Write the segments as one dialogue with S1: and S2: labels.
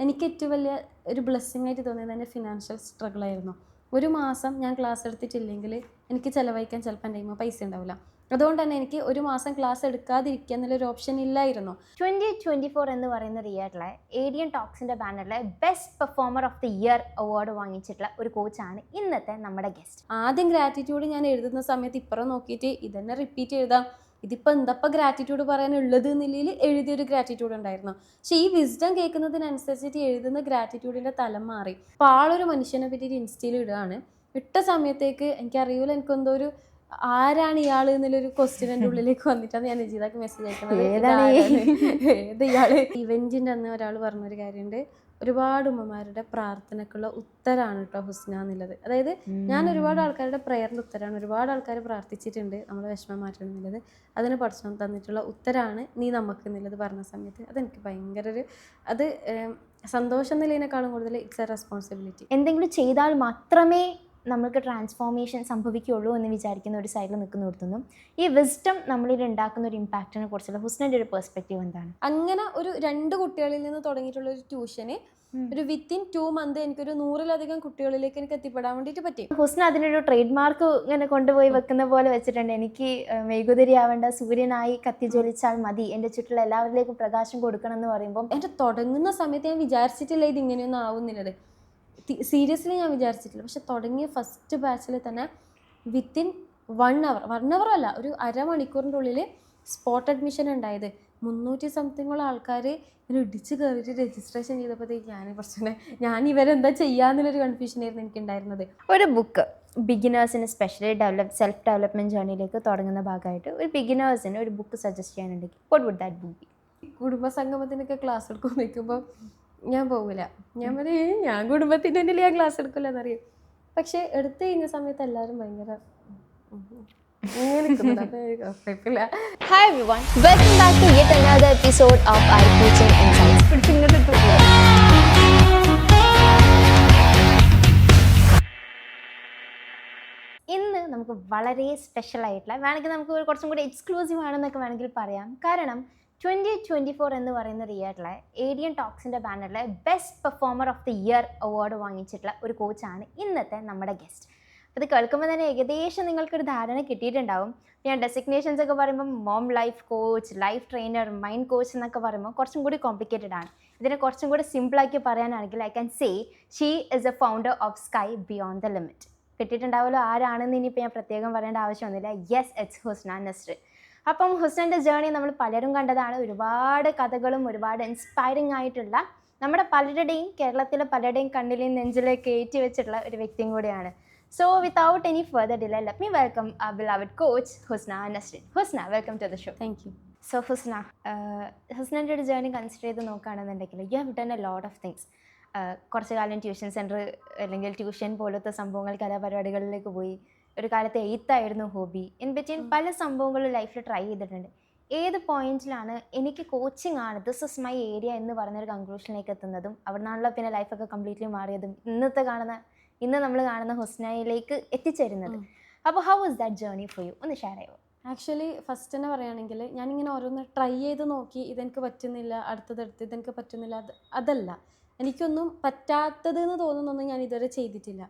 S1: എനിക്ക് ഏറ്റവും വലിയ ഒരു ബ്ലെസ്സിങ് ആയിട്ട് തോന്നിയത് എൻ്റെ ഫിനാൻഷ്യൽ സ്ട്രഗിൾ ആയിരുന്നു. ഒരു മാസം ഞാൻ ക്ലാസ് എടുത്തിട്ടില്ലെങ്കിൽ എനിക്ക് ചിലവഴിക്കാൻ ചിലപ്പോൾ എൻ്റെ കയ്യിൽ പൈസ ഉണ്ടാവില്ല. അതുകൊണ്ട് തന്നെ എനിക്ക് ഒരു മാസം ക്ലാസ് എടുക്കാതിരിക്കുക എന്നുള്ളൊരു ഓപ്ഷൻ ഇല്ലായിരുന്നു.
S2: 2024 എന്ന് പറയുന്ന ഒരു ഇയറിലെ ഏഡിയൻ ടോക്സിൻ്റെ ബാനറിലെ best performer of the year award വാങ്ങിച്ചിട്ടുള്ള ഒരു കോച്ചാണ് ഇന്നത്തെ നമ്മുടെ ഗസ്റ്റ്.
S1: ആദ്യം ഗ്രാറ്റിറ്റ്യൂഡ് ഞാൻ എഴുതുന്ന സമയത്ത് ഇപ്പുറം നോക്കിയിട്ട് ഇതന്നെ റിപ്പീറ്റ് എഴുതാം, ഇതിപ്പോൾ എന്തപ്പോൾ ഗ്രാറ്റിറ്റ്യൂഡ് പറയാനുള്ളത് എന്നുള്ളിൽ എഴുതിയൊരു ഗ്രാറ്റിറ്റ്യൂഡ് ഉണ്ടായിരുന്നു. പക്ഷേ ഈ വിസ്ഡം കേൾക്കുന്നതിനനുസരിച്ചിട്ട് എഴുതുന്ന ഗ്രാറ്റിറ്റ്യൂഡിൻ്റെ തലം മാറി. അപ്പോൾ ആളൊരു മനുഷ്യനെ പറ്റിയിട്ട് ഇൻസ്റ്റയിൽ ഇടുകയാണ്. ഇട്ട സമയത്തേക്ക് എനിക്കറിയില്ല, എനിക്കെന്തോ ഒരു ആരാണ് ഇയാൾ എന്നുള്ളൊരു ക്വസ്റ്റ്യൻ എൻ്റെ ഉള്ളിലേക്ക് വന്നിട്ടാണ് ഞാൻ രജിതാക്ക് മെസ്സേജ് അയക്കുന്നത്. ഏത് ഇയാള്? ഇവൻറ്റിൻ്റെ അന്ന് ഒരാൾ പറഞ്ഞൊരു കാര്യമുണ്ട്, ഒരുപാട് ഉമ്മമാരുടെ പ്രാർത്ഥനക്കുള്ള ഉത്തരാണ് കേട്ടോ ഹുസ്ന എന്നുള്ളത്. അതായത് ഞാൻ ഒരുപാട് ആൾക്കാരുടെ പ്രയറിൻ്റെ ഉത്തരമാണ്, ഒരുപാട് ആൾക്കാർ പ്രാർത്ഥിച്ചിട്ടുണ്ട് നമ്മളെ വിഷമം മാറ്റണം എന്നുള്ളത്, അതിന് പഠിച്ചു തന്നിട്ടുള്ള ഉത്തരാണ് നീ നമുക്ക് എന്നുള്ളത് പറഞ്ഞ സമയത്ത് അതെനിക്ക് ഭയങ്കര ഒരു അത് സന്തോഷം എന്നുള്ളതിനേക്കാളും കൂടുതൽ ഇറ്റ്സ് എ റെസ്പോൺസിബിലിറ്റി.
S2: എന്തെങ്കിലും ചെയ്താൽ മാത്രമേ നമ്മൾക്ക് ട്രാൻസ്ഫോർമേഷൻ സംഭവിക്കുകയുള്ളൂ എന്ന് വിചാരിക്കുന്ന ഒരു സൈഡിൽ നിൽക്കുന്നിടത്തുനിന്നും ഈ വിസ്ഡം നമ്മളിൽ ഉണ്ടാക്കുന്ന ഒരു ഇമ്പാക്റ്റിനെ കുറിച്ചുള്ള ഹുസ്നൻ്റെ ഒരു പെർസ്പെക്റ്റീവ് എന്താണ്?
S1: അങ്ങനെ ഒരു 2 കുട്ടികളിൽ നിന്ന് തുടങ്ങിയിട്ടുള്ള ഒരു ട്യൂഷന് ഒരു വിത്തിൻ 2 മന്ത് എനിക്കൊരു 100-ലധികം കുട്ടികളിലേക്ക് എനിക്ക് എത്തിപ്പെടാൻ വേണ്ടിയിട്ട് പറ്റി.
S2: ഹുസ്ന അതിനൊരു ട്രേഡ് മാർക്ക് ഇങ്ങനെ കൊണ്ടുപോയി വെക്കുന്ന പോലെ വെച്ചിട്ടുണ്ട്. എനിക്ക് മെഴുകുതിരി ആവേണ്ട സൂര്യനായി കത്തി ജ്വലിച്ചാൽ മതി, എൻ്റെ ചുറ്റുള്ള എല്ലാവരിലേക്കും പ്രകാശം കൊടുക്കണം എന്ന് പറയുമ്പോൾ
S1: എൻ്റെ തുടങ്ങുന്ന സമയത്ത് ഞാൻ വിചാരിച്ചിട്ടില്ല ഇത് ഇങ്ങനെയൊന്നും ആവുന്നില്ലത്. സീരിയസ്ലി ഞാൻ വിചാരിച്ചിട്ടില്ല. പക്ഷെ തുടങ്ങിയ ഫസ്റ്റ് ബാച്ചിൽ തന്നെ വിത്തിൻ 1 അവർ അല്ല, ഒരു അരമണിക്കൂറിൻ്റെ ഉള്ളിൽ സ്പോട്ട് അഡ്മിഷൻ ഉണ്ടായത്. 300 സംതിങ്ങുള്ള ആൾക്കാർ ഇടിച്ച് കയറിയിട്ട് രജിസ്ട്രേഷൻ ചെയ്തപ്പോഴത്തേക്ക് ഞാൻ ഇവരെന്താ ചെയ്യാന്നുള്ളൊരു കൺഫ്യൂഷനായിരുന്നു എനിക്കുണ്ടായിരുന്നത്.
S2: ഒരു ബുക്ക് ബിഗിനേഴ്സിന് സ്പെഷ്യലി സെൽഫ് ഡെവലപ്മെൻറ്റ് ജേർണിയിലേക്ക് തുടങ്ങുന്ന ഭാഗമായിട്ട് ഒരു ബിഗിനേഴ്സിന് ഒരു ബുക്ക് സജസ്റ്റ് ചെയ്യാനുണ്ടെങ്കിൽ what would that book be?
S1: കുടുംബസംഗമത്തിനൊക്കെ ക്ലാസ് എടുക്കാൻ നിൽക്കുമ്പോൾ ഞാൻ പോകില്ല, ഞാൻ പറയും ഞാൻ കുടുംബത്തിൻ്റെ മുന്നിൽ ഞാൻ ക്ലാസ് എടുക്കില്ല എന്നറിയും. പക്ഷെ എടുത്തു കഴിഞ്ഞ സമയത്ത് എല്ലാവരും ഭയങ്കര കുഴപ്പമില്ല.
S2: Hi everyone, welcome back to yet another episode of our Coaching Insights. ഇന്ന് നമുക്ക് വളരെ സ്പെഷ്യൽ ആയിട്ടുള്ള, വേണമെങ്കിൽ നമുക്ക് കുറച്ചും കൂടി എക്സ്ക്ലൂസീവ് ആണെന്നൊക്കെ വേണമെങ്കിൽ പറയാം. കാരണം 2024 എന്ന് പറയുന്ന ഒരു ഇയറിലെ ഏഡിയൻ ടോക്സിൻ്റെ ബാനറിലെ best performer of the year award വാങ്ങിച്ചിട്ടുള്ള ഒരു കോച്ചാണ് ഇന്നത്തെ നമ്മുടെ ഗസ്റ്റ്. അപ്പോൾ ഇത് കേൾക്കുമ്പോൾ തന്നെ ഏകദേശം നിങ്ങൾക്കൊരു ധാരണ കിട്ടിയിട്ടുണ്ടാവും. ഞാൻ ഡെസിഗ്നേഷൻസ് ഒക്കെ പറയുമ്പോൾ mom life coach, life trainer, mind coach എന്നൊക്കെ പറയുമ്പോൾ കുറച്ചും കൂടി കോംപ്ലിക്കേറ്റഡ് ആണ്. ഇതിനെ കുറച്ചും കൂടി സിമ്പിളാക്കി പറയാനാണെങ്കിൽ I can say she is a founder of sky beyond the limit. കിട്ടിയിട്ടുണ്ടാവുമല്ലോ ആരാണെന്ന് ഇനിയിപ്പോൾ ഞാൻ പ്രത്യേകം പറയേണ്ട ആവശ്യമൊന്നുമില്ല. Yes, it's Husna Nasrin. അപ്പം ഹുസ്നൻ്റെ ജേർണി നമ്മൾ പലരും കണ്ടതാണ്. ഒരുപാട് കഥകളും ഒരുപാട് ഇൻസ്പയറിംഗ് ആയിട്ടുള്ള, നമ്മുടെ പലരുടെയും കേരളത്തിലെ പലരുടെയും കണ്ണിലെയും നെഞ്ചിലേക്ക് കയറ്റി വെച്ചിട്ടുള്ള ഒരു വ്യക്തിയും കൂടിയാണ്. So without any further delay let me welcome our beloved coach Husna Nasrin. Husna, welcome to the show.
S1: Thank you.
S2: So ഹുസ്നൻ്റെ ഒരു ജേർണി കൺസിഡർ ചെയ്ത് നോക്കുകയാണെന്നുണ്ടെങ്കിൽ you have done a lot of things. കുറച്ച് കാലം ട്യൂഷൻ സെൻറ്റർ അല്ലെങ്കിൽ ട്യൂഷൻ പോലത്തെ സംഭവങ്ങൾ, കലാപരിപാടികളിലേക്ക് പോയി. ഒരു കാലത്ത് എയ്ത്തായിരുന്നു ഹോബി. ഇൻ ബിറ്റ്വീൻ പല സംഭവങ്ങളും ലൈഫിൽ ട്രൈ ചെയ്തിട്ടുണ്ട്. ഏത് പോയിന്റിലാണ് എനിക്ക് കോച്ചിങ് ആണ്, ദിസ് ഇസ് മൈ ഏരിയ എന്ന് പറഞ്ഞൊരു കൺക്ലൂഷനിലേക്ക് എത്തുന്നതും അവിടെ നിന്നുള്ള പിന്നെ ലൈഫൊക്കെ കംപ്ലീറ്റ്ലി മാറിയതും ഇന്ന് നമ്മൾ കാണുന്ന ഹുസ്നയിലേക്ക് എത്തിച്ചേരുന്നത്? അപ്പോൾ how was that journey for you? ഒന്ന് ഷെയർ ചെയ്യുമോ?
S1: ആക്ച്വലി ഫസ്റ്റ് തന്നെ പറയുകയാണെങ്കിൽ ഞാനിങ്ങനെ ഓരോന്ന് ട്രൈ ചെയ്ത് നോക്കി, ഇതെനിക്ക് പറ്റുന്നില്ല, അടുത്തതെടുത്ത് ഇതെനിക്ക് പറ്റുന്നില്ല, അതല്ല, എനിക്കൊന്നും പറ്റാത്തത് എന്ന് തോന്നുന്നൊന്നും ഞാൻ ഇതുവരെ ചെയ്തിട്ടില്ല.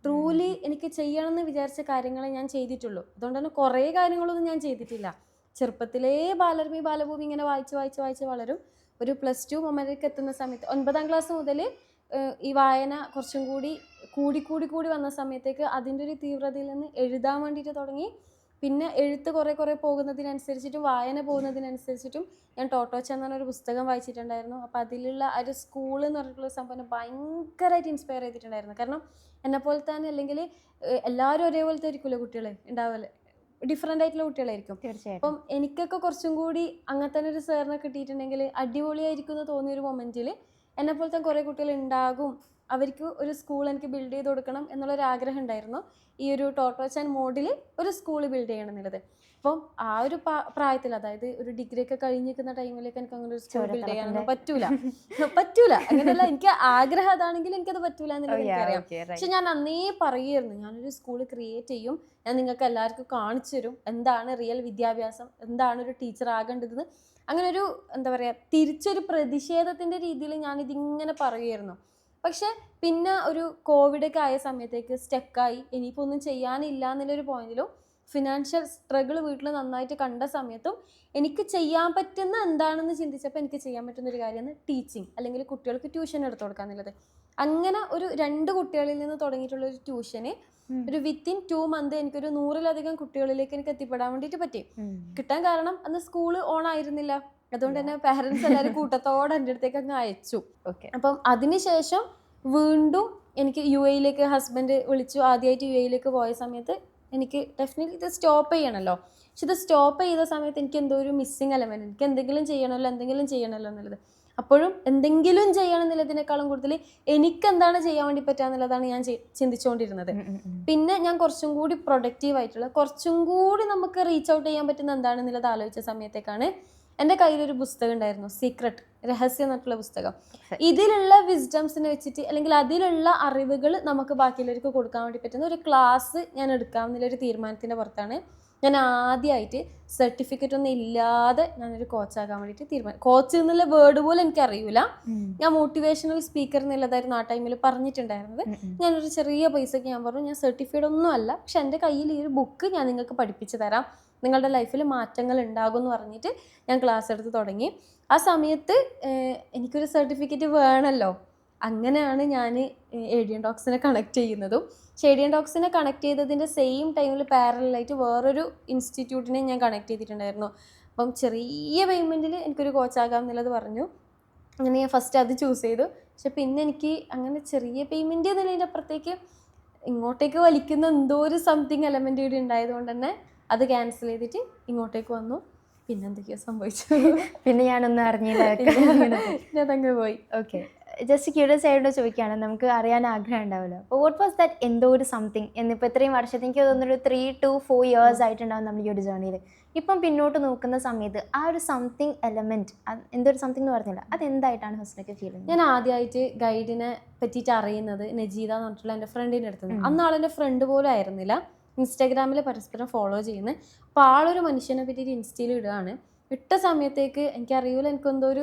S1: ട്രൂലി എനിക്ക് ചെയ്യണമെന്ന് വിചാരിച്ച കാര്യങ്ങളെ ഞാൻ ചെയ്തിട്ടുള്ളൂ. അതുകൊണ്ട് തന്നെ കുറേ കാര്യങ്ങളൊന്നും ഞാൻ ചെയ്തിട്ടില്ല. ചെറുപ്പത്തിലേ ബാലരമി ബാലഭൂമി ഇങ്ങനെ വായിച്ച് വളരും. ഒരു +2 മൊമെന്റിലേക്ക് എത്തുന്ന സമയത്ത് 9ാം ക്ലാസ് മുതൽ ഈ വായന കുറച്ചും കൂടി വന്ന സമയത്തേക്ക് അതിൻ്റെ ഒരു തീവ്രതയിൽ നിന്ന് എഴുതാൻ വേണ്ടിയിട്ട് തുടങ്ങി. പിന്നെ എഴുത്ത് കുറേ പോകുന്നതിനനുസരിച്ചിട്ടും വായന പോകുന്നതിനനുസരിച്ചിട്ടും ഞാൻ ടോട്ടോച്ച എന്ന് പറഞ്ഞൊരു പുസ്തകം വായിച്ചിട്ടുണ്ടായിരുന്നു. അപ്പോൾ അതിലുള്ള ഒരു സ്കൂൾ എന്ന് പറഞ്ഞിട്ടുള്ള സംഭവം ഭയങ്കരമായിട്ട് ഇൻസ്പയർ ചെയ്തിട്ടുണ്ടായിരുന്നു. കാരണം എന്നെപ്പോലെ തന്നെ, അല്ലെങ്കിൽ എല്ലാവരും ഒരേപോലത്തെ ആയിരിക്കുമല്ലോ കുട്ടികൾ ഉണ്ടാവില്ല, ഡിഫറെൻ്റ് ആയിട്ടുള്ള കുട്ടികളായിരിക്കും.
S2: തീർച്ചയായിട്ടും.
S1: അപ്പം എനിക്കൊക്കെ കുറച്ചും കൂടി അങ്ങനെ തന്നെ ഒരു സാറിനെ കിട്ടിയിട്ടുണ്ടെങ്കിൽ അടിപൊളിയായിരിക്കും എന്ന് തോന്നിയൊരു മൊമെൻറ്റിൽ എന്നെപ്പോലത്തെ കുറേ കുട്ടികൾ ഉണ്ടാകും, അവർക്ക് ഒരു സ്കൂൾ എനിക്ക് ബിൽഡ് ചെയ്ത് കൊടുക്കണം എന്നുള്ളൊരാഗ്രഹം ഉണ്ടായിരുന്നു. ഈ ഒരു ടോട്ടോച്ചാൻ മോഡിൽ ഒരു സ്കൂൾ ബിൽഡ് ചെയ്യണം എന്നുള്ളത്. അപ്പം ആ ഒരു പ്രായത്തിൽ, അതായത് ഒരു ഡിഗ്രി ഒക്കെ കഴിഞ്ഞിരിക്കുന്ന ടൈമിലേക്ക് എനിക്ക് അങ്ങനെ ഒരു സ്കൂൾ ബിൽഡ് ചെയ്യാനൊന്നും പറ്റൂല. അങ്ങനെയല്ല, എനിക്ക് ആഗ്രഹം അതാണെങ്കിൽ എനിക്കത് പറ്റൂല എന്നുള്ളത് എനിക്കറിയാം. പക്ഷെ ഞാൻ അന്നേ പറയുമായിരുന്നു, ഞാനൊരു സ്കൂൾ ക്രിയേറ്റ് ചെയ്യും, ഞാൻ നിങ്ങൾക്ക് എല്ലാവർക്കും കാണിച്ചു തരും എന്താണ് റിയൽ വിദ്യാഭ്യാസം, എന്താണ് ഒരു ടീച്ചർ ആകേണ്ടതെന്ന്. അങ്ങനെ ഒരു എന്താ പറയുക തിരിച്ചൊരു പ്രതിഷേധത്തിൻ്റെ രീതിയിൽ ഞാനിതിങ്ങനെ പറയുമായിരുന്നു. പക്ഷെ പിന്നെ ഒരു കോവിഡൊക്കെ ആയ സമയത്തേക്ക് സ്റ്റക്കായി, ഇനിയിപ്പോൾ ഒന്നും ചെയ്യാനില്ല എന്നുള്ളൊരു പോയിന്റിലും ഫിനാൻഷ്യൽ സ്ട്രഗിൾ വീട്ടിൽ നന്നായിട്ട് കണ്ട സമയത്തും എനിക്ക് ചെയ്യാൻ പറ്റുന്ന എന്താണെന്ന് ചിന്തിച്ചപ്പോൾ എനിക്ക് ചെയ്യാൻ പറ്റുന്ന ഒരു കാര്യമാണ് ടീച്ചിങ്, അല്ലെങ്കിൽ കുട്ടികൾക്ക് ട്യൂഷൻ എടുത്തു കൊടുക്കുക എന്നുള്ളത്. അങ്ങനെ ഒരു 2 കുട്ടികളിൽ നിന്ന് തുടങ്ങിയിട്ടുള്ള ഒരു ട്യൂഷന് ഒരു വിത്തിൻ 2 മന്ത് എനിക്കൊരു 100-ലധികം കുട്ടികളിലേക്ക് എനിക്ക് എത്തിപ്പെടാൻ വേണ്ടിയിട്ട് പറ്റി. കിട്ടാൻ കാരണം അന്ന് സ്കൂള് ഓൺ ആയിരുന്നില്ല, അതുകൊണ്ട് തന്നെ പാരൻസ് എല്ലാവരും കൂട്ടത്തോടെ എൻ്റെ അടുത്തേക്ക് അങ്ങ് അയച്ചു. അപ്പം അതിനുശേഷം വീണ്ടും എനിക്ക് UAE ഹസ്ബൻഡ് വിളിച്ചു. ആദ്യമായിട്ട് UAE പോയ സമയത്ത് എനിക്ക് ഡെഫിനറ്റ്ലി ഇത് സ്റ്റോപ്പ് ചെയ്യണമല്ലോ. പക്ഷെ ഇത് സ്റ്റോപ്പ് ചെയ്ത സമയത്ത് എനിക്ക് എന്തോ ഒരു മിസ്സിങ് എലമെൻറ്റ്, എനിക്ക് എന്തെങ്കിലും ചെയ്യണമല്ലോ എന്നുള്ളത്. അപ്പോഴും എന്തെങ്കിലും ചെയ്യണം എന്നുള്ളതിനേക്കാളും കൂടുതൽ എനിക്ക് എന്താണ് ചെയ്യാൻ വേണ്ടി പറ്റുക എന്നുള്ളതാണ് ഞാൻ ചിന്തിച്ചുകൊണ്ടിരുന്നത്. പിന്നെ ഞാൻ കുറച്ചും കൂടി പ്രൊഡക്റ്റീവ് ആയിട്ടുള്ള, കുറച്ചും കൂടി നമുക്ക് റീച്ച് ഔട്ട് ചെയ്യാൻ പറ്റുന്ന എന്താണെന്നുള്ളത് ആലോചിച്ച സമയത്തേക്കാണ് എൻ്റെ കയ്യിലൊരു പുസ്തകം ഉണ്ടായിരുന്നു, സീക്രട്ട്, രഹസ്യം എന്നിട്ടുള്ള പുസ്തകം. ഇതിലുള്ള വിസ്ഡംസിനെ വെച്ചിട്ട്, അല്ലെങ്കിൽ അതിലുള്ള അറിവുകൾ നമുക്ക് ബാക്കിയുള്ളവർക്ക് കൊടുക്കാൻ വേണ്ടി പറ്റുന്ന ഒരു ക്ലാസ് ഞാൻ എടുക്കാം എന്നുള്ളൊരു തീരുമാനത്തിൻ്റെ പുറത്താണ് ഞാൻ ആദ്യമായിട്ട് സർട്ടിഫിക്കറ്റ് ഒന്നും ഇല്ലാതെ ഞാനൊരു കോച്ചാകാൻ വേണ്ടിയിട്ട് തീരുമാനം. കോച്ച് എന്നുള്ള വേർഡ് പോലും എനിക്കറിയില്ല. ഞാൻ മോട്ടിവേഷണൽ സ്പീക്കർ എന്നുള്ളതായിരുന്നു ആ ടൈമിൽ പറഞ്ഞിട്ടുണ്ടായിരുന്നത്. ഞാനൊരു ചെറിയ പൈസക്ക് ഞാൻ പറഞ്ഞു, ഞാൻ സർട്ടിഫൈഡ് ഒന്നും അല്ല, പക്ഷെ എൻ്റെ കയ്യിൽ ഈ ഒരു ബുക്ക് ഞാൻ നിങ്ങൾക്ക് പഠിപ്പിച്ച് തരാം, നിങ്ങളുടെ ലൈഫിൽ മാറ്റങ്ങൾ ഉണ്ടാകും എന്ന് പറഞ്ഞിട്ട് ഞാൻ ക്ലാസ് എടുത്ത് തുടങ്ങി. ആ സമയത്ത് എനിക്കൊരു സർട്ടിഫിക്കറ്റ് വേണമല്ലോ. അങ്ങനെയാണ് ഞാൻ ഏഡിയൻ ടോക്സിനെ കണക്ട് ചെയ്യുന്നതും. ഏഡിയൻ ടോക്സിനെ കണക്ട് ചെയ്തതിൻ്റെ സെയിം ടൈമിൽ പാരലായിട്ട് വേറൊരു ഇൻസ്റ്റിറ്റ്യൂട്ടിനെ ഞാൻ കണക്ട് ചെയ്തിട്ടുണ്ടായിരുന്നു. അപ്പം ചെറിയ പേയ്മെൻറ്റിൽ എനിക്കൊരു കോച്ചാകാം എന്നുള്ളത് പറഞ്ഞു. അങ്ങനെ ഞാൻ ഫസ്റ്റ് അത് ചൂസ് ചെയ്തു. പക്ഷെ പിന്നെ എനിക്ക് അങ്ങനെ ചെറിയ പേയ്മെൻറ്റ് എന്നുള്ളതിൻ്റെ അപ്പുറത്തേക്ക് ഇങ്ങോട്ടേക്ക് വലിക്കുന്ന എന്തോ ഒരു സംതിങ് എലമെൻ്റ് കൂടി ഉണ്ടായതുകൊണ്ട് തന്നെ അത് ക്യാൻസൽ ചെയ്തിട്ട് ഇങ്ങോട്ടേക്ക് വന്നു. പിന്നെ എന്തൊക്കെയോ സംഭവിച്ചു.
S2: പിന്നെ ഞാനൊന്നും അറിഞ്ഞില്ല,
S1: അതങ്ങ് പോയി.
S2: ഓക്കെ, ജസ്റ്റ് ക്യൂരിയസ് ആയിട്ട് ചോദിക്കുകയാണ്, നമുക്ക് അറിയാൻ ആഗ്രഹം ഉണ്ടാവുമല്ലോ. അപ്പോൾ വാട്ട് വാസ് ദാറ്റ് എന്തോ ഒരു സംതിങ് എന്നിപ്പോൾ ഇത്രയും വർഷത്തെ, എനിക്ക് തോന്നുന്നൊരു 3 to 4 years ആയിട്ടുണ്ടാവും നമ്മൾ ഈ ഒരു ജേർണിയിൽ. ഇപ്പം പിന്നോട്ട് നോക്കുന്ന സമയത്ത് ആ ഒരു സംതിങ് എലമെൻറ്റ്, എന്തോ ഒരു സംതിങ് എന്ന് പറഞ്ഞില്ല, അതെന്തായിട്ടാണ് ഹസ്നക്ക് ഫീൽ ചെയ്യുന്നത്?
S1: ഞാൻ ആദ്യമായിട്ട് ഗൈഡിനെ പറ്റിയിട്ട് അറിയുന്നത് നജീദ എന്ന് പറഞ്ഞിട്ടുള്ള എൻ്റെ ഫ്രണ്ടിൻ്റെ അടുത്ത് നിന്ന്. അന്ന് ആളെൻ്റെ ഫ്രണ്ട് പോലും ആയിരുന്നില്ല, ഇൻസ്റ്റാഗ്രാമിൽ പരസ്പരം ഫോളോ ചെയ്യുന്നത്. അപ്പോൾ ആളൊരു മനുഷ്യനെ പറ്റിയിട്ട് ഇൻസ്റ്റയിൽ ഇടുകയാണ്. ഇട്ട സമയത്തേക്ക് എനിക്കറിയില്ല, എനിക്കെന്തോ ഒരു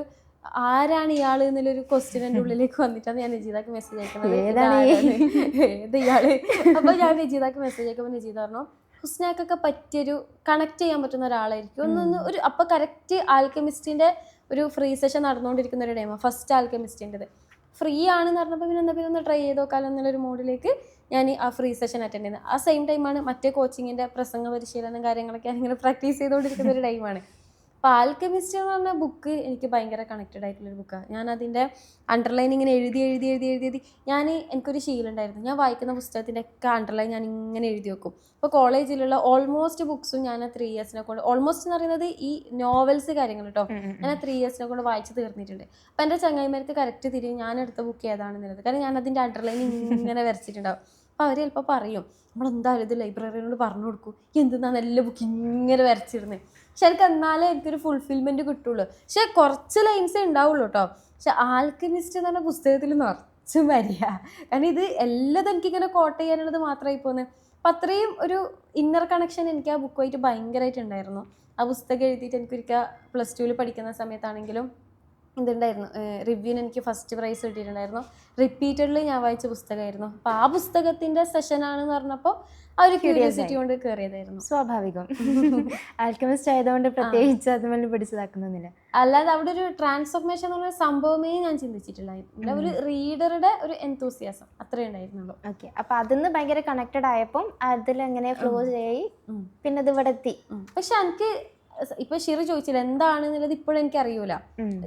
S1: ആരാണ് ഇയാൾ എന്നുള്ളൊരു ക്വസ്റ്റ്യൻ എൻ്റെ ഉള്ളിലേക്ക് വന്നിട്ടാണ് ഞാൻ നജീദക്ക് മെസ്സേജ് അയക്കുന്നത്, ഏത് ഇയാള്. അപ്പോൾ ഞാൻ നജീദക്ക് മെസ്സേജ് അയക്കുമ്പോൾ നജീദ പറഞ്ഞു, ഹുസ്നാക്കൊക്കെ പറ്റിയൊരു കണക്ട് ചെയ്യാൻ പറ്റുന്ന ഒരാളായിരിക്കും ഒരു. അപ്പോൾ കറക്റ്റ് ആൽക്കെമിസ്റ്റിൻ്റെ ഒരു ഫ്രീ സെഷൻ നടന്നുകൊണ്ടിരിക്കുന്ന ഒരു ടൈമാണ്, ഫസ്റ്റ് ആൽക്കെമിസ്റ്റിൻ്റെത്. ഫ്രീ ആണെന്ന് പറഞ്ഞപ്പോൾ പിന്നെ എന്താ ഒന്ന് ട്രൈ ചെയ്ത് നോക്കാമല്ലോ എന്നുള്ളൊരു മോഡിലേക്ക് ഞാൻ ആ ഫ്രീ സെഷൻ അറ്റൻഡ് ചെയ്യുന്നത്. ആ സെയിം ടൈമാണ് മറ്റേ കോച്ചിങ്ങിൻ്റെ പ്രസംഗ പരിശീലനം കാര്യങ്ങളൊക്കെ ഞാനിങ്ങനെ പ്രാക്ടീസ് ചെയ്തുകൊണ്ടിരിക്കുന്ന ഒരു ടൈമാണ്. അപ്പോൾ ആൽക്കെമിസ്റ്റ് എന്ന് പറഞ്ഞ ബുക്ക് എനിക്ക് ഭയങ്കര കണക്റ്റഡ് ആയിട്ടുള്ളൊരു ബുക്കാണ്. ഞാൻ അതിൻ്റെ അണ്ടർലൈൻ ഇങ്ങനെ എഴുതി എനിക്കൊരു ശീലമുണ്ടായിരുന്നു, ഞാൻ വായിക്കുന്ന പുസ്തകത്തിൻ്റെ ഒക്കെ അണ്ടർലൈൻ ഞാൻ ഇങ്ങനെ എഴുതി വെക്കും. ഇപ്പോൾ കോളേജിലുള്ള ഓൾമോസ്റ്റ് ബുക്സും ഞാൻ 3 yearsനെ കൊണ്ട്, ഓൾമോസ്റ്റ് എന്ന് പറയുന്നത് ഈ നോവൽസ് കാര്യങ്ങൾ കേട്ടോ, ഞാൻ 3 yearsനെ കൊണ്ട് വായിച്ച് തീർന്നിട്ടുണ്ട്. അപ്പോൾ എൻ്റെ ചങ്ങായിമാർക്ക് കറക്റ്റ് തിരിയും ഞാൻ എടുത്ത ബുക്ക് ഏതാണെന്നുള്ളത്, കാരണം ഞാൻ അതിൻ്റെ അണ്ടർലൈൻ ഇങ്ങനെ വരച്ചിട്ടുണ്ടാവും. അപ്പോൾ അവർ ചിലപ്പോൾ പറയും, നമ്മളെന്തായാലും ഇത് ലൈബ്രറിനോട് പറഞ്ഞു കൊടുക്കും, എന്തെന്നാണ് എല്ലാ ബുക്ക് ഇങ്ങനെ വരച്ചിരുന്നത്. പക്ഷെ എനിക്ക് എന്നാലേ എനിക്കൊരു ഫുൾഫിൽമെൻറ്റ് കിട്ടുള്ളൂ. പക്ഷെ കുറച്ച് ലൈൻസേ ഉണ്ടാവുള്ളൂ കേട്ടോ. പക്ഷെ ആൽക്കെമിസ്റ്റ് എന്ന് പറഞ്ഞ പുസ്തകത്തിൽ നിറച്ചും വരിക, കാരണം ഇത് എല്ലാതും എനിക്കിങ്ങനെ കോട്ട് ചെയ്യാനുള്ളത് മാത്രമായി പോകുന്നത്. അപ്പം അത്രയും ഒരു ഇന്നർ കണക്ഷൻ എനിക്ക് ആ ബുക്കുമായിട്ട് ഭയങ്കരമായിട്ട് ഉണ്ടായിരുന്നു. ആ പുസ്തകം എഴുതിയിട്ട് എനിക്കൊരിക്കൽ +2 പഠിക്കുന്ന സമയത്താണെങ്കിലും ഇതുണ്ടായിരുന്നു, റിവ്യൂവിന് എനിക്ക് ഫസ്റ്റ് പ്രൈസ് കിട്ടിയിട്ടുണ്ടായിരുന്നു. റിപ്പീറ്റഡ്ലി ഞാൻ വായിച്ച പുസ്തകമായിരുന്നു. അപ്പോൾ ആ പുസ്തകത്തിൻ്റെ സെഷനാണെന്ന് പറഞ്ഞപ്പോൾ ആ ഒരു ക്യൂരിയോസിറ്റി കൊണ്ട് കയറിയതായിരുന്നു.
S2: സ്വാഭാവികം, ആൽക്കെമിസ്റ്റ് ആയതുകൊണ്ട് പ്രത്യേകിച്ച് അതുപോലെ പിടിച്ചതാക്കുന്നൊന്നുമില്ല.
S1: അല്ലാതെ അവിടെ ഒരു ട്രാൻസ്ഫോർമേഷൻ എന്ന് പറഞ്ഞ സംഭവമേ ഞാൻ ചിന്തിച്ചിട്ടില്ലായിരുന്നു. ഒരു റീഡറുടെ ഒരു എന്തൂസിയാസം അത്രേ ഉണ്ടായിരുന്നുള്ളൂ.
S2: ഓക്കെ, അപ്പോൾ അതിന്ന് ഭയങ്കര കണക്റ്റഡ് ആയപ്പം അതിലെങ്ങനെ ഫ്ലോ ചെയ്യി പിന്നെ അത് ഇവിടെ എത്തി.
S1: പക്ഷെ എനിക്ക് ഇപ്പൊ ഷിറി ചോദിച്ചില്ല എന്താണെന്നുള്ളത് ഇപ്പോഴും എനിക്ക് അറിയൂല.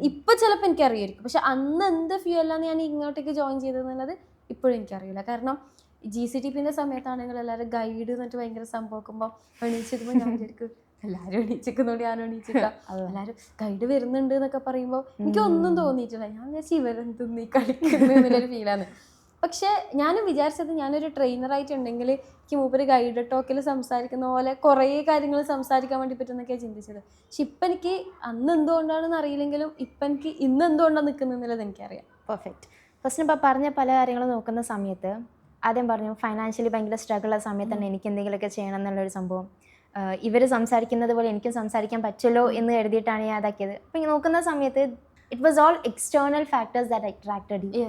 S1: ഇപ്പൊ ചിലപ്പോൾ എനിക്ക് അറിയായിരിക്കും, പക്ഷെ അന്ന് എന്ത് ഫ്യൂവലാണ് ഞാൻ ഇങ്ങോട്ടേക്ക് ജോയിൻ ചെയ്തതെന്നുള്ളത് ഇപ്പോഴും എനിക്കറിയില്ല. കാരണം GCTPന്റെ സമയത്താണെങ്കിൽ എല്ലാവരും ഗൈഡ് എന്നിട്ട് ഭയങ്കര സംഭവിക്കുമ്പോൾ എണീച്ചിരിക്കുമ്പോൾ ഞാൻ വിചാരിക്കും എല്ലാവരും എണീച്ചിരിക്കുന്നോണ്ട് ഞാനും എണീച്ചിരിക്കാം, എല്ലാവരും ഗൈഡ് വരുന്നുണ്ട് എന്നൊക്കെ പറയുമ്പോൾ എനിക്കൊന്നും തോന്നിയിട്ടില്ല. ഞാൻ വിചാരിച്ചു ഇവരെന്തൊന്നും ഈ കളിക്കുന്നു എന്നുള്ളൊരു ഫീലാണ്. പക്ഷേ ഞാനും വിചാരിച്ചത് ഞാനൊരു ട്രെയിനറായിട്ടുണ്ടെങ്കിൽ എനിക്ക് മൂപ്പര് ഗൈഡ് ടോക്കിൽ സംസാരിക്കുന്ന പോലെ കുറേ കാര്യങ്ങൾ സംസാരിക്കാൻ വേണ്ടി പറ്റുമെന്നൊക്കെയാണ് ചിന്തിച്ചത്. പക്ഷെ ഇപ്പം എനിക്ക് അന്ന് എന്തുകൊണ്ടാണെന്ന് അറിയില്ലെങ്കിലും ഇപ്പം എനിക്ക് ഇന്ന് എന്തുകൊണ്ടാണ് നിൽക്കുന്നതെന്നുള്ളത് എനിക്കറിയാം.
S2: പെർഫെക്റ്റ്. ഫസ്റ്റ് ഇപ്പോൾ പറഞ്ഞ പല കാര്യങ്ങളും നോക്കുന്ന സമയത്ത് ആദ്യം പറഞ്ഞു ഫൈനാൻഷ്യലി ഭയങ്കര സ്ട്രഗിൾ ഉള്ള സമയത്ത് തന്നെ എനിക്ക് എന്തെങ്കിലുമൊക്കെ ചെയ്യണം എന്നുള്ളൊരു സംഭവം. ഇവർ സംസാരിക്കുന്നത് പോലെ എനിക്കും സംസാരിക്കാൻ പറ്റുമല്ലോ എന്ന് കരുതിയിട്ടാണ് ഞാൻ അതാക്കിയത്. അപ്പം നോക്കുന്ന സമയത്ത് it was all external factors that attracted you.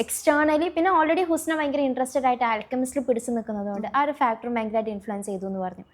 S2: Externally പിന്നെ ഓൾറെഡി ഹുസ്ന ഭയങ്കര ഇൻട്രസ്റ്റഡ് ആയിട്ട് ആൽക്കമിസ്റ്റിൽ പിടിച്ചു നിൽക്കുന്നതുകൊണ്ട് ആ ഒരു ഫാക്ടർ ഭയങ്കരമായിട്ട് ഇൻഫ്ലുവൻസ് ചെയ്തു എന്ന് പറഞ്ഞു.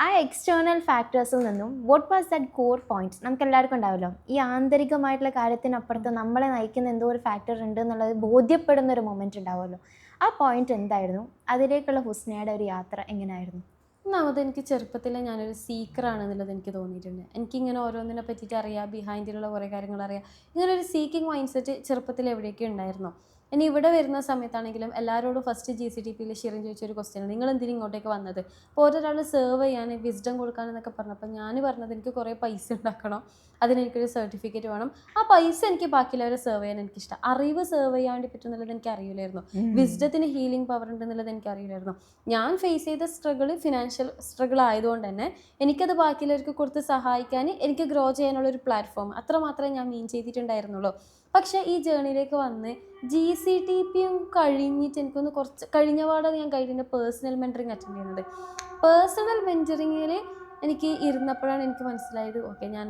S2: ആ എക്സ്റ്റേണൽ ഫാക്ടേഴ്സിൽ നിന്നും what was that core point? നമുക്ക് എല്ലാവർക്കും ഉണ്ടാവുമല്ലോ, ഈ ആന്തരികമായിട്ടുള്ള കാര്യത്തിനപ്പുറത്ത് നമ്മളെ നയിക്കുന്ന എന്തോ ഒരു ഫാക്ടർ ഉണ്ട് എന്നുള്ളത് ബോധ്യപ്പെടുന്ന ഒരു മൊമെൻറ്റ് ഉണ്ടാവുമല്ലോ. ആ പോയിന്റ് എന്തായിരുന്നു? അതിലേക്കുള്ള ഹുസ്നയുടെ ഒരു യാത്ര എങ്ങനെയായിരുന്നു?
S1: ഒന്നാമത് എനിക്ക് ചെറുപ്പത്തിൽ ഞാനൊരു സീക്കറാണെന്നുള്ളത് എനിക്ക് തോന്നിയിട്ടുണ്ട്. എനിക്കിങ്ങനെ ഓരോന്നിനെ പറ്റിയിട്ട് അറിയാം, ബിഹൈൻഡിലുള്ള കുറേ കാര്യങ്ങൾ അറിയാം. ഇങ്ങനെ ഒരു സീക്കിംഗ് മൈൻഡ് സെറ്റ് ചെറുപ്പത്തിൽ എവിടെയൊക്കെ ഉണ്ടായിരുന്നു. ഇനി ഇവിടെ വരുന്ന സമയത്താണെങ്കിലും എല്ലാവരോടും ഫസ്റ്റ് GCTPയിൽ ഷിറിൻ ചോദിച്ചൊരു ക്വസ്റ്റ്യൻ, നിങ്ങൾ എന്തിനും ഇങ്ങോട്ടേക്ക് വന്നത്? അപ്പോൾ ഓരോരാൾ സെർവ് ചെയ്യാൻ വിസ്ഡം കൊടുക്കാനെന്നൊക്കെ പറഞ്ഞപ്പോൾ ഞാൻ പറഞ്ഞത് എനിക്ക് കുറേ പൈസ ഉണ്ടാക്കണം, അതിനെനിക്കൊരു സർട്ടിഫിക്കറ്റ് വേണം. ആ പൈസ എനിക്ക് ബാക്കിയുള്ളവരെ സെർവ് ചെയ്യാൻ എനിക്കിഷ്ടം. അറിവ് സെർവ് ചെയ്യാൻ വേണ്ടി പറ്റുന്നുള്ളത് എനിക്ക് അറിയില്ലായിരുന്നു. വിസ്ഡത്തിന് ഹീലിംഗ് പവർ ഉണ്ടെന്നുള്ളത് എനിക്ക് അറിയില്ലായിരുന്നു. ഞാൻ ഫേസ് ചെയ്ത സ്ട്രഗിൾ ഫിനാൻഷ്യൽ സ്ട്രഗിൾ ആയതുകൊണ്ട് തന്നെ എനിക്കത് ബാക്കിയുള്ളവർക്ക് കൊടുത്ത് സഹായിക്കാൻ, എനിക്ക് ഗ്രോ ചെയ്യാനുള്ളൊരു പ്ലാറ്റ്ഫോം അത്രമാത്രമേ ഞാൻ മീൻ ചെയ്തിട്ടുണ്ടായിരുന്നുള്ളൂ. പക്ഷേ ഈ ജേണിയിലേക്ക് വന്ന് GCTPയും കഴിഞ്ഞിട്ട് എനിക്കൊന്ന് കുറച്ച് കഴിഞ്ഞ പാടാണ് ഞാൻ ഗൈഡിൻ്റെ പേഴ്സണൽ മെൻറ്ററിങ് അറ്റൻഡ് ചെയ്യുന്നത്. പേഴ്സണൽ മെൻറ്ററിങ്ങിൽ എനിക്ക് ഇരുന്നപ്പോഴാണ് എനിക്ക് മനസ്സിലായത്, ഓക്കെ ഞാൻ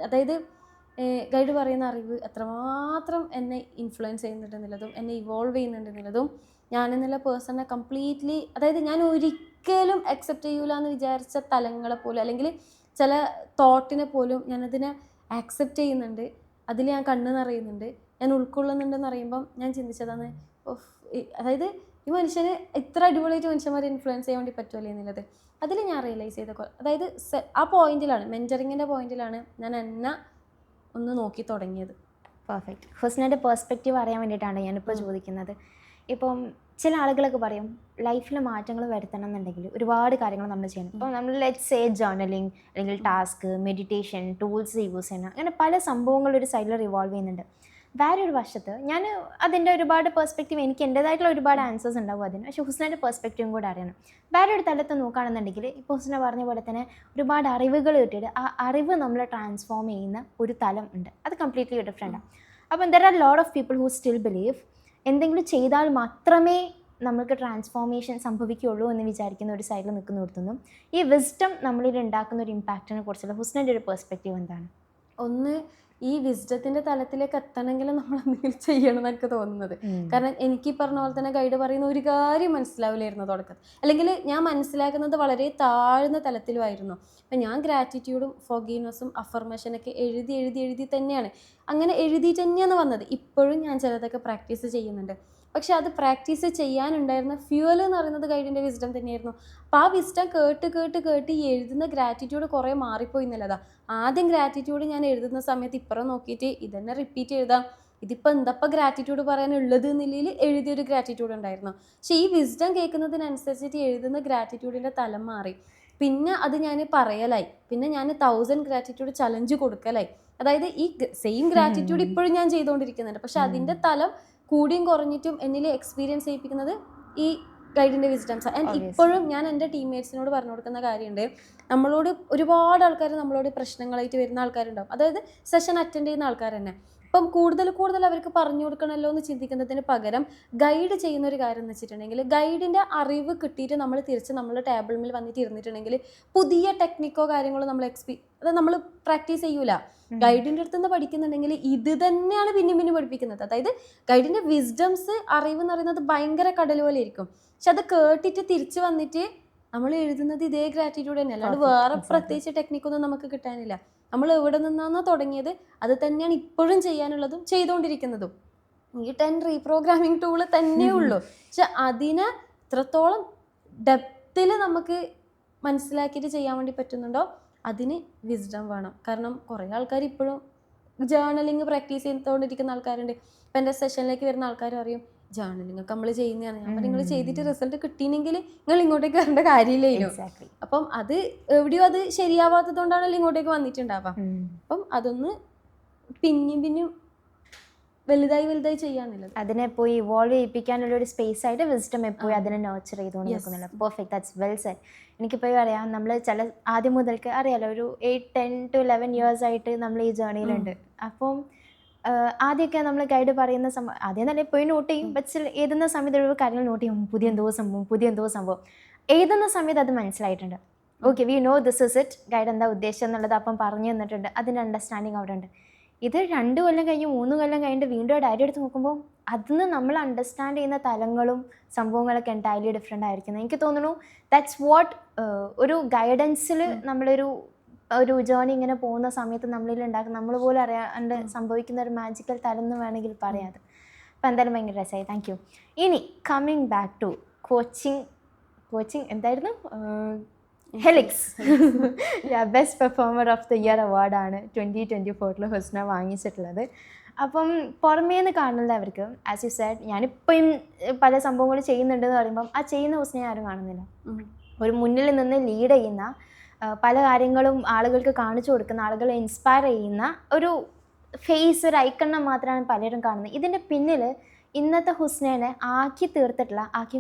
S1: അതായത് ഗൈഡ് പറയുന്ന അറിവ് എത്രമാത്രം എന്നെ ഇൻഫ്ലുവൻസ് ചെയ്യുന്നുണ്ടെന്നുള്ളതും എന്നെ ഇവോൾവ് ചെയ്യുന്നുണ്ടെന്നുള്ളതും ഞാനെന്നുള്ള പേഴ്സണെ കംപ്ലീറ്റ്ലി, അതായത് ഞാൻ ഒരിക്കലും അക്സെപ്റ്റ് ചെയ്യൂല എന്ന് വിചാരിച്ച തലങ്ങളെ പോലും അല്ലെങ്കിൽ ചില തോട്ടിനെ പോലും ഞാനതിനെ ആക്സെപ്റ്റ് ചെയ്യുന്നുണ്ട്. അതിൽ ഞാൻ കണ്ണ് നിറയുന്നുണ്ട്, ഞാൻ ഉൾക്കൊള്ളുന്നുണ്ടെന്ന് അറിയുമ്പം ഞാൻ ചിന്തിച്ചതാണ്, അതായത് ഈ മനുഷ്യന് ഇത്ര അടിപൊളിയായിട്ട് മനുഷ്യന്മാരെ ഇൻഫ്ലുവൻസ് ചെയ്യാൻ വേണ്ടി പറ്റുമല്ലേ എന്നുള്ളത്. അതിൽ ഞാൻ റിയലൈസ് ചെയ്ത, അതായത് ആ പോയിന്റിലാണ്, മെൻറ്ററിങ്ങിൻ്റെ പോയിന്റിലാണ് ഞാൻ എന്നെ ഒന്ന് നോക്കി തുടങ്ങിയത്.
S2: പെർഫെക്റ്റ്. ഹുസ്നയുടെ പെർസ്പെക്റ്റീവ് അറിയാൻ വേണ്ടിയിട്ടാണ് ഞാനിപ്പോൾ ചോദിക്കുന്നത്. ഇപ്പം ചില ആളുകളൊക്കെ പറയും ലൈഫിൽ മാറ്റങ്ങൾ വരുത്തണം എന്നുണ്ടെങ്കിൽ ഒരുപാട് കാര്യങ്ങൾ നമ്മൾ ചെയ്യണം. ഇപ്പം നമ്മൾ ലെറ്റ്സ് സേ ജേർണലിങ് അല്ലെങ്കിൽ ടാസ്ക്, മെഡിറ്റേഷൻ, ടൂൾസ് യൂസ് ചെയ്യണം, അങ്ങനെ പല സംഭവങ്ങൾ ഒരു സൈഡിൽ റിവോൾവ് ചെയ്യുന്നുണ്ട്. വേറെ ഒരു വശത്ത് ഞാൻ അതിൻ്റെ ഒരുപാട് പെർസ്പെക്റ്റീവ്, എനിക്ക് എൻ്റേതായിട്ടുള്ള ഒരുപാട് ആൻസേഴ്സ് ഉണ്ടാവും അതിന്, പക്ഷേ ഹുസ്നയുടെ പെർസ്പെക്റ്റീവും കൂടെ അറിയണം. വേറെ ഒരു തലത്ത് നോക്കുകയാണെന്നുണ്ടെങ്കിൽ ഇപ്പോൾ ഹുസ്ന പറഞ്ഞ പോലെ തന്നെ ഒരുപാട് അറിവുകൾ കിട്ടിയിട്ട് ആ അറിവ് നമ്മളെ ട്രാൻസ്ഫോം ചെയ്യുന്ന ഒരു തലം ഉണ്ട്, അത് കംപ്ലീറ്റ്ലി ഡിഫറെൻറ്റാണ്. അപ്പം there are lot of people who still believe എന്തെങ്കിലും ചെയ്താൽ മാത്രമേ നമ്മൾക്ക് ട്രാൻസ്ഫോർമേഷൻ സംഭവിക്കുകയുള്ളൂ എന്ന് വിചാരിക്കുന്ന ഒരു സൈഡിൽ നിൽക്കുന്നിടത്തുനിന്നും ഈ വിസ്ഡം നമ്മളിൽ ഉണ്ടാക്കുന്ന ഒരു ഇമ്പാക്റ്റിനെ കുറിച്ചുള്ള ഹുസ്നയുടെ ഒരു പെർസ്പെക്റ്റീവ് എന്താണ്?
S1: ഒന്ന്, ഈ വിസ്ഡത്തിൻ്റെ തലത്തിലേക്ക് എത്തണമെങ്കിൽ നമ്മൾ എന്തെങ്കിലും ചെയ്യണം എന്ന് എനിക്ക് തോന്നുന്നത്. കാരണം എനിക്ക് പറഞ്ഞ പോലെ തന്നെ ഗൈഡ് പറയുന്ന ഒരു കാര്യം മനസ്സിലാവില്ലായിരുന്നു തുടക്കത്തിൽ, അല്ലെങ്കിൽ ഞാൻ മനസ്സിലാക്കുന്നത് വളരെ താഴ്ന്ന തലത്തിലുമായിരുന്നു. അപ്പം ഞാൻ ഗ്രാറ്റിറ്റ്യൂഡും ഫോർഗീവ്നെസ്സും അഫർമേഷനൊക്കെ എഴുതി തന്നെയാണ്, അങ്ങനെ എഴുതിയിട്ട് തന്നെയാണ് വന്നത്. ഇപ്പോഴും ഞാൻ ചിലതൊക്കെ പ്രാക്ടീസ് ചെയ്യുന്നുണ്ട്. പക്ഷെ അത് പ്രാക്ടീസ് ചെയ്യാനുണ്ടായിരുന്ന ഫ്യൂവൽ എന്ന് പറയുന്നത് ഗൈഡിൻ്റെ വിസ്ഡം തന്നെയായിരുന്നു. അപ്പോൾ ആ വിസ്ഡം കേട്ട് ഈ എഴുതുന്ന ഗ്രാറ്റിറ്റ്യൂഡ് കുറേ മാറിപ്പോയി എന്നുള്ളതാ. ആദ്യം ഗ്രാറ്റിറ്റ്യൂഡ് ഞാൻ എഴുതുന്ന സമയത്ത് ഇപ്പുറം നോക്കിയിട്ട് ഇതന്നെ റിപ്പീറ്റ് എഴുതാം, ഇതിപ്പോൾ എന്തപ്പോൾ ഗ്രാറ്റിറ്റ്യൂഡ് പറയാനുള്ളത് എന്നുള്ളിൽ എഴുതിയൊരു ഗ്രാറ്റിറ്റ്യൂഡ് ഉണ്ടായിരുന്നു. പക്ഷേ ഈ വിസ്ഡം കേൾക്കുന്നതിനനുസരിച്ചിട്ട് എഴുതുന്ന ഗ്രാറ്റിറ്റ്യൂഡിൻ്റെ തലം മാറി. പിന്നെ അത് ഞാൻ പറയലായി, പിന്നെ ഞാൻ 1000 ഗ്രാറ്റിറ്റ്യൂഡ് ചലഞ്ച് കൊടുക്കലായി. അതായത് ഈ സെയിം ഗ്രാറ്റിറ്റ്യൂഡ് ഇപ്പോഴും ഞാൻ ചെയ്തുകൊണ്ടിരിക്കുന്നുണ്ട്, പക്ഷെ അതിൻ്റെ തലം കൂടിയും കുറഞ്ഞിട്ടും എന്നിൽ എക്സ്പീരിയൻസ് ചെയ്യിപ്പിക്കുന്നത് ഈ ഗൈഡിൻ്റെ വിസ്ഡംസ്. ആൻഡ് ഇപ്പോഴും ഞാൻ എൻ്റെ ടീംമേറ്റ്സിനോട് പറഞ്ഞു കൊടുക്കുന്ന കാര്യമുണ്ട്, നമ്മളോട് ഒരുപാട് ആൾക്കാർ നമ്മളോട് പ്രശ്നങ്ങളായിട്ട് വരുന്ന ആൾക്കാരുണ്ടാവും, അതായത് സെഷൻ അറ്റൻഡ് ചെയ്യുന്ന ആൾക്കാർ തന്നെ. അപ്പം കൂടുതൽ അവർക്ക് പറഞ്ഞു കൊടുക്കണമല്ലോ എന്ന് ചിന്തിക്കുന്നതിന് പകരം ഗൈഡ് ചെയ്യുന്ന ഒരു കാര്യം എന്ന് വെച്ചിട്ടുണ്ടെങ്കിൽ, ഗൈഡിൻ്റെ അറിവ് കിട്ടിയിട്ട് നമ്മൾ തിരിച്ച് നമ്മൾ ടേബിളിൽ വന്നിട്ട് ഇരുന്നിട്ടുണ്ടെങ്കിൽ പുതിയ ടെക്നിക്കോ കാര്യങ്ങളോ നമ്മൾ അത് നമ്മൾ പ്രാക്ടീസ് ചെയ്യൂല. ഗൈഡിൻ്റെ അടുത്ത് നിന്ന് പഠിക്കുന്നുണ്ടെങ്കിൽ ഇത് തന്നെയാണ് പിന്നെയും പഠിപ്പിക്കുന്നത്. അതായത് ഗൈഡിൻ്റെ വിസ്ഡംസ്, അറിവ് എന്ന് പറയുന്നത് ഭയങ്കര കടൽ പോലെ ഇരിക്കും, പക്ഷെ അത് കേട്ടിട്ട് തിരിച്ച് വന്നിട്ട് നമ്മൾ എഴുതുന്നത് ഇതേ ഗ്രാറ്റിറ്റ്യൂഡ് തന്നെ, അല്ലാണ്ട് വേറെ പ്രത്യേകിച്ച് ടെക്നിക്കൊന്നും നമുക്ക് കിട്ടാനില്ല. നമ്മൾ എവിടെ നിന്നാണോ തുടങ്ങിയത് അത് തന്നെയാണ് ഇപ്പോഴും ചെയ്യാനുള്ളതും ചെയ്തുകൊണ്ടിരിക്കുന്നതും. ഈ 10 റീപ്രോഗ്രാമിംഗ് ടൂള് തന്നെ ഉള്ളൂ, പക്ഷെ അതിനെ ഇത്രത്തോളം ഡെപ്തിൽ നമുക്ക് മനസ്സിലാക്കിയിട്ട് ചെയ്യാൻ വേണ്ടി പറ്റുന്നുണ്ടോ അതിന് വിസ്ഡം വേണം. കാരണം കുറേ ആൾക്കാർ ഇപ്പോഴും ജേർണലിങ് പ്രാക്ടീസ് ചെയ്തുകൊണ്ടിരിക്കുന്ന ആൾക്കാരുണ്ട്. ഇപ്പം എൻ്റെ സെഷനിലേക്ക് വരുന്ന ആൾക്കാർ അറിയും ജേർണലിംഗ് ഒക്കെ നമ്മൾ ചെയ്യുന്നതാണ്. ഞാൻ നിങ്ങൾ ചെയ്തിട്ട് റിസൾട്ട് കിട്ടിയെങ്കിൽ നിങ്ങൾ ഇങ്ങോട്ടേക്ക് വരേണ്ട കാര്യമില്ലല്ലോ. അപ്പം അത് എവിടെയോ അത് ശരിയാവാത്തത് കൊണ്ടാണല്ലോ ഇങ്ങോട്ടേക്ക് വന്നിട്ടുണ്ടാവാം. അപ്പം അതൊന്ന് പിന്നെയും വലുതായി ചെയ്യാന്നുള്ളത്,
S2: അതിനെ പോയി ഇവോൾവ് ചെയ്യിപ്പിക്കാനുള്ള ഒരു സ്പേസ് ആയിട്ട് വിസ്ഡം എപ്പോഴും അതിനെ നർച്ചർ ചെയ്തുകൊണ്ട് നിൽക്കുന്നുണ്ട്. Perfect, that's well said. എനിക്കിപ്പോൾ അറിയാം, നമ്മൾ ആദ്യം മുതൽക്ക് അറിയാലോ, ഒരു 8, 10 to 11 years ആയിട്ട് നമ്മൾ ഈ ജേർണിയിലുണ്ട്. അപ്പം ആദ്യമൊക്കെ നമ്മൾ ഗൈഡ് പറയുന്ന ആദ്യം തന്നെ പോയി നോട്ട് ചെയ്യും, ബട്ട് എഴുതുന്ന സമയത്ത് ഒരു കാര്യങ്ങൾ നോട്ട് ചെയ്യും, പുതിയ എന്തോ സംഭവം എഴുതുന്ന സമയത്ത് അത് മനസ്സിലായിട്ടുണ്ട്. Okay we know this is it, guide എന്താ ഉദ്ദേശം എന്നുള്ളത് അപ്പം പറഞ്ഞു തന്നിട്ടുണ്ട്, അതിൻ്റെ അണ്ടർസ്റ്റാൻഡിങ് അവിടെ ഉണ്ട്. ഇത് 2 കൊല്ലം കഴിഞ്ഞ് 3 കൊല്ലം കഴിഞ്ഞിട്ട് വീണ്ടും ഡയറി എടുത്ത് നോക്കുമ്പോൾ അതിന് നമ്മൾ അണ്ടർസ്റ്റാൻഡ് ചെയ്യുന്ന തലങ്ങളും സംഭവങ്ങളൊക്കെ എൻറ്റയർലി ഡിഫറെൻ്റ് ആയിരിക്കുന്നത്. എനിക്ക് തോന്നുന്നു ദാറ്റ്സ് വാട്ട് ഒരു ഗൈഡൻസിൽ നമ്മളൊരു ജേർണി ഇങ്ങനെ പോകുന്ന സമയത്ത് നമ്മളിൽ ഉണ്ടാക്കുന്ന നമ്മൾ പോലും അറിയാണ്ട് സംഭവിക്കുന്ന ഒരു മാജിക്കൽ തലം എന്ന് വേണമെങ്കിൽ പറയാം. അത് അപ്പോൾ എന്തായാലും ഭയങ്കര രസമായി, താങ്ക് യു. ഇനി കമ്മിങ് ബാക്ക് ടു കോച്ചിങ് എന്തായിരുന്നു, Helix best performer of the year അവാർഡാണ് 2024 ഹുസ്ന വാങ്ങിച്ചിട്ടുള്ളത്. അപ്പം പുറമേ നിന്ന് കാണുന്നവർക്ക് ആസ് യു സെഡ്, ഞാനിപ്പം പല സംഭവങ്ങൾ ചെയ്യുന്നുണ്ടെന്ന് പറയുമ്പം ആ ചെയ്യുന്ന ഹുസ്നയെ ആരും കാണുന്നില്ല. ഒരു മുന്നിൽ നിന്ന് ലീഡ് ചെയ്യുന്ന പല കാര്യങ്ങളും ആളുകൾക്ക് കാണിച്ചു കൊടുക്കുന്ന, ആളുകളെ ഇൻസ്പയർ ചെയ്യുന്ന ഒരു ഫേസ്, ഒരു ഐക്കണ്ണം മാത്രമാണ് പലരും കാണുന്നത്. ഇതിൻ്റെ പിന്നിൽ ഇന്നത്തെ ഹുസ്നേനെ ആക്കി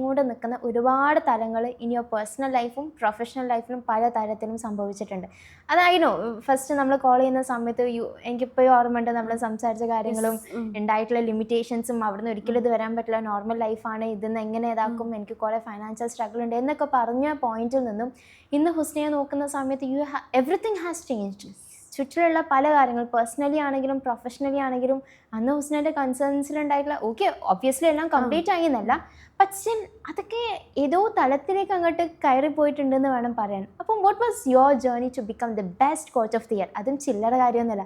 S2: കൊണ്ട് നിൽക്കുന്ന ഒരുപാട് തലങ്ങൾ ഇനിയോ പേഴ്സണൽ ലൈഫും പ്രൊഫഷണൽ ലൈഫിലും പല തരത്തിലും സംഭവിച്ചിട്ടുണ്ട്. അതായിരുന്നു ഫസ്റ്റ് നമ്മൾ കോൾ ചെയ്യുന്ന സമയത്ത് എനിക്കിപ്പോഴും ഓർമ്മയുണ്ട് നമ്മൾ സംസാരിച്ച കാര്യങ്ങളും ഉണ്ടായിട്ടുള്ള ലിമിറ്റേഷൻസും, അവിടുന്ന് ഒരിക്കലും ഇത് വരാൻ പറ്റില്ല, നോർമൽ ലൈഫാണ്, ഇതിന്ന് എങ്ങനെ ഇതാക്കും, എനിക്ക് കുറേ ഫൈനാൻഷ്യൽ സ്ട്രഗിൾ ഉണ്ട് എന്നൊക്കെ പറഞ്ഞ പോയിന്റിൽ നിന്നും ഇന്ന് ഹുസ്നയെ നോക്കുന്ന സമയത്ത് എവറിത്തിങ് ഹാസ് ചേഞ്ച്ഡ്. ചുറ്റിലുള്ള പല കാര്യങ്ങൾ പേഴ്സണലി ആണെങ്കിലും പ്രൊഫഷണലി ആണെങ്കിലും അന്ന് ഹുസ്നയുടെ കൺസേൺസിലുണ്ടായിട്ടുള്ള ഓക്കെ ഒബ്വിയസ്ലി എല്ലാം കംപ്ലീറ്റ് ആയെന്നല്ല, പക്ഷേ അതൊക്കെ ഏതോ തലത്തിലേക്ക് അങ്ങോട്ട് കയറി പോയിട്ടുണ്ടെന്ന് വേണം പറയാൻ. അപ്പം what was your journey to become the best coach of the year? അതും ചില്ലറ കാര്യമൊന്നുമല്ല,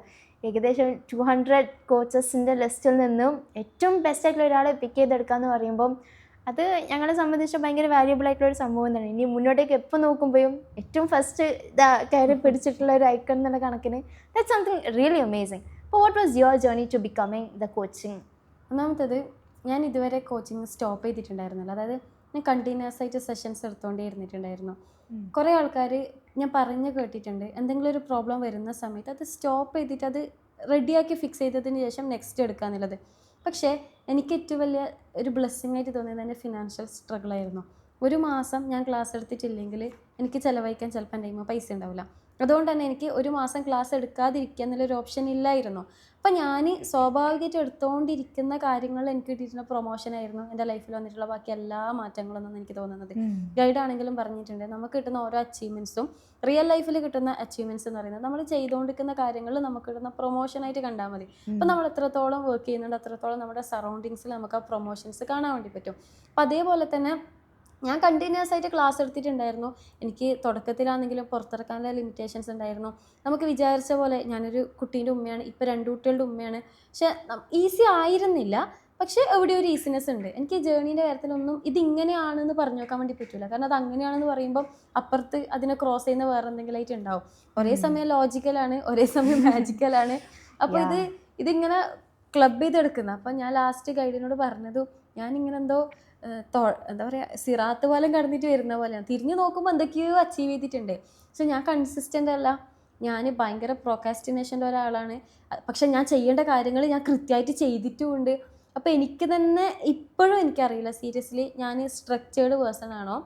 S2: ഏകദേശം 200 കോച്ചസിൻ്റെ ലിസ്റ്റിൽ നിന്നും ഏറ്റവും ബെസ്റ്റ് ആയിട്ടുള്ള ഒരാളെ പിക്ക് ചെയ്തെടുക്കുക എന്ന് പറയുമ്പം അത് ഞങ്ങളെ സംബന്ധിച്ച് ഭയങ്കര വാല്യുബിൾ ആയിട്ടുള്ളൊരു സംഭവം തന്നെ. ഇനി മുന്നോട്ടേക്ക് എപ്പോൾ നോക്കുമ്പോഴും ഏറ്റവും ഫസ്റ്റ് കയറി പിടിച്ചിട്ടുള്ള ഒരു ഐക്കൺ എന്നുള്ള കണക്കിന് ദാറ്റ്സ് സംതിങ് റിയലി അമേസിങ്. അപ്പോൾ what was your journey to becoming the coaching?
S1: ഒന്നാമത്തത്, ഞാൻ ഇതുവരെ കോച്ചിങ് സ്റ്റോപ്പ് ചെയ്തിട്ടുണ്ടായിരുന്നില്ല. അതായത് ഞാൻ കണ്ടിന്യൂസ് ആയിട്ട് സെഷൻസ് എടുത്തുകൊണ്ടേ ഇരുന്നിട്ടുണ്ടായിരുന്നു. കുറേ ആൾക്കാർ ഞാൻ പറഞ്ഞു കേട്ടിട്ടുണ്ട്, എന്തെങ്കിലും ഒരു പ്രോബ്ലം വരുന്ന സമയത്ത് അത് സ്റ്റോപ്പ് ചെയ്തിട്ട് അത് റെഡിയാക്കി ഫിക്സ് ചെയ്തതിന് ശേഷം നെക്സ്റ്റ് എടുക്കുക എന്നുള്ളത്. പക്ഷേ എനിക്ക് ഏറ്റവും വലിയ ഒരു ബ്ലെസ്സിങ് ആയിട്ട് തോന്നിയത് എൻ്റെ ഫിനാൻഷ്യൽ സ്ട്രഗിളായിരുന്നു. ഒരു മാസം ഞാൻ ക്ലാസ് എടുത്തിട്ടില്ലെങ്കിൽ എനിക്ക് ചിലവഴിക്കാൻ ചിലപ്പോൾ എൻ്റെ കയ്യിൽ പൈസ ഉണ്ടാവില്ല. അതുകൊണ്ട് തന്നെ എനിക്ക് ഒരു മാസം ക്ലാസ് എടുക്കാതിരിക്കുക എന്നുള്ളൊരു ഓപ്ഷൻ ഇല്ലായിരുന്നു. അപ്പം ഞാൻ സ്വാഭാവികമായിട്ട് എടുത്തുകൊണ്ടിരിക്കുന്ന കാര്യങ്ങൾ എനിക്ക് കിട്ടിയിട്ടുള്ള പ്രൊമോഷനായിരുന്നു എൻ്റെ ലൈഫിൽ വന്നിട്ടുള്ള ബാക്കി എല്ലാ മാറ്റങ്ങളൊന്നും എനിക്ക് തോന്നുന്നത്. ഗൈഡാണെങ്കിലും പറഞ്ഞിട്ടുണ്ട്, നമുക്ക് കിട്ടുന്ന ഓരോ അച്ചീവ്മെൻറ്റ്സും റിയൽ ലൈഫിൽ കിട്ടുന്ന അച്ചീവ്മെൻറ്റ്സ് എന്ന് പറയുന്നത് നമ്മൾ ചെയ്തുകൊണ്ടിരിക്കുന്ന കാര്യങ്ങൾ നമുക്ക് കിട്ടുന്ന പ്രൊമോഷനായിട്ട് കണ്ടാൽ മതി. അപ്പം നമ്മൾ എത്രത്തോളം വർക്ക് ചെയ്യുന്നുണ്ട് അത്രത്തോളം നമ്മുടെ സറൗണ്ടിങ്സിൽ നമുക്ക് ആ പ്രൊമോഷൻസ് കാണാൻ വേണ്ടി പറ്റും. അപ്പം അതേപോലെ തന്നെ ഞാൻ കണ്ടിന്യൂസ് ആയിട്ട് ക്ലാസ് എടുത്തിട്ടുണ്ടായിരുന്നു. എനിക്ക് തുടക്കത്തിലാണെങ്കിലും പുറത്തിറക്കാനുള്ള ലിമിറ്റേഷൻസ് ഉണ്ടായിരുന്നു. നമുക്ക് വിചാരിച്ച പോലെ, ഞാനൊരു കുട്ടീൻ്റെ ഉമ്മയാണ്, ഇപ്പോൾ 2 കുട്ടികളുടെ ഉമ്മയാണ്. പക്ഷെ ഈസി ആയിരുന്നില്ല. പക്ഷേ എവിടെ ഒരു ഈസിനെസ് ഉണ്ട്. എനിക്ക് ജേർണീൻ്റെ കാര്യത്തിലൊന്നും ഇതിങ്ങനെയാണെന്ന് പറഞ്ഞു നോക്കാൻ വേണ്ടി പറ്റില്ല. കാരണം അത് അങ്ങനെയാണെന്ന് പറയുമ്പം അപ്പുറത്ത് അതിനെ ക്രോസ് ചെയ്യുന്ന വേറെ എന്തെങ്കിലും ആയിട്ട് ഉണ്ടാവും. ഒരേ സമയം ലോജിക്കലാണ്, ഒരേ സമയം മാജിക്കലാണ്. അപ്പോൾ ഇതിങ്ങനെ ക്ലബ് ചെയ്തെടുക്കുന്നത്. അപ്പം ഞാൻ ലാസ്റ്റ് ഗൈഡിനോട് പറഞ്ഞതും, ഞാനിങ്ങനെ എന്താ പറയുക, സിറാത്ത് പോലും കടന്നിട്ട് വരുന്ന പോലെയാണ്. തിരിഞ്ഞു നോക്കുമ്പോൾ എന്തൊക്കെയോ അച്ചീവ് ചെയ്തിട്ടുണ്ട്. പക്ഷെ ഞാൻ കൺസിസ്റ്റൻ്റ് അല്ല. ഞാൻ ഭയങ്കര പ്രോക്കാസ്റ്റിനേഷൻ്റെ ഒരാളാണ്. പക്ഷെ ഞാൻ ചെയ്യേണ്ട കാര്യങ്ങൾ ഞാൻ കൃത്യമായിട്ട് ചെയ്തിട്ടുമുണ്ട്. അപ്പോൾ എനിക്ക് തന്നെ ഇപ്പോഴും എനിക്കറിയില്ല സീരിയസ്ലി ഞാൻ സ്ട്രക്ചേർഡ് പേഴ്സൺ ആണോ,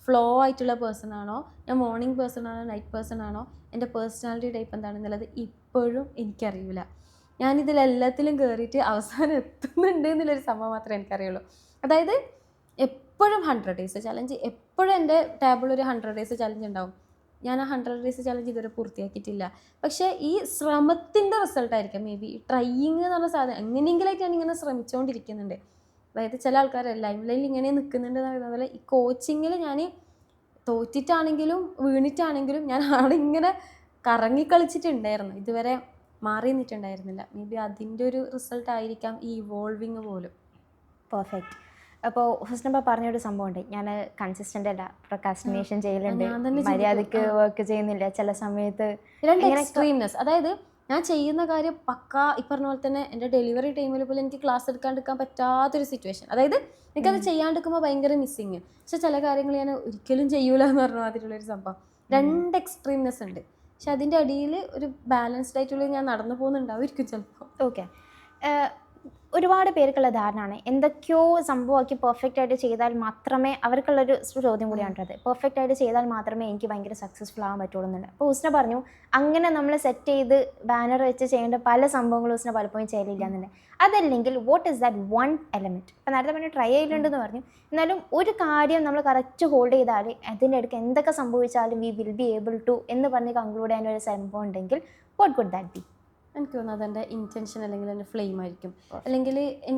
S1: ഫ്ലോ ആയിട്ടുള്ള പേഴ്സൺ ആണോ, ഞാൻ മോർണിംഗ് പേഴ്സൺ ആണോ നൈറ്റ് പേഴ്സൺ ആണോ, എൻ്റെ പേഴ്സണാലിറ്റി ടൈപ്പ് എന്താണെന്നുള്ളത് ഇപ്പോഴും എനിക്കറിയില്ല. ഞാനിതിലെല്ലാത്തിലും കയറിയിട്ട് അവസാനം എത്തുന്നുണ്ട് എന്നുള്ളൊരു സംഭവം മാത്രമേ എനിക്കറിയുള്ളൂ. അതായത് എപ്പോഴും 100 ഡേയ്സ് ചലഞ്ച്, എപ്പോഴും എൻ്റെ ടേബിളിൽ ഒരു 100 ഡേയ്സ് ചലഞ്ച് ഉണ്ടാവും. ഞാൻ ആ 100 ഡേയ്സ് ചലഞ്ച് ഇതുവരെ പൂർത്തിയാക്കിയിട്ടില്ല. പക്ഷേ ഈ ശ്രമത്തിൻ്റെ റിസൾട്ടായിരിക്കും മേ ബി ട്രൈയിങ് എന്ന് പറഞ്ഞ സാധനം. എങ്ങനെയെങ്കിലായിട്ട് ഞാനിങ്ങനെ ശ്രമിച്ചുകൊണ്ടിരിക്കുന്നുണ്ട്. അതായത് ചില ആൾക്കാർ ലൈഫ് ലൈനിൽ ഇങ്ങനെ നിൽക്കുന്നുണ്ട് എന്ന് പറയുന്നത് പോലെ ഈ കോച്ചിങ്ങിൽ ഞാൻ തോറ്റിട്ടാണെങ്കിലും വീണിട്ടാണെങ്കിലും ഞാൻ അവിടെ ഇങ്ങനെ കറങ്ങിക്കളിച്ചിട്ടുണ്ടായിരുന്നു. ഇതുവരെ മാറി നിന്നിട്ടുണ്ടായിരുന്നില്ല. മേ ബി അതിൻ്റെ ഒരു റിസൾട്ടായിരിക്കാം ഈ ഇവോൾവിങ് പോലും.
S2: പെർഫെക്റ്റ്. അപ്പോൾ ഹുസ്നബ പറഞ്ഞൊരു സംഭവമുണ്ട്, ഞാൻ കൺസിസ്റ്റൻ്റ് അല്ല, പ്രൊക്കാസ്റ്റിനേഷൻ ചെയ്യലുണ്ട്, മര്യാദയ്ക്ക് വർക്ക് ചെയ്യുന്നില്ല ചില സമയത്ത്.
S1: എക്സ്ട്രീംനെസ്, അതായത് ഞാൻ ചെയ്യുന്ന കാര്യം പക്കാ ഈ പറഞ്ഞ പോലെ തന്നെ എൻ്റെ ഡെലിവറി ടൈമിൽ പോലും എനിക്ക് ക്ലാസ് എടുക്കാണ്ടിരിക്കാൻ പറ്റാത്തൊരു സിറ്റുവേഷൻ. അതായത് എനിക്കത് ചെയ്യാണ്ടിരിക്കുമ്പോൾ ഭയങ്കര മിസ്സിങ്. പക്ഷെ ചില കാര്യങ്ങൾ ഞാൻ ഒരിക്കലും ചെയ്യൂല എന്ന് പറഞ്ഞ മാതിരിയുള്ളൊരു സംഭവം. 2 എക്സ്ട്രീംനെസ് ഉണ്ട്. പക്ഷെ അതിൻ്റെ അടിയിൽ ഒരു ബാലൻസ്ഡ് ആയിട്ടുള്ള ഞാൻ നടന്നു പോകുന്നുണ്ടാവുമായിരിക്കും ചിലപ്പോൾ.
S2: ഓക്കെ, ഒരുപാട് പേർക്കുള്ള ധാരണയാണ് എന്തൊക്കെയോ സംഭവമാക്കി പെർഫെക്റ്റ് ആയിട്ട് ചെയ്താൽ മാത്രമേ അവർക്കുള്ളൊരു ചോദ്യം കൂടിയാണത്. പെർഫെക്റ്റ് ആയിട്ട് ചെയ്താൽ മാത്രമേ എനിക്ക് ഭയങ്കര സക്സസ്ഫുൾ ആകാൻ പറ്റുള്ളൂ എന്നുണ്ട്. അപ്പോൾ ഹുസ്ന പറഞ്ഞു അങ്ങനെ നമ്മൾ സെറ്റ് ചെയ്ത് ബാനർ വെച്ച് ചെയ്യേണ്ട പല സംഭവങ്ങളും ഹുസ്ന പലപ്പോഴും ചെയ്യലില്ല എന്നുണ്ട്. അതല്ലെങ്കിൽ what is that one element? ഇപ്പം നേരത്തെ പറഞ്ഞ ട്രൈ ചെയ്യലുണ്ടെന്ന് പറഞ്ഞു, എന്നാലും ഒരു കാര്യം നമ്മൾ കറക്റ്റ് ഹോൾഡ് ചെയ്താൽ അതിൻ്റെ ഇടയ്ക്ക് എന്തൊക്കെ സംഭവിച്ചാലും we will be able to എന്ന് പറഞ്ഞ് കൺക്ലൂഡ് ചെയ്യാൻ ഒരു സംഭവം ഉണ്ടെങ്കിൽ വാട്ട് കുഡ് ദാറ്റ് ബി?
S1: എനിക്ക് തോന്നുന്നു അതെൻ്റെ ഇൻറ്റൻഷൻ അല്ലെങ്കിൽ എൻ്റെ ഫ്ലെയിം ആയിരിക്കും. അല്ലെങ്കിൽ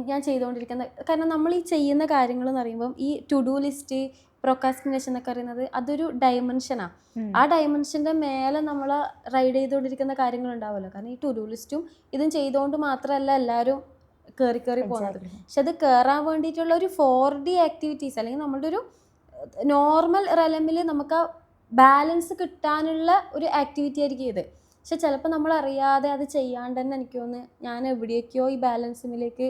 S1: ഞാൻ ചെയ്തുകൊണ്ടിരിക്കുന്ന, കാരണം നമ്മൾ ഈ ചെയ്യുന്ന കാര്യങ്ങൾ എന്ന് പറയുമ്പം ഈ ടു ഡു ലിസ്റ്റ്, പ്രൊക്കാസ്റ്റിനേഷൻ എന്നൊക്കെ പറയുന്നത് അതൊരു ഡയമെൻഷനാണ്. ആ ഡയമെൻഷൻ്റെ മേലെ നമ്മൾ റൈഡ് ചെയ്തുകൊണ്ടിരിക്കുന്ന കാര്യങ്ങളുണ്ടാവുമല്ലോ. കാരണം ഈ ടു ഡു ലിസ്റ്റും ഇതും ചെയ്തുകൊണ്ട് മാത്രമല്ല എല്ലാവരും കയറി പോകുന്നത്. പക്ഷെ അത് കയറാൻ വേണ്ടിയിട്ടുള്ള ഒരു 4D ആക്ടിവിറ്റീസ് അല്ലെങ്കിൽ നമ്മളുടെ ഒരു നോർമൽ റെലമിൽ നമുക്ക് ആ ബാലൻസ് കിട്ടാനുള്ള ഒരു ആക്ടിവിറ്റി ആയിരിക്കും ഇത്. പക്ഷെ ചിലപ്പോൾ നമ്മൾ അറിയാതെ അത് ചെയ്യാണ്ട് തന്നെ എനിക്ക് തോന്നുന്നു ഞാൻ എവിടെയൊക്കെയോ ഈ ബാലൻസിലേക്ക്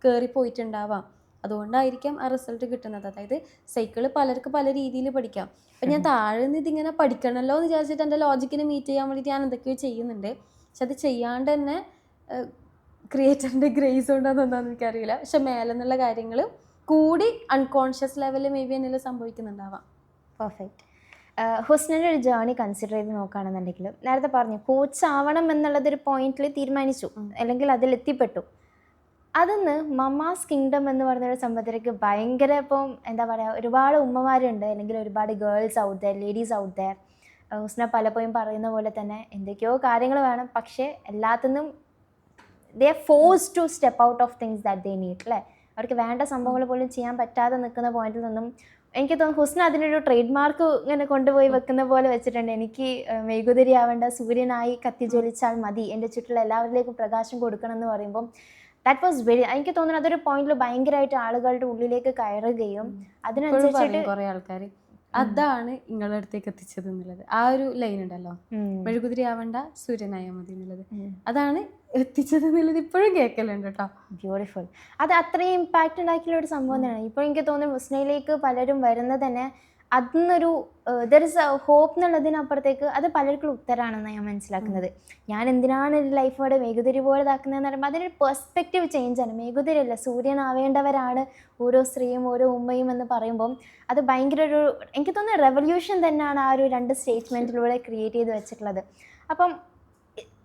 S1: കയറി പോയിട്ടുണ്ടാവാം. അതുകൊണ്ടായിരിക്കാം ആ റിസൾട്ട് കിട്ടുന്നത്. അതായത് സൈക്കിള് പലർക്ക് പല രീതിയിൽ പഠിക്കാം. അപ്പം ഞാൻ താഴെ നിന്ന് ഇതിങ്ങനെ പഠിക്കണമല്ലോ എന്ന് വിചാരിച്ചിട്ട് എൻ്റെ ലോജിക്കിനെ മീറ്റ് ചെയ്യാൻ വേണ്ടിയിട്ട് ഞാൻ എന്തൊക്കെയോ ചെയ്യുന്നുണ്ട്. പക്ഷെ അത് ചെയ്യാണ്ട് തന്നെ ക്രിയേറ്ററിൻ്റെ ഗ്രേസ് കൊണ്ടാണെന്നാന്ന് എനിക്കറിയില്ല. പക്ഷെ മേലെ നിന്നുള്ള കാര്യങ്ങൾ കൂടി അൺകോൺഷ്യസ് ലെവലിൽ മേ ബി എന്നിൽ സംഭവിക്കുന്നുണ്ടാവാം.
S2: പെർഫെക്റ്റ്. ഹുസ്നയുടെ ഒരു ജേർണി കൺസിഡർ ചെയ്ത് നോക്കുകയാണെന്നുണ്ടെങ്കിൽ നേരത്തെ പറഞ്ഞു കോച്ച് ആവണം എന്നുള്ളതൊരു പോയിന്റിൽ തീരുമാനിച്ചു, അല്ലെങ്കിൽ അതിലെത്തിപ്പെട്ടു. അതിന്ന് മമാസ് കിങ്ഡം എന്ന് പറഞ്ഞൊരു സംഭവത്തിലേക്ക് ഭയങ്കര ഇപ്പം എന്താ പറയുക, ഒരുപാട് ഉമ്മമാരുണ്ട് അല്ലെങ്കിൽ ഒരുപാട് girls out there, ladies out there. Husna പലപ്പോഴും പറയുന്ന പോലെ തന്നെ എന്തൊക്കെയോ കാര്യങ്ങൾ വേണം, പക്ഷേ എല്ലാത്തിനും they are forced to step out of things that they need അല്ലേ. അവർക്ക് വേണ്ട സംഭവങ്ങൾ പോലും ചെയ്യാൻ പറ്റാതെ നിൽക്കുന്ന പോയിന്റിൽ നിന്നും എനിക്ക് തോന്നുന്നു ഹുസ്ന അതിനൊരു ട്രേഡ് മാർക്ക് ഇങ്ങനെ കൊണ്ടുപോയി വെക്കുന്ന പോലെ വെച്ചിട്ടുണ്ട്. എനിക്ക് മെഴുകുതിരി ആവേണ്ട, സൂര്യനായി കത്തി ജ്വലിച്ചാൽ മതി, എൻ്റെ ചുറ്റുള്ള എല്ലാവരിലേക്കും പ്രകാശം കൊടുക്കണം എന്ന് പറയുമ്പം ദാറ്റ് വാസ് വെരി, എനിക്ക് തോന്നുന്നു അതൊരു പോയിന്റിൽ ഭയങ്കരമായിട്ട് ആളുകളുടെ ഉള്ളിലേക്ക് കയറുകയും അതിനനുസരിച്ചിട്ട്
S1: കുറേ ആൾക്കാർ അതാണ് നിങ്ങളുടെ അടുത്തേക്ക് എത്തിച്ചത് എന്നുള്ളത്. ആ ഒരു ലൈൻ ഉണ്ടല്ലോ, മെഴുകുതിരി ആവണ്ട സൂര്യനായാൽ മതി എന്നുള്ളത്, അതാണ് എത്തിച്ചത് എന്നുള്ളത് ഇപ്പോഴും കേൾക്കലുണ്ട് കേട്ടോ.
S2: ബ്യൂട്ടിഫുൾ. അത് അത്രയും ഇമ്പാക്റ്റ് ഉണ്ടാക്കിയുള്ള ഒരു സംഭവം തന്നെയാണ്. ഇപ്പോൾ എനിക്ക് തോന്നുന്നു ഹുസ്നയിലേക്ക് പലരും വരുന്നത് തന്നെ അതിന്നൊരു ദർ ഇസ് ഹോപ്പ് എന്നുള്ളതിനപ്പുറത്തേക്ക് അത് പലർക്കും ഉത്തരമാണെന്ന് ഞാൻ മനസ്സിലാക്കുന്നത്. ഞാൻ എന്തിനാണ് ഒരു ലൈഫോടെ മെഴുകുതിരി പോലെ ഇതാക്കുന്നതെന്ന് പറയുമ്പോൾ അതിനൊരു പെർസ്പെക്റ്റീവ് ചേഞ്ചാണ്. മെഴുകുതിരിയല്ല, സൂര്യനാവേണ്ടവരാണ് ഓരോ സ്ത്രീയും ഓരോ ഉമ്മയും എന്ന് പറയുമ്പം അത് ഭയങ്കര ഒരു, എനിക്ക് തോന്നുന്നു റെവല്യൂഷൻ തന്നെയാണ് ആ ഒരു 2 സ്റ്റേറ്റ്മെൻറ്റിലൂടെ ക്രിയേറ്റ് ചെയ്ത് വെച്ചിട്ടുള്ളത്. അപ്പം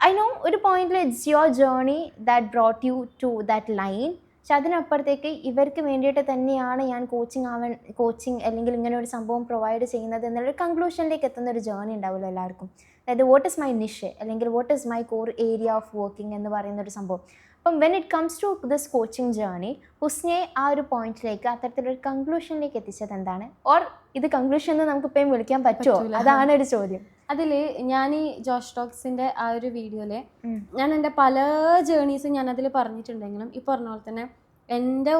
S2: ഐ നോ ഒരു പോയിന്റിൽ it's your journey that brought you to that line. പക്ഷെ അതിനപ്പുറത്തേക്ക് ഇവർക്ക് വേണ്ടിയിട്ട് തന്നെയാണ് ഞാൻ കോച്ചിങ് അല്ലെങ്കിൽ ഇങ്ങനെ ഒരു സംഭവം പ്രൊവൈഡ് ചെയ്യുന്നത് എന്നുള്ളൊരു കൺക്ലൂഷനിലേക്ക് എത്തുന്ന ഒരു ജേർണി ഉണ്ടാവുമല്ലോ എല്ലാവർക്കും. അതായത് വാട്ട് ഇസ് മൈ നിഷ് അല്ലെങ്കിൽ what is my core area of working എന്ന് പറയുന്നൊരു സംഭവം. അപ്പം when it comes to this coaching journey, ഹുസ്നയെ ആ ഒരു പോയിന്റിലേക്ക് അത്തരത്തിലൊരു കൺക്ലൂഷനിലേക്ക് എത്തിച്ചത് എന്താണ്? ഓർ ഇത് കൺക്ലൂഷൻ എന്ന് നമുക്ക് ഇപ്പം വിളിക്കാൻ പറ്റുമോ? അതാണ് ഒരു ചോദ്യം.
S1: അതിൽ ഞാൻ ഈ ജോഷ് ടോക്സിൻ്റെ ആ ഒരു വീഡിയോയിൽ ഞാൻ എൻ്റെ പല ജേർണീസും ഞാൻ അതിൽ പറഞ്ഞിട്ടുണ്ടെങ്കിലും ഈ പറഞ്ഞ പോലെ തന്നെ എൻ്റെ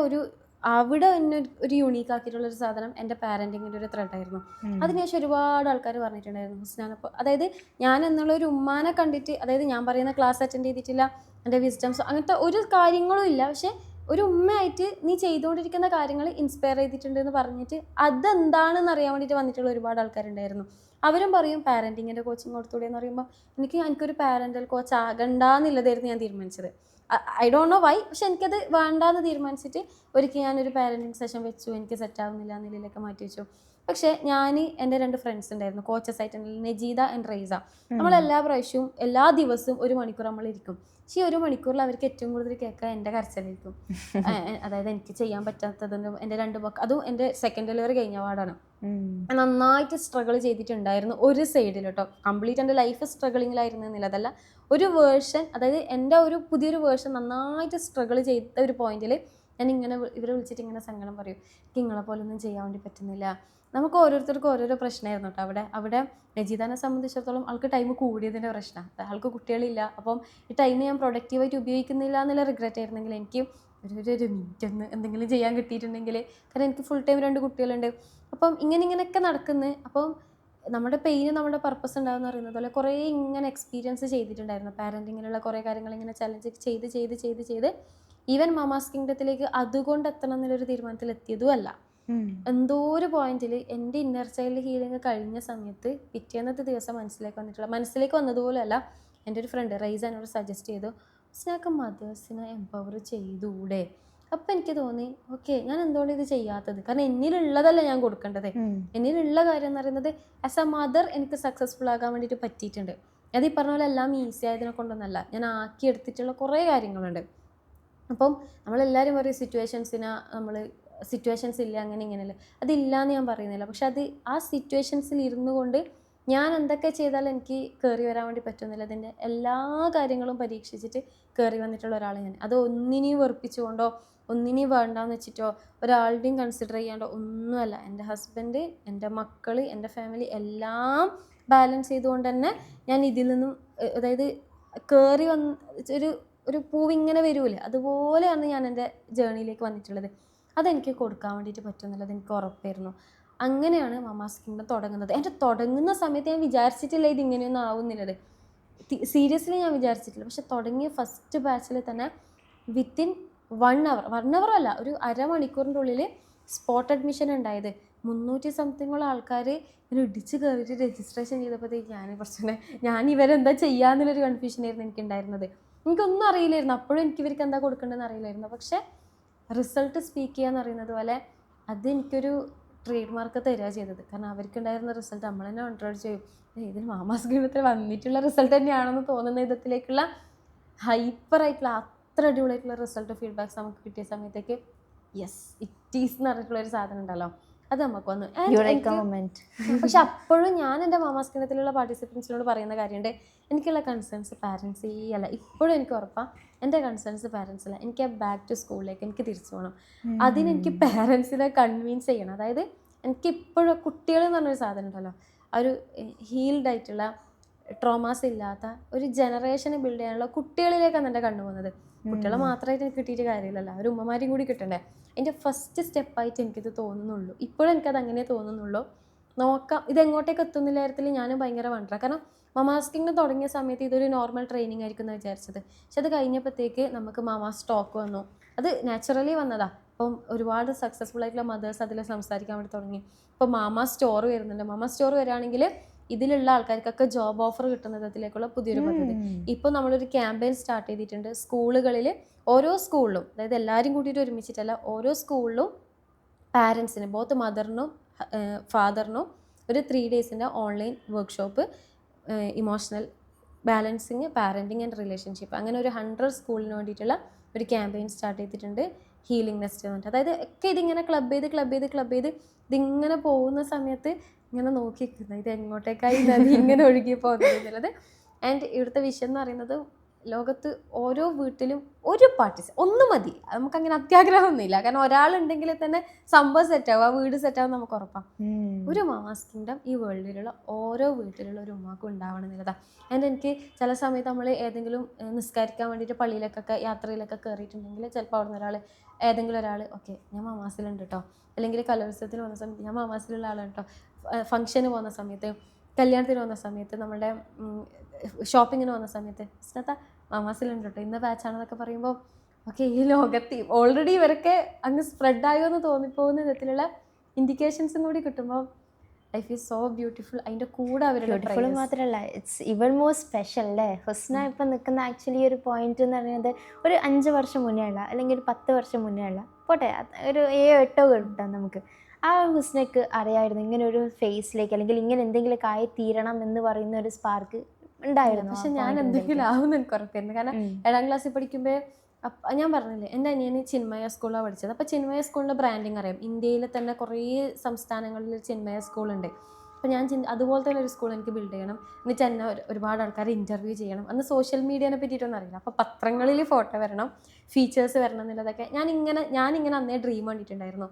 S1: അവിടെ എന്നെ ഒരു യുണീക്ക് ആക്കിയിട്ടുള്ളൊരു സാധനം എൻ്റെ പാരൻറ്റിങ്ങിൻ്റെ ഒരു ത്രെഡായിരുന്നു. അതിനുശേഷം ഒരുപാട് ആൾക്കാർ പറഞ്ഞിട്ടുണ്ടായിരുന്നു ഹുസ്നാനപ്പോൾ, അതായത് ഞാൻ എന്നുള്ള ഒരു ഉമ്മാനെ കണ്ടിട്ട്, അതായത് ഞാൻ പറയുന്ന ക്ലാസ് അറ്റൻഡ് ചെയ്തിട്ടില്ല, എൻ്റെ വിസ്ഡംസ് അങ്ങനത്തെ ഒരു കാര്യങ്ങളും ഇല്ല, പക്ഷേ ഒരു ഉമ്മയായിട്ട് നീ ചെയ്തുകൊണ്ടിരിക്കുന്ന കാര്യങ്ങൾ ഇൻസ്പയർ ചെയ്തിട്ടുണ്ട് എന്ന് പറഞ്ഞിട്ട് അതെന്താണെന്ന് അറിയാൻ വേണ്ടിയിട്ട് വന്നിട്ടുള്ള ഒരുപാട് ആൾക്കാരുണ്ടായിരുന്നു. അവരും പറയും പാരൻറ്റിങ്ങിൻ്റെ കോച്ചിങ് കൊടുത്തൂടെ എന്ന് പറയുമ്പോൾ എനിക്കൊരു പാരൻ്റൽ കോച്ച് ആകണ്ടെന്നുള്ളതായിരുന്നു ഞാൻ തീരുമാനിച്ചത്. ഐ ഡോണ്ട് നോ വൈ, പക്ഷെ എനിക്കത് വേണ്ടാന്ന് തീരുമാനിച്ചിട്ട് ഒരിക്കൽ ഞാനൊരു പാരൻറ്റിങ് സെഷൻ വെച്ചു. എനിക്ക് സെറ്റാവുന്നില്ല എന്നിലൊക്കെ മാറ്റി വെച്ചു. പക്ഷേ ഞാൻ എൻ്റെ 2 ഫ്രണ്ട്സ് ഉണ്ടായിരുന്നു കോച്ചസ് ആയിട്ട്, നജീദ ആൻഡ് റൈസ. നമ്മളെല്ലാ പ്രാവശ്യവും എല്ലാ ദിവസവും 1 മണിക്കൂർ നമ്മളിരിക്കും. പക്ഷേ ഈ 1 മണിക്കൂറിൽ അവർക്ക് ഏറ്റവും കൂടുതൽ കേൾക്കാൻ എൻ്റെ കരച്ചിലായിരിക്കും. അതായത് എനിക്ക് ചെയ്യാൻ പറ്റാത്തതും എൻ്റെ 2 ബുക്ക്, അതും എൻ്റെ സെക്കൻഡ് ഡെലിവറി കഴിഞ്ഞ പാടാണ്. നന്നായിട്ട് സ്ട്രഗിൾ ചെയ്തിട്ടുണ്ടായിരുന്നു ഒരു സൈഡിൽ കേട്ടോ. കംപ്ലീറ്റ് എൻ്റെ ലൈഫ് സ്ട്രഗിളിങ്ങിലായിരുന്നു എന്നില്ല, അതല്ല ഒരു വേർഷൻ, അതായത് എൻ്റെ ഒരു പുതിയൊരു വേർഷൻ നന്നായിട്ട് സ്ട്രഗിൾ ചെയ്ത ഒരു പോയിന്റിൽ ഞാൻ ഇങ്ങനെ ഇവരെ വിളിച്ചിട്ട് ഇങ്ങനെ സങ്കടം പറയും, എനിക്ക് നിങ്ങളെ പോലെ ഒന്നും ചെയ്യാൻ വേണ്ടി പറ്റുന്നില്ല. നമുക്ക് ഓരോരുത്തർക്കും ഓരോരോ പ്രശ്നമായിരുന്നു കേട്ടോ. അവിടെ രജിതാനെ സംബന്ധിച്ചിടത്തോളം ആൾക്ക് ടൈം കൂടിയതിൻ്റെ പ്രശ്നമാണ്. ആൾക്ക് കുട്ടികളില്ല, അപ്പം ഈ ടൈം ഞാൻ പ്രൊഡക്റ്റീവായിട്ട് ഉപയോഗിക്കുന്നില്ല എന്നുള്ള റിഗ്രറ്റ് ആയിരുന്നെങ്കിൽ എനിക്ക് ഒരു മിനിറ്റ് ഒന്ന് എന്തെങ്കിലും ചെയ്യാൻ കിട്ടിയിട്ടുണ്ടെങ്കിൽ, കാരണം എനിക്ക് ഫുൾ ടൈം 2 കുട്ടികളുണ്ട്. അപ്പം ഇങ്ങനെയൊക്കെ നടക്കുന്നു. അപ്പം നമ്മുടെ പെയിന് നമ്മുടെ പർപ്പസ് ഉണ്ടാകുമെന്ന് പറയുന്നത് പോലെ കുറേ ഇങ്ങനെ എക്സ്പീരിയൻസ് ചെയ്തിട്ടുണ്ടായിരുന്നു. പാരൻറ്റിങ്ങിലുള്ള കുറേ കാര്യങ്ങൾ ഇങ്ങനെ ചലഞ്ച് ചെയ്ത് ഈവൻ മമാസ് കിങ്ഡത്തിലേക്ക് അതുകൊണ്ട് എത്തണം എന്നുള്ളൊരു തീരുമാനത്തിൽ എത്തിയതുമല്ല. എന്തോ ഒരു പോയിന്റിൽ എൻ്റെ ഇന്നർ ചൈൽഡ് ഹീലിംഗ് കഴിഞ്ഞ സമയത്ത് പിറ്റേന്നത്തെ ദിവസം മനസ്സിലേക്ക് വന്നതുപോലെ അല്ല, എൻ്റെ ഒരു ഫ്രണ്ട് റൈസ എന്നോട് സജസ്റ്റ് ചെയ്തു, സ്നേഹ മദേഴ്സിനെ എംപവർ ചെയ്തൂടെ. അപ്പം എനിക്ക് തോന്നി ഓക്കെ ഞാൻ എന്തുകൊണ്ട് ഇത് ചെയ്യാത്തത്, കാരണം എന്നിലുള്ളതല്ല ഞാൻ കൊടുക്കേണ്ടത്. എന്നിലുള്ള കാര്യം എന്ന് പറയുന്നത് ആസ് എ മദർ എനിക്ക് സക്സസ്ഫുൾ ആകാൻ വേണ്ടിയിട്ട് പറ്റിയിട്ടുണ്ട്. അത് ഈ പറഞ്ഞ പോലെ എല്ലാം ഈസി ആയതിനെ കൊണ്ടൊന്നല്ല, ഞാൻ ആക്കിയെടുത്തിട്ടുള്ള കുറേ കാര്യങ്ങളുണ്ട്. അപ്പം നമ്മളെല്ലാവരും പറയും സിറ്റുവേഷൻസ് ഇല്ല അങ്ങനെ ഇങ്ങനെയല്ല, അതില്ല എന്ന് ഞാൻ പറയുന്നില്ല. പക്ഷെ അത് ആ സിറ്റുവേഷൻസിൽ ഇരുന്നു കൊണ്ട് ഞാൻ എന്തൊക്കെ ചെയ്താലും എനിക്ക് കയറി വരാൻ വേണ്ടി പറ്റുന്നില്ല. അതിൻ്റെ എല്ലാ കാര്യങ്ങളും പരീക്ഷിച്ചിട്ട് കയറി വന്നിട്ടുള്ള ഒരാൾ ഞാൻ. അത് ഒന്നിനെയും വെറുപ്പിച്ചുകൊണ്ടോ ഒന്നിനെയും വേണ്ടാന്ന് വെച്ചിട്ടോ ഒരാളുടെയും കൺസിഡർ ചെയ്യാണ്ടോ ഒന്നുമല്ല. എൻ്റെ ഹസ്ബൻഡ്, എൻ്റെ മക്കൾ, എൻ്റെ ഫാമിലി എല്ലാം ബാലൻസ് ചെയ്തുകൊണ്ട് തന്നെ ഞാൻ ഇതിൽ നിന്നും അതായത് കയറി ഒരു പൂവിങ്ങനെ വരൂലേ, അതുപോലെയാണ് ഞാൻ എൻ്റെ ജേണിയിലേക്ക് വന്നിട്ടുള്ളത്. അതെനിക്ക് കൊടുക്കാൻ വേണ്ടിയിട്ട് പറ്റുമെന്നുള്ളത് എനിക്ക് ഉറപ്പായിരുന്നു. അങ്ങനെയാണ് മമാസ് കിങ്ഡം തുടങ്ങുന്നത്. എൻ്റെ തുടങ്ങുന്ന സമയത്ത് ഞാൻ വിചാരിച്ചിട്ടില്ല ഇതിങ്ങനെയൊന്നും ആവുന്നില്ലത്. സീരിയസ്ലി ഞാൻ വിചാരിച്ചിട്ടില്ല. പക്ഷെ തുടങ്ങിയ ഫസ്റ്റ് ബാച്ചിൽ തന്നെ വിത്തിൻ 1 hour അല്ല, ഒരു അരമണിക്കൂറിൻ്റെ ഉള്ളിൽ സ്പോട്ട് അഡ്മിഷൻ ഉണ്ടായത്. 300 സംതിങ്ങോളം ആൾക്കാർ ഇങ്ങനെ ഇടിച്ച് കയറിയിട്ട് രജിസ്ട്രേഷൻ ചെയ്തപ്പോഴത്തേക്ക് ഞാൻ ഇവരെന്താ ചെയ്യാന്നുള്ളൊരു കൺഫ്യൂഷനായിരുന്നു എനിക്കുണ്ടായിരുന്നത്. എനിക്കൊന്നും അറിയില്ലായിരുന്നു. അപ്പോഴും എനിക്ക് ഇവർക്ക് എന്താ കൊടുക്കേണ്ടതെന്ന് അറിയില്ലായിരുന്നു. പക്ഷേ റിസൾട്ട് സ്പീക്ക് ചെയ്യാന്ന് പറയുന്നത് പോലെ അത് എനിക്കൊരു ട്രേഡ് മാർക്ക് തരിക ചെയ്തത്. കാരണം അവർക്കുണ്ടായിരുന്ന റിസൾട്ട് നമ്മൾ തന്നെ കൺട്രോൾ ചെയ്യും. ഇതിൽ മാമാസ് കിങ്ഡത്തിൽ വന്നിട്ടുള്ള റിസൾട്ട് തന്നെയാണെന്ന് തോന്നുന്ന വിധത്തിലേക്കുള്ള ഹൈപ്പറായിട്ടുള്ള അത്ര അടിപൊളിയായിട്ടുള്ള റിസൾട്ട് ഫീഡ്ബാക്ക്സ് നമുക്ക് കിട്ടിയ സമയത്തേക്ക് യെസ് ഇറ്റ് ഈസ് എന്ന് പറഞ്ഞിട്ടുള്ളൊരു സാധനം ഉണ്ടല്ലോ, അത് നമുക്ക് വന്നു. പക്ഷെ അപ്പോഴും ഞാൻ എൻ്റെ മാമാസ് കിങ്ഡത്തിലുള്ള പാർട്ടിസിപ്പൻസിനോട് പറയുന്ന കാര്യമുണ്ട്, എനിക്കുള്ള കൺസേൺസ് പാരൻസ് അല്ല. ഇപ്പോഴും എനിക്ക് ഉറപ്പാണ് എൻ്റെ കൺസേൺസ് പാരൻസ് അല്ല. എനിക്ക് ബാക്ക് ടു സ്കൂളിലേക്ക് എനിക്ക് തിരിച്ചു പോകണം. അതിനെനിക്ക് പാരൻസിനെ കൺവിൻസ് ചെയ്യണം. അതായത് എനിക്ക് ഇപ്പോഴും കുട്ടികൾ എന്ന് പറഞ്ഞൊരു സാധനം ഉണ്ടല്ലോ, ആ ഒരു ഹീൽഡ് ആയിട്ടുള്ള ട്രോമാസ് ഇല്ലാത്ത ഒരു ജനറേഷനെ ബിൽഡ് ചെയ്യാനുള്ള കുട്ടികളിലേക്കാണ് എൻ്റെ കണ്ണു പോകുന്നത്. കുട്ടികളെ മാത്രമായിട്ട് എനിക്ക് കിട്ടിയിട്ട് കാര്യമില്ലല്ലോ, ഒരു ഉമ്മമാരെയും കൂടി കിട്ടണ്ടേ. എൻ്റെ ഫസ്റ്റ് സ്റ്റെപ്പായിട്ട് എനിക്കിത് തോന്നുന്നുള്ളൂ. ഇപ്പോഴും എനിക്കത് അങ്ങനെ തോന്നുന്നുള്ളൂ. നോക്കാം ഇതെങ്ങോട്ടേക്ക് എത്തുന്നില്ല കാര്യത്തിൽ ഞാനും ഭയങ്കര വണ്ടറ. കാരണം മമാസ് കിങ്ഡം തുടങ്ങിയ സമയത്ത് ഇതൊരു നോർമൽ ട്രെയിനിങ് ആയിരിക്കും എന്ന് വിചാരിച്ചത്. പക്ഷെ അത് കഴിഞ്ഞപ്പോഴത്തേക്ക് നമുക്ക് മമാസ് സ്റ്റോക്ക് വന്നു. അത് നാച്ചുറലി വന്നതാണ്. അപ്പം ഒരുപാട് സക്സസ്ഫുൾ ആയിട്ടുള്ള മദേഴ്സ് അതിൽ സംസാരിക്കാൻ വേണ്ടി തുടങ്ങി. ഇപ്പോൾ മാമാ സ്റ്റോർ വരുന്നുണ്ട്. മാമാ സ്റ്റോർ വരികയാണെങ്കിൽ ഇതിലുള്ള ആൾക്കാർക്കൊക്കെ ജോബ് ഓഫർ കിട്ടുന്ന വിധത്തിലേക്കുള്ള പുതിയൊരു പദ്ധതി. ഇപ്പോൾ നമ്മളൊരു ക്യാമ്പയിൻ സ്റ്റാർട്ട് ചെയ്തിട്ടുണ്ട്. സ്കൂളുകളിൽ ഓരോ സ്കൂളിലും, അതായത് എല്ലാവരും കൂട്ടിയിട്ട് ഒരുമിച്ചിട്ടല്ല, ഓരോ സ്കൂളിലും പാരൻസിന് ബോത്ത് മദറിനും ഫാദറിനും ഒരു 3 days online workshop, emotional balancing, parenting and relationship, അങ്ങനെ ഒരു 100 സ്കൂളിന് വേണ്ടിയിട്ടുള്ള ഒരു ക്യാമ്പയിൻ സ്റ്റാർട്ട് ചെയ്തിട്ടുണ്ട്. ഹീലിംഗ് നെസ്റ്റ് എന്നിട്ട് അതായത് ഒക്കെ ഇതിങ്ങനെ ക്ലബ് ചെയ്ത് ഇതിങ്ങനെ പോകുന്ന സമയത്ത് ഇങ്ങനെ നോക്കി നിൽക്കുന്നത് ഇത് എങ്ങോട്ടേക്കായി നദി ഇങ്ങനെ ഒഴുകി പോകുന്നത് എന്നുള്ളത്. ആൻഡ് ഇവിടുത്തെ വിഷയം എന്ന് പറയുന്നത് ലോകത്ത് ഓരോ വീട്ടിലും ഒരു ഒന്ന് മതി. നമുക്കങ്ങനെ അത്യാഗ്രഹമൊന്നുമില്ല. കാരണം ഒരാളുണ്ടെങ്കിൽ തന്നെ സംഭവം സെറ്റാവും, ആ വീട് സെറ്റാവും നമുക്ക് ഉറപ്പാണ്. ഒരു മാമാസ് കിങ്ഡം ഈ വേൾഡിലുള്ള ഓരോ വീട്ടിലുള്ള ഒരു ഉമ്മാക്കും ഉണ്ടാവണം എന്നുള്ളതാണ്. ആൻഡ് എനിക്ക് ചില സമയത്ത് നമ്മൾ ഏതെങ്കിലും നിസ്കരിക്കാൻ വേണ്ടിയിട്ട് പള്ളിയിലേക്കൊക്കെ യാത്രയിലൊക്കെ കയറിയിട്ടുണ്ടെങ്കിൽ ചിലപ്പോൾ അവിടെ നിന്ന് ഏതെങ്കിലും ഒരാൾ ഓക്കെ ഞാൻ മാമാസിലുണ്ട് കേട്ടോ, അല്ലെങ്കിൽ കലോത്സവത്തിന് പോകുന്ന സമയത്ത് ഞാൻ മാമാസിലുള്ള ആളാണ് കേട്ടോ, ഫംഗ്ഷന് പോകുന്ന സമയത്ത്, കല്യാണത്തിന് പോകുന്ന സമയത്ത്, നമ്മളുടെ ഷോപ്പിങ്ങിന് പോകുന്ന സമയത്ത് സ്നേഹ മാമാസിലുണ്ട് കേട്ടോ ഇന്ന ബാച്ചാണെന്നൊക്കെ പറയുമ്പോൾ ഓക്കെ ഈ ലോകത്ത് ഓൾറെഡി ഇവരൊക്കെ അങ്ങ് സ്പ്രെഡായോ എന്ന് തോന്നിപ്പോകുന്ന വിധത്തിലുള്ള ഇൻഡിക്കേഷൻസും കൂടി കിട്ടുമ്പോൾ ലൈഫ് ഈസ് സോ ബ്യൂട്ടിഫുൾ. അതിൻ്റെ കൂടെ അവരുടെ
S2: മാത്രമല്ല ഇറ്റ്സ് ഇവൺ മോർ സ്പെഷ്യൽ അല്ലേ. ഹുസ്ന ഇപ്പം നിൽക്കുന്ന ആക്ച്വലി ഒരു പോയിന്റ് എന്ന് പറയുന്നത് ഒരു 5 വർഷം മുന്നേ ഉള്ള അല്ലെങ്കിൽ ഒരു 10 വർഷം മുന്നേ ഉള്ള പോട്ടെ ഒരു 7-8 കിട്ടാം നമുക്ക്. ആ ഹുസ്നക്ക് അറിയായിരുന്നു ഇങ്ങനെ ഒരു ഫേസിലേക്ക് അല്ലെങ്കിൽ ഇങ്ങനെ എന്തെങ്കിലുമൊക്കെ ആയി തീരണം എന്ന് പറയുന്ന ഒരു സ്പാർക്ക് ഉണ്ടായിരുന്നു.
S1: പക്ഷെ ഞാൻ എന്തെങ്കിലും ആവുമെന്ന് എനിക്ക് ഉറപ്പായിരുന്നു. കാരണം 7ാം ക്ലാസ്സിൽ പഠിക്കുമ്പോൾ ഞാൻ പറഞ്ഞില്ലേ എൻ്റെ അനിയന് ചിന്മയ സ്കൂളാണ് പഠിച്ചത്. അപ്പോൾ ചിന്മയ സ്കൂളിൻ്റെ ബ്രാൻഡിങ് അറിയാം. ഇന്ത്യയിൽ തന്നെ കുറേ സംസ്ഥാനങ്ങളിൽ ചിന്മയ സ്കൂളുണ്ട്. അപ്പോൾ ഞാൻ അതുപോലെ തന്നെ ഒരു സ്കൂൾ എനിക്ക് ബിൽഡ് ചെയ്യണം, എന്നിട്ട് എന്നെ ഒരുപാട് ആൾക്കാർ ഇൻ്റർവ്യൂ ചെയ്യണം. അന്ന് സോഷ്യൽ മീഡിയനെ പറ്റിയിട്ടൊന്നും അറിയില്ല. അപ്പോൾ പത്രങ്ങളിൽ ഫോട്ടോ വരണം, ഫീച്ചേഴ്സ് വരണം എന്നുള്ളതൊക്കെ ഞാനിങ്ങനെ അന്നേ ഡ്രീം കണ്ടിട്ടുണ്ടായിരുന്നു.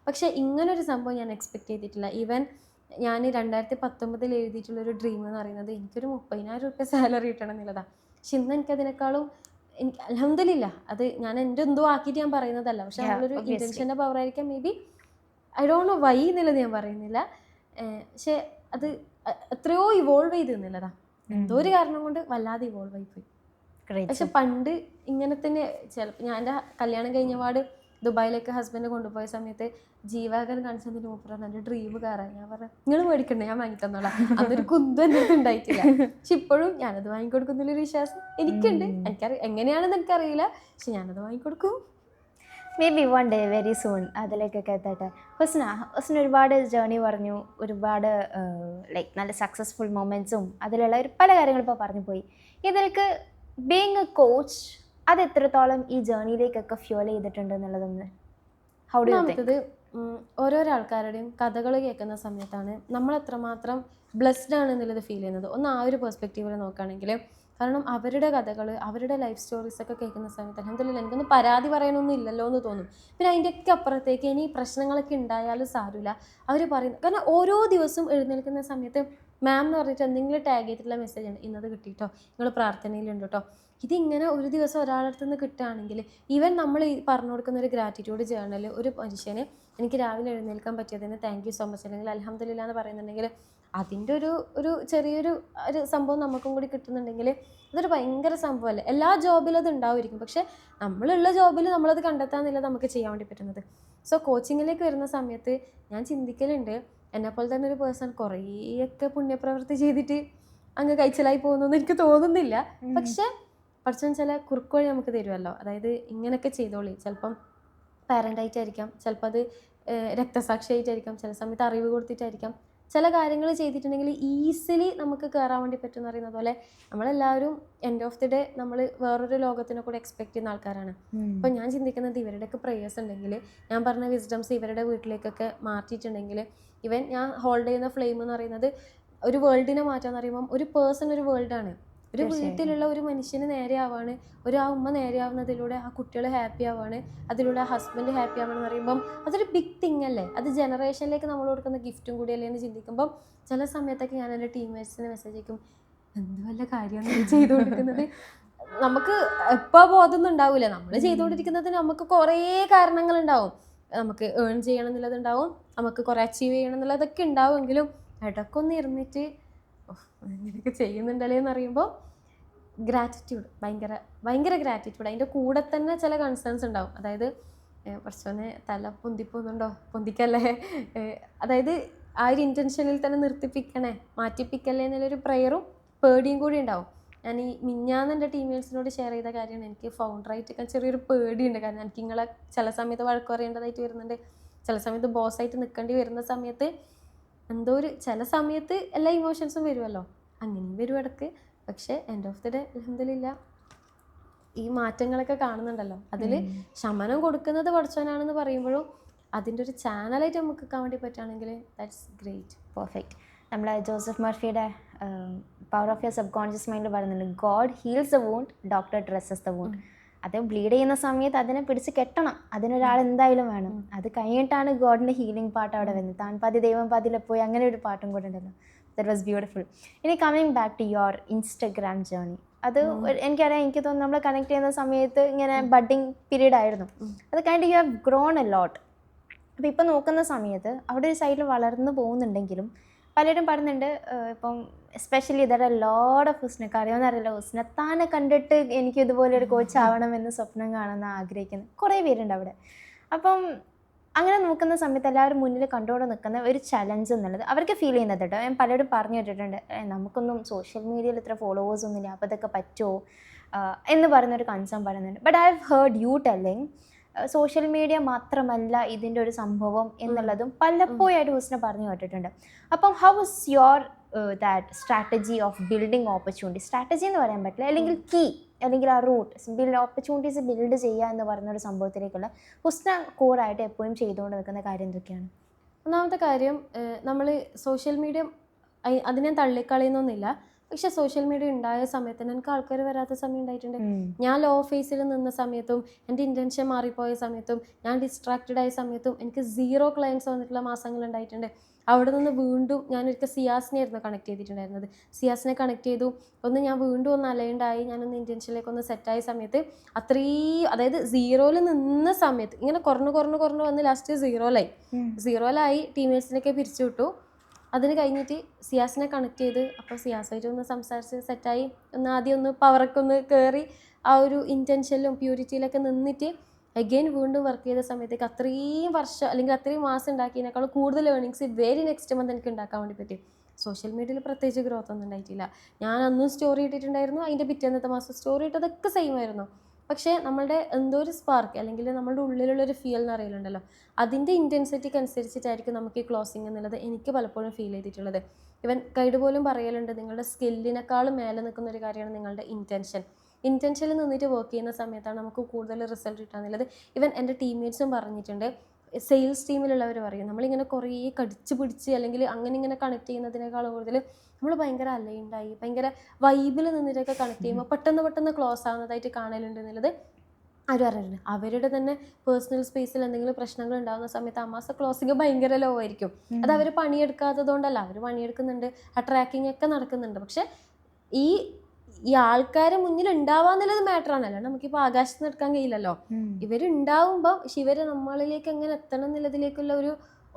S1: പക്ഷേ ഇങ്ങനൊരു സംഭവം ഞാൻ എക്സ്പെക്റ്റ് ചെയ്തിട്ടില്ല. ഈവൻ ഞാൻ 2019 എഴുതിയിട്ടുള്ളൊരു ഡ്രീം എന്ന് പറയുന്നത് എനിക്കൊരു 30,000 രൂപ സാലറി കിട്ടണം എന്നുള്ളതാണ്. പക്ഷെ ഇന്ന് എനിക്കതിനേക്കാളും എനിക്ക് അൽഹംദുലില്ലാ അത് ഞാൻ എൻ്റെ എന്തോ ആക്കിയിട്ട് ഞാൻ പറയുന്നതല്ല. പക്ഷെ നമ്മളൊരു ഇൻറ്റൻഷൻ്റെ പവറായിരിക്കാം maybe, I don't know why എന്നുള്ളത് ഞാൻ പറയുന്നില്ല. പക്ഷെ അത് എത്രയോ ഇവോൾവ് ചെയ്ത് എന്നുള്ളതാണ്. എന്തോ ഒരു കാരണം കൊണ്ട് വല്ലാതെ ഇവോൾവ് ആയിപ്പോയി. പക്ഷെ പണ്ട് ഇങ്ങനെ തന്നെ ചിലപ്പോൾ ഞാൻ എൻ്റെ കല്യാണം കഴിഞ്ഞപാട് ദുബായിലേക്ക് ഹസ്ബൻഡ് കൊണ്ടുപോയ സമയത്ത് ജീവാകൻ കാണിച്ചതിന് മൂപ്പറ എൻ്റെ ഡ്രീം കാറാണ്. ഞാൻ പറഞ്ഞു നിങ്ങൾ മേടിക്കണ്ടേ, ഞാൻ വാങ്ങി തന്നോളാം. അതൊരു കുന്തും എൻ്റെ അടുത്ത് ഉണ്ടായിട്ടില്ല. പക്ഷെ ഇപ്പോഴും ഞാനത് വാങ്ങിക്കൊടുക്കുന്നുള്ളൊരു വിശ്വാസം എനിക്കുണ്ട്. എങ്ങനെയാണെന്ന് എനിക്കറിയില്ല, പക്ഷെ ഞാനത് വാങ്ങിക്കൊടുക്കും.
S2: Maybe one day very soon അതിലേക്കൊക്കെ എത്തട്ടെ. ഹുസ്ന ഒരുപാട് ജേർണി പറഞ്ഞു, ഒരുപാട് ലൈക്ക് നല്ല സക്സസ്ഫുൾ മൊമെൻറ്റ്സും അതിലുള്ള പല കാര്യങ്ങളും ഇപ്പോൾ പറഞ്ഞു പോയി. ഇതിലേക്ക് ബീങ് എ കോച്ച് അത് എത്രത്തോളം ഈ ജേർണിയിലേക്കൊക്കെ ഫ്യൂൽ ചെയ്തിട്ടുണ്ട് എന്നുള്ളതൊന്ന് ഹൗ ഡു യു തിങ്ക്?
S1: ഓരോരോ ആൾക്കാരുടെയും കഥകൾ കേൾക്കുന്ന സമയത്താണ് നമ്മൾ എത്രമാത്രം ബ്ലെസ്ഡ് ആണ് എന്നുള്ളത് ഫീൽ ചെയ്യുന്നത്. ഒന്ന് ആ ഒരു പെർസ്പെക്റ്റീവിൽ നോക്കുകയാണെങ്കിൽ, കാരണം അവരുടെ കഥകൾ, അവരുടെ ലൈഫ് സ്റ്റോറീസൊക്കെ കേൾക്കുന്ന സമയത്ത് അൽഹംദുലില്ലാ എനിക്കൊന്നും പരാതി പറയാനൊന്നും ഇല്ലല്ലോ എന്ന് തോന്നും. പിന്നെ അതിൻ്റെയൊക്കെ അപ്പുറത്തേക്ക് ഇനി പ്രശ്നങ്ങളൊക്കെ ഉണ്ടായാലും സാരമില്ല അവർ പറയുന്നത്. കാരണം ഓരോ ദിവസവും എഴുന്നേൽക്കുന്ന സമയത്ത് മാം എന്ന് പറഞ്ഞിട്ട് എന്തെങ്കിലും ടാഗ് ചെയ്തിട്ടുള്ള മെസ്സേജ് ആണ്, ഇന്നത് കിട്ടിയിട്ടോ, നിങ്ങൾ പ്രാർത്ഥനയിലുണ്ട് കേട്ടോ. ഇതിങ്ങനെ ഒരു ദിവസം ഒരാളടുത്ത് നിന്ന് കിട്ടുകയാണെങ്കിൽ, ഈവൻ നമ്മൾ ഈ പറഞ്ഞു കൊടുക്കുന്ന ഒരു ഗ്രാറ്റിറ്റ്യൂഡ് ജേർണൽ, ഒരു മനുഷ്യന് എനിക്ക് രാവിലെ എഴുന്നേൽക്കാൻ പറ്റിയതിന് താങ്ക് യു സോ മച്ച് അല്ലെങ്കിൽ അൽഹംദുലില്ലാ എന്ന് പറയുന്നുണ്ടെങ്കിൽ അതിൻ്റെ ഒരു ചെറിയൊരു സംഭവം നമുക്കും കൂടി കിട്ടുന്നുണ്ടെങ്കിൽ അതൊരു ഭയങ്കര സംഭവമല്ലേ. എല്ലാ ജോബിലും അത് ഉണ്ടാവുമായിരിക്കും, പക്ഷെ നമ്മളുള്ള ജോബിൽ നമ്മളത് കണ്ടെത്താന്നില്ല നമുക്ക് ചെയ്യാൻ വേണ്ടി പറ്റുന്നത്. സോ കോച്ചിങ്ങിലേക്ക് വരുന്ന സമയത്ത് ഞാൻ ചിന്തിക്കലുണ്ട്, എന്നെപ്പോലെ തന്നെ ഒരു പേഴ്സൺ കുറേയൊക്കെ പുണ്യപ്രവൃത്തി ചെയ്തിട്ട് അങ്ങ് കഴിച്ചലായി പോകുന്നൊന്നും എനിക്ക് തോന്നുന്നില്ല. പക്ഷെ പഠിച്ചവൻ ചില കുറുക്കുവഴി നമുക്ക് തരുമല്ലോ, അതായത് ഇങ്ങനെയൊക്കെ ചെയ്തോളി. ചിലപ്പം പാരൻ്റായിട്ടായിരിക്കാം, ചിലപ്പോൾ അത് രക്തസാക്ഷിയായിട്ടായിരിക്കാം, ചില സമയത്ത് അറിവ് കൊടുത്തിട്ടായിരിക്കാം. ചില കാര്യങ്ങൾ ചെയ്തിട്ടുണ്ടെങ്കിൽ ഈസിലി നമുക്ക് കയറാൻ വേണ്ടി പറ്റുമെന്ന് പറയുന്നത് പോലെ നമ്മളെല്ലാവരും എൻഡ് ഓഫ് ദി ഡേ നമ്മൾ വേറൊരു ലോകത്തിനെ കൂടെ എക്സ്പെക്ട് ചെയ്യുന്ന ആൾക്കാരാണ്. അപ്പോൾ ഞാൻ ചിന്തിക്കുന്നത് ഇവരുടെയൊക്കെ പ്രേയേഴ്സ് ഉണ്ടെങ്കിൽ, ഞാൻ പറഞ്ഞ വിസ്ഡംസ് ഇവരുടെ വീട്ടിലേക്കൊക്കെ മാറ്റിയിട്ടുണ്ടെങ്കിൽ, ഇവൻ ഞാൻ ഹോൾഡ് ചെയ്യുന്ന ഫ്ലെയിം എന്ന് പറയുന്നത് ഒരു വേൾഡിനെ മാറ്റാന്ന് പറയുമ്പം ഒരു പേഴ്സൺ ഒരു വേൾഡാണ്. ഒരു വീട്ടിലുള്ള ഒരു മനുഷ്യന് നേരെ ആവാണ്, ആ ഉമ്മ നേരെ ആവുന്നതിലൂടെ ആ കുട്ടികൾ ഹാപ്പി ആവാണ്, അതിലൂടെ ആ ഹസ്ബൻഡ് ഹാപ്പി ആവണമെന്ന് പറയുമ്പം അതൊരു ബിഗ് തിങ് അല്ലേ. അത് ജനറേഷനിലേക്ക് നമ്മൾ കൊടുക്കുന്ന ഗിഫ്റ്റും കൂടിയല്ലേ എന്ന് ചിന്തിക്കുമ്പം ചില സമയത്തൊക്കെ ഞാൻ എൻ്റെ ടീംമേറ്റ്സിന് മെസ്സേജ് അയക്കും, എന്ത് വല്ല കാര്യമാണ് ചെയ്തുകൊണ്ടിരിക്കുന്നത്. നമുക്ക് എപ്പോൾ ബോധമൊന്നും ഉണ്ടാവില്ല, നമ്മൾ ചെയ്തുകൊണ്ടിരിക്കുന്നതിന് നമുക്ക് കുറേ കാരണങ്ങളുണ്ടാവും. നമുക്ക് ഏൺ ചെയ്യണം എന്നുള്ളതുണ്ടാവും, നമുക്ക് കുറേ അച്ചീവ് ചെയ്യണം എന്നുള്ളതൊക്കെ ഉണ്ടാവുമെങ്കിലും ഇടയ്ക്കൊന്ന് ഇരുന്നിട്ട് ഇങ്ങനെയൊക്കെ ചെയ്യുന്നുണ്ടല്ലേ എന്ന് അറിയുമ്പോൾ ഗ്രാറ്റിറ്റ്യൂഡ്, ഭയങ്കര ഗ്രാറ്റിറ്റ്യൂഡ്. അതിൻ്റെ കൂടെ തന്നെ ചില കൺസേൺസ് ഉണ്ടാവും. അതായത് കുറച്ചൊന്ന് തല പൊന്തിപ്പോകുന്നുണ്ടോ, പൊന്തിക്കല്ലേ, അതായത് ആ ഒരു ഇൻറ്റൻഷനിൽ തന്നെ നിർത്തിപ്പിക്കണേ, മാറ്റിപ്പിക്കല്ലേ എന്നുള്ളൊരു പ്രെയറും പേടിയും കൂടി ഉണ്ടാവും. ഞാൻ ഈ മിഞ്ഞാന്ന് എൻ്റെ ടീമേഴ്സിനോട് ഷെയർ ചെയ്ത കാര്യമാണ്, എനിക്ക് ഫൗണ്ടറായിട്ട് ചെറിയൊരു പേടിയുണ്ട്. കാരണം എനിക്ക് നിങ്ങളെ ചില സമയത്ത് വഴക്ക് പറയേണ്ടതായിട്ട് വരുന്നുണ്ട്, ചില സമയത്ത് ബോസായിട്ട് നിൽക്കേണ്ടി വരുന്ന സമയത്ത് എന്തോ ചില സമയത്ത് എല്ലാ ഇമോഷൻസും വരുമല്ലോ, അങ്ങനെയും വരും ഇടയ്ക്ക്. പക്ഷേ എൻഡ് ഓഫ് ദി ഡേ അൽഹംദുലില്ലാ ഈ മാറ്റങ്ങളൊക്കെ കാണുന്നുണ്ടല്ലോ, അതിൽ ശമനം കൊടുക്കുന്നത് പഠിച്ചവനാണെന്ന് പറയുമ്പോഴും അതിൻ്റെ ഒരു ചാനലായിട്ട് നമുക്ക് കാണാൻ വേണ്ടി പറ്റുകയാണെങ്കിൽ ദാറ്റ്സ് ഗ്രേറ്റ്.
S2: പെർഫെക്റ്റ്. നമ്മൾ ജോസഫ് മർഫിയുടെ power of your subconscious മൈൻഡിൽ പറയുന്നുണ്ട്, God heals the wound, doctor dresses the wound. അത് ബ്ലീഡ് ചെയ്യുന്ന സമയത്ത് അതിനെ പിടിച്ച് കെട്ടണം, അതിനൊരാൾ എന്തായാലും വേണം. അത് കഴിഞ്ഞിട്ടാണ് ഗോഡിൻ്റെ ഹീലിംഗ് പാട്ട് അവിടെ വരുന്നത്. താൻ പതി ദൈവം പതിലെ പോയി, അങ്ങനെ ഒരു പാട്ടും കൂടെ ഉണ്ടല്ലോ. That was beautiful. ഇനി coming back to your Instagram journey, അത് എനിക്കറിയാം, എനിക്ക് തോന്നുന്നു നമ്മൾ കണക്ട് ചെയ്യുന്ന സമയത്ത് ഇങ്ങനെ ബഡ്ഡിങ് പീരീഡ് ആയിരുന്നു. അത് കഴിഞ്ഞിട്ട് you have grown a lot. അപ്പോൾ ഇപ്പം നോക്കുന്ന സമയത്ത് അവിടെ ഒരു സൈഡിൽ വളർന്നു പോകുന്നുണ്ടെങ്കിലും പലരും പറയുന്നുണ്ട്, ഇപ്പം especially there are lot of ഹുസ്നക്ക് അറിയാമെന്നറിയില്ല, ഹുസ്നത്താനെ കണ്ടിട്ട് എനിക്ക് ഇതുപോലെ ഒരു കോച്ച് ആവണമെന്ന് സ്വപ്നം കാണുന്ന ആഗ്രഹിക്കുന്ന കുറേ പേരുണ്ട് അവിടെ. അപ്പം അങ്ങനെ നോക്കുന്ന സമയത്ത് എല്ലാവരും മുന്നിൽ കണ്ടുകൊണ്ട് നിൽക്കുന്ന ഒരു ചലഞ്ച് എന്നുള്ളത് അവർക്ക് ഫീൽ ചെയ്യുന്നത് കേട്ടോ. ഞാൻ പലരും പറഞ്ഞു കേട്ടിട്ടുണ്ട്, നമുക്കൊന്നും സോഷ്യൽ മീഡിയയിൽ ഇത്ര ഫോളോവേഴ്സ് ഒന്നുമില്ല, അപ്പോൾ ഇതൊക്കെ പറ്റുമോ എന്ന് പറയുന്നൊരു കൺസേൺ പറയുന്നുണ്ട്. But I have heard you telling social media മാത്രമല്ല ഇതിൻ്റെ ഒരു സംഭവം എന്നുള്ളതും പലപ്പോഴായിട്ട് ഹുസ്ന പറഞ്ഞു കേട്ടിട്ടുണ്ട്. അപ്പം how is your that strategy of building opportunity? Strategy എന്ന് പറയാൻ പറ്റില്ല, അല്ലെങ്കിൽ കീ, അല്ലെങ്കിൽ ആ റൂട്ട് ഓപ്പർച്യൂണിറ്റീസ് ബിൽഡ് ചെയ്യുക എന്ന് പറയുന്ന ഒരു സംഭവത്തിലേക്കുള്ള ഹുസ്ന കോറായിട്ട് എപ്പോഴും ചെയ്തുകൊണ്ട് നിൽക്കുന്ന കാര്യം എന്തൊക്കെയാണ്?
S1: ഒന്നാമത്തെ കാര്യം, നമ്മൾ സോഷ്യൽ മീഡിയ അതിനെ തള്ളിക്കളയുന്നൊന്നുമില്ല, പക്ഷെ സോഷ്യൽ മീഡിയ ഉണ്ടായ സമയത്ത് എനിക്ക് ആൾക്കാർ വരാത്ത സമയം ഉണ്ടായിട്ടുണ്ട്. ഞാൻ ലോ ഫേസിൽ നിന്ന സമയത്തും എൻ്റെ ഇൻറ്റൻഷൻ മാറിപ്പോയ സമയത്തും ഞാൻ ഡിസ്ട്രാക്റ്റഡ് ആയ സമയത്തും എനിക്ക് 0 ക്ലയൻസ് വന്നിട്ടുള്ള മാസങ്ങൾ ഉണ്ടായിട്ടുണ്ട്. അവിടെ നിന്ന് വീണ്ടും ഞാനൊരിക്കൽ സിയാസിനെയായിരുന്നു കണക്ട് ചെയ്തിട്ടുണ്ടായിരുന്നത്. സിയാസിനെ കണക്ട് ചെയ്തു, ഞാൻ വീണ്ടും ഒന്ന് അലൈൻഡായി, ഞാനൊന്ന് ഇൻറ്റൻഷനിലേക്ക് ഒന്ന് സെറ്റായ സമയത്ത് അതായത് 0-ൽ നിന്ന സമയത്ത് ഇങ്ങനെ കുറഞ്ഞു വന്ന് ലാസ്റ്റ് 0-ലായി ടീമേഴ്സിനൊക്കെ പിരിച്ചു വിട്ടു. അതിന് കഴിഞ്ഞിട്ട് സിയാസിനെ കണക്ട് ചെയ്ത്, അപ്പോൾ സിയാസായിട്ട് ഒന്ന് സംസാരിച്ച് സെറ്റായി, ആദ്യം ഒന്ന് പവറൊക്കെ ഒന്ന് കയറി ആ ഒരു ഇൻറ്റൻഷനിലും പ്യൂരിറ്റിയിലൊക്കെ നിന്നിട്ട് അഗെയിൻ വീണ്ടും വർക്ക് ചെയ്ത സമയത്തേക്ക് അത്രയും വർഷം അല്ലെങ്കിൽ അത്രയും മാസം ഉണ്ടാക്കിയതിനേക്കാൾ കൂടുതൽ ഏർണിങ്സ് വെരി നെക്സ്റ്റ് മന്ത് എനിക്ക് ഉണ്ടാക്കാൻ വേണ്ടി പറ്റി. സോഷ്യൽ മീഡിയയിൽ പ്രത്യേകിച്ച് ഗ്രോത്ത് ഒന്നും ഉണ്ടായിട്ടില്ല. ഞാൻ അന്നും സ്റ്റോറി ഇട്ടിട്ടുണ്ടായിരുന്നു, അതിൻ്റെ പിറ്റേന്നത്തെ മാസം സ്റ്റോറി ഇട്ടതൊക്കെ സെയിം ആയിരുന്നു. പക്ഷേ നമ്മളുടെ എന്തോ ഒരു സ്പാർക്ക് അല്ലെങ്കിൽ നമ്മളുടെ ഉള്ളിലുള്ളൊരു ഫീൽ എന്ന് അറിയില്ലുണ്ടല്ലോ, അതിൻ്റെ ഇൻറ്റൻസിറ്റിക്ക് അനുസരിച്ചിട്ടായിരിക്കും നമുക്ക് ഈ ക്ലോസിങ് എന്നുള്ളത് എനിക്ക് പലപ്പോഴും ഫീൽ ചെയ്തിട്ടുള്ളത്. ഇവൻ ഗൈഡ് പോലും പറയലുണ്ട്, നിങ്ങളുടെ സ്കില്ലിനേക്കാളും മേലെ നിൽക്കുന്ന ഒരു കാര്യമാണ് നിങ്ങളുടെ ഇൻറ്റൻഷനിൽ നിന്നിട്ട് വർക്ക് ചെയ്യുന്ന സമയത്താണ് നമുക്ക് കൂടുതൽ റിസൾട്ട് കിട്ടാന്നുള്ളത്. ഇവൻ എൻ്റെ ടീംമേറ്റ്സും പറഞ്ഞിട്ടുണ്ട്. സെയിൽസ് ടീമിലുള്ളവർ പറയും, നമ്മളിങ്ങനെ കുറേ കടിച്ച് പിടിച്ച് അല്ലെങ്കിൽ അങ്ങനെ ഇങ്ങനെ കണക്ട് ചെയ്യുന്നതിനേക്കാൾ കൂടുതൽ നമ്മൾ ഭയങ്കര അലൈൻഡായി ഭയങ്കര വൈബിൽ നിന്നിട്ടൊക്കെ കണക്ട് ചെയ്യുമ്പോൾ പെട്ടെന്ന് ക്ലോസ് ആവുന്നതായിട്ട് കാണലുണ്ട് എന്നുള്ളത് അവർ പറഞ്ഞിട്ടുണ്ട്. അവരുടെ തന്നെ പേഴ്സണൽ സ്പേസിൽ എന്തെങ്കിലും പ്രശ്നങ്ങൾ ഉണ്ടാകുന്ന സമയത്ത് ആ മാസം ക്ലോസിങ് ഭയങ്കര ലോ ആയിരിക്കും. അത് അവർ പണിയെടുക്കാത്തത് കൊണ്ടല്ല, അവർ പണിയെടുക്കുന്നുണ്ട്, ആ ട്രാക്കിംഗ് ഒക്കെ നടക്കുന്നുണ്ട്. പക്ഷെ ഈ ആൾക്കാരെ മുന്നിൽ ഉണ്ടാവാന്നുള്ളത് മാറ്റർ ആണല്ലോ, നമുക്കിപ്പോൾ ആകാശത്ത് നിന്ന് എടുക്കാൻ കഴിയില്ലല്ലോ. ഇവരുണ്ടാവുമ്പം പക്ഷെ ഇവര് നമ്മളിലേക്ക് എങ്ങനെ എത്തണം എന്നുള്ളതിലേക്കുള്ള ഒരു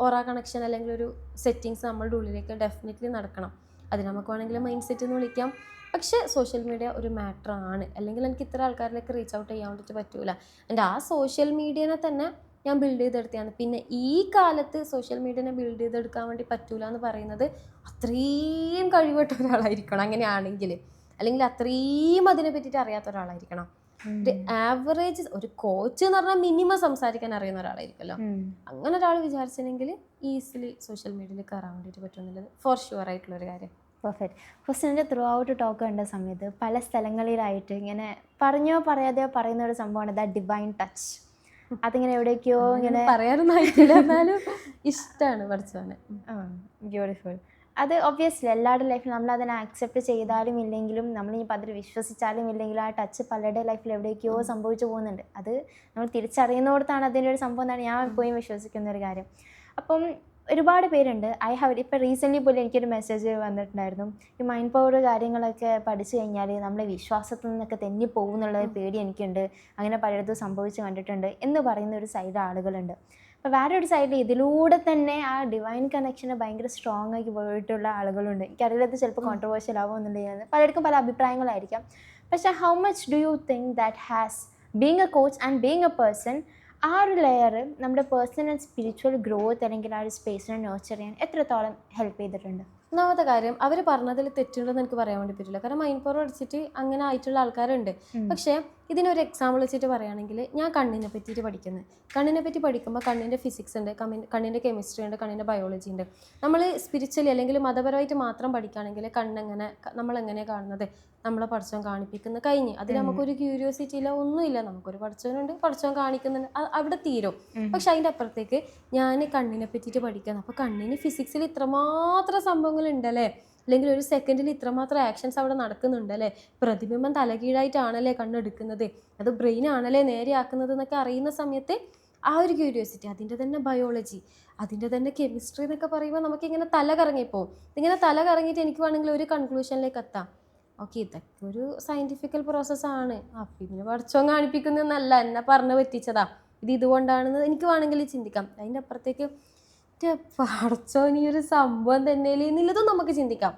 S1: ഓറ കണക്ഷൻ അല്ലെങ്കിൽ ഒരു സെറ്റിങ്സ് നമ്മളുടെ ഉള്ളിലേക്ക് ഡെഫിനറ്റ്ലി നടക്കണം. അത് നമുക്ക് വേണമെങ്കിൽ മൈൻഡ് സെറ്റ് എന്ന് വിളിക്കാം. പക്ഷേ സോഷ്യൽ മീഡിയ ഒരു മാറ്റർ ആണ്, അല്ലെങ്കിൽ എനിക്ക് ഇത്ര ആൾക്കാരിലേക്ക് റീച്ച് ഔട്ട് ചെയ്യാൻ വേണ്ടിയിട്ട് പറ്റൂല. എൻ്റെ ആ സോഷ്യൽ മീഡിയനെ തന്നെ ഞാൻ ബിൽഡ് ചെയ്തെടുത്തതാണ്. പിന്നെ ഈ കാലത്ത് സോഷ്യൽ മീഡിയനെ ബിൽഡ് ചെയ്തെടുക്കാൻ വേണ്ടി പറ്റൂല എന്ന് പറയുന്നത് അത്രയും കഴിവട്ട ഒരാളായിരിക്കണം അങ്ങനെയാണെങ്കിൽ, അല്ലെങ്കിൽ അത്രയും അതിനെ പറ്റിയിട്ട് അറിയാത്ത ഒരാളായിരിക്കണം. ഒരു ആവറേജ് ഒരു കോച്ച് എന്ന് പറഞ്ഞാൽ മിനിമം സംസാരിക്കാൻ അറിയുന്ന ഒരാളായിരിക്കുമല്ലോ. അങ്ങനെ ഒരാൾ വിചാരിച്ചിട്ടുണ്ടെങ്കിൽ ഈസിലി സോഷ്യൽ മീഡിയയിൽ കയറാൻ വേണ്ടിയിട്ട് പറ്റുമെന്നുള്ളത് ഫോർ ഷുവർ ആയിട്ടുള്ളൊരു കാര്യം.
S2: പെർഫെക്റ്റ്. ഹുസ്നൻ്റെ ത്രൂ ഔട്ട് ടോക്ക് കണ്ട സമയത്ത് പല സ്ഥലങ്ങളിലായിട്ട് ഇങ്ങനെ പറഞ്ഞോ പറയാതെയോ പറയുന്ന ഒരു സംഭവമാണ് ദ ഡിവൈൻ ടച്ച്. അതിങ്ങനെ എവിടേക്കോ ഇങ്ങനെ
S1: പറയാനൊന്നും ആയിട്ടില്ല, എന്നാലും ഇഷ്ടമാണ് പഠിച്ചവനെ.
S2: ബ്യൂട്ടിഫുൾ. അത് ഒബ്വിയസ്ലി എല്ലാവരുടെ ലൈഫിൽ നമ്മൾ അതിനെ ആക്സെപ്റ്റ് ചെയ്താലും ഇല്ലെങ്കിലും നമ്മളിപ്പോൾ അതിൽ വിശ്വസിച്ചാലും ഇല്ലെങ്കിലും ആ ടച്ച് പലരുടെ ലൈഫിൽ എവിടേക്കോ സംഭവിച്ചു പോകുന്നുണ്ട്. അത് നമ്മൾ തിരിച്ചറിയുന്നിടത്താണ് അതിൻ്റെ ഒരു സംഭവം എന്നാണ് ഞാൻ എപ്പോഴും വിശ്വസിക്കുന്ന ഒരു കാര്യം. അപ്പം ഒരുപാട് പേരുണ്ട് ഇപ്പോൾ റീസെൻ്റ്ലി പോലും എനിക്കൊരു മെസ്സേജ് വന്നിട്ടുണ്ടായിരുന്നു, ഈ മൈൻഡ് പവർ കാര്യങ്ങളൊക്കെ പഠിച്ചു കഴിഞ്ഞാൽ നമ്മളെ വിശ്വാസത്തിൽ നിന്നൊക്കെ തെന്നി പോകുന്നുള്ള പേടി എനിക്കുണ്ട്, അങ്ങനെ പലയിടത്തും സംഭവിച്ച് കണ്ടിട്ടുണ്ട് എന്ന് പറയുന്ന ഒരു സൈഡ് ആളുകളുണ്ട്. അപ്പോൾ വേറെ ഒരു സൈഡിൽ ഇതിലൂടെ തന്നെ ആ ഡിവൈൻ കണക്ഷന് ഭയങ്കര സ്ട്രോങ് ആക്കി പോയിട്ടുള്ള ആളുകളുണ്ട്. എനിക്കറിയില്ല, ഇത് ചിലപ്പോൾ കോൺട്രവേഴ്ഷ്യൽ ആവുമെന്നുണ്ടെങ്കിൽ പലർക്കും പല അഭിപ്രായങ്ങളായിരിക്കാം. പക്ഷേ how much do you think that has being A coach and being A person, ആ ഒരു ലെയർ നമ്മുടെ പേഴ്സണൽ ആൻഡ് സ്പിരിച്വൽ ഗ്രോത്ത് അല്ലെങ്കിൽ ആ ഒരു സ്പേസിനെ നേർച്ചർ ചെയ്യാൻ എത്രത്തോളം ഹെൽപ്പ് ചെയ്തിട്ടുണ്ട്?
S1: ഒന്നാമത്തെ കാര്യം, അവർ പറഞ്ഞതിൽ തെറ്റുണ്ടെന്ന് എനിക്ക് പറയാൻ വേണ്ടി പറ്റില്ല. കാരണം മൈൻഡ് പവർ അടിച്ചിട്ട് അങ്ങനെ ആയിട്ടുള്ള ആൾക്കാരുണ്ട്. പക്ഷേ ഇതിനൊരു എക്സാമ്പിൾ വെച്ചിട്ട് പറയുകയാണെങ്കിൽ, ഞാൻ കണ്ണിനെ പറ്റിയിട്ട് പഠിക്കുന്നത്, കണ്ണിനെ പറ്റി പഠിക്കുമ്പോൾ കണ്ണിൻ്റെ ഫിസിക്സ് ഉണ്ട്, കണ്ണിൻ്റെ കെമിസ്ട്രി ഉണ്ട്, കണ്ണിൻ്റെ ബയോളജി ഉണ്ട്. നമ്മൾ സ്പിരിച്വലി അല്ലെങ്കിൽ മതപരമായിട്ട് മാത്രം പഠിക്കുകയാണെങ്കിൽ കണ്ണെങ്ങനെ നമ്മളെങ്ങനെയാണ് കാണുന്നത്, നമ്മളെ പഠിച്ചവൻ കാണിപ്പിക്കുന്ന കഴിഞ്ഞ് അതിൽ നമുക്കൊരു ക്യൂരിയോസിറ്റി ഇല്ല, ഒന്നുമില്ല. നമുക്കൊരു പഠിച്ചവനുണ്ട്, പഠിച്ചവൻ കാണിക്കുന്നുണ്ട്, അവിടെ തീരും. പക്ഷെ അതിൻ്റെ അപ്പുറത്തേക്ക് ഞാൻ കണ്ണിനെ പറ്റിയിട്ട് പഠിക്കുന്നത്, അപ്പോൾ കണ്ണിന് ഫിസിക്സിൽ ഇത്രമാത്രം സംഭവങ്ങൾ ഉണ്ടല്ലേ, അല്ലെങ്കിൽ ഒരു സെക്കൻഡിൽ ഇത്രമാത്രം ആക്ഷൻസ് അവിടെ നടക്കുന്നുണ്ടല്ലേ, പ്രതിബിംബം തലകീഴായിട്ടാണല്ലേ കണ്ണെടുക്കുന്നത്, അത് ബ്രെയിൻ ആണല്ലേ നേരെയാക്കുന്നത് എന്നൊക്കെ അറിയുന്ന സമയത്ത് ആ ഒരു ക്യൂരിയോസിറ്റി, അതിൻ്റെ തന്നെ ബയോളജി, അതിൻ്റെ തന്നെ കെമിസ്ട്രി എന്നൊക്കെ പറയുമ്പോൾ നമുക്കിങ്ങനെ തല കറങ്ങിപ്പോവും. ഇങ്ങനെ തല കറങ്ങിയിട്ട് എനിക്ക് വേണമെങ്കിൽ ഒരു കൺക്ലൂഷനിലേക്ക് എത്താം, ഓക്കെ ഇതൊക്കെ ഒരു സയൻറ്റിഫിക്കൽ പ്രോസസ്സാണ്, അപ്പം ഇതിന് പഠിച്ചോൻ കാണിപ്പിക്കുന്നതെന്നല്ല, എന്നെ പറഞ്ഞ് പറ്റിച്ചതാ, ഇതുകൊണ്ടാണെന്ന് എനിക്ക് വേണമെങ്കിൽ ചിന്തിക്കാം. അതിൻ്റെ അപ്പുറത്തേക്ക് പഠിച്ചോൻ ഈ ഒരു സംഭവം തന്നെയല്ലേ എന്നുള്ളതും നമുക്ക് ചിന്തിക്കാം.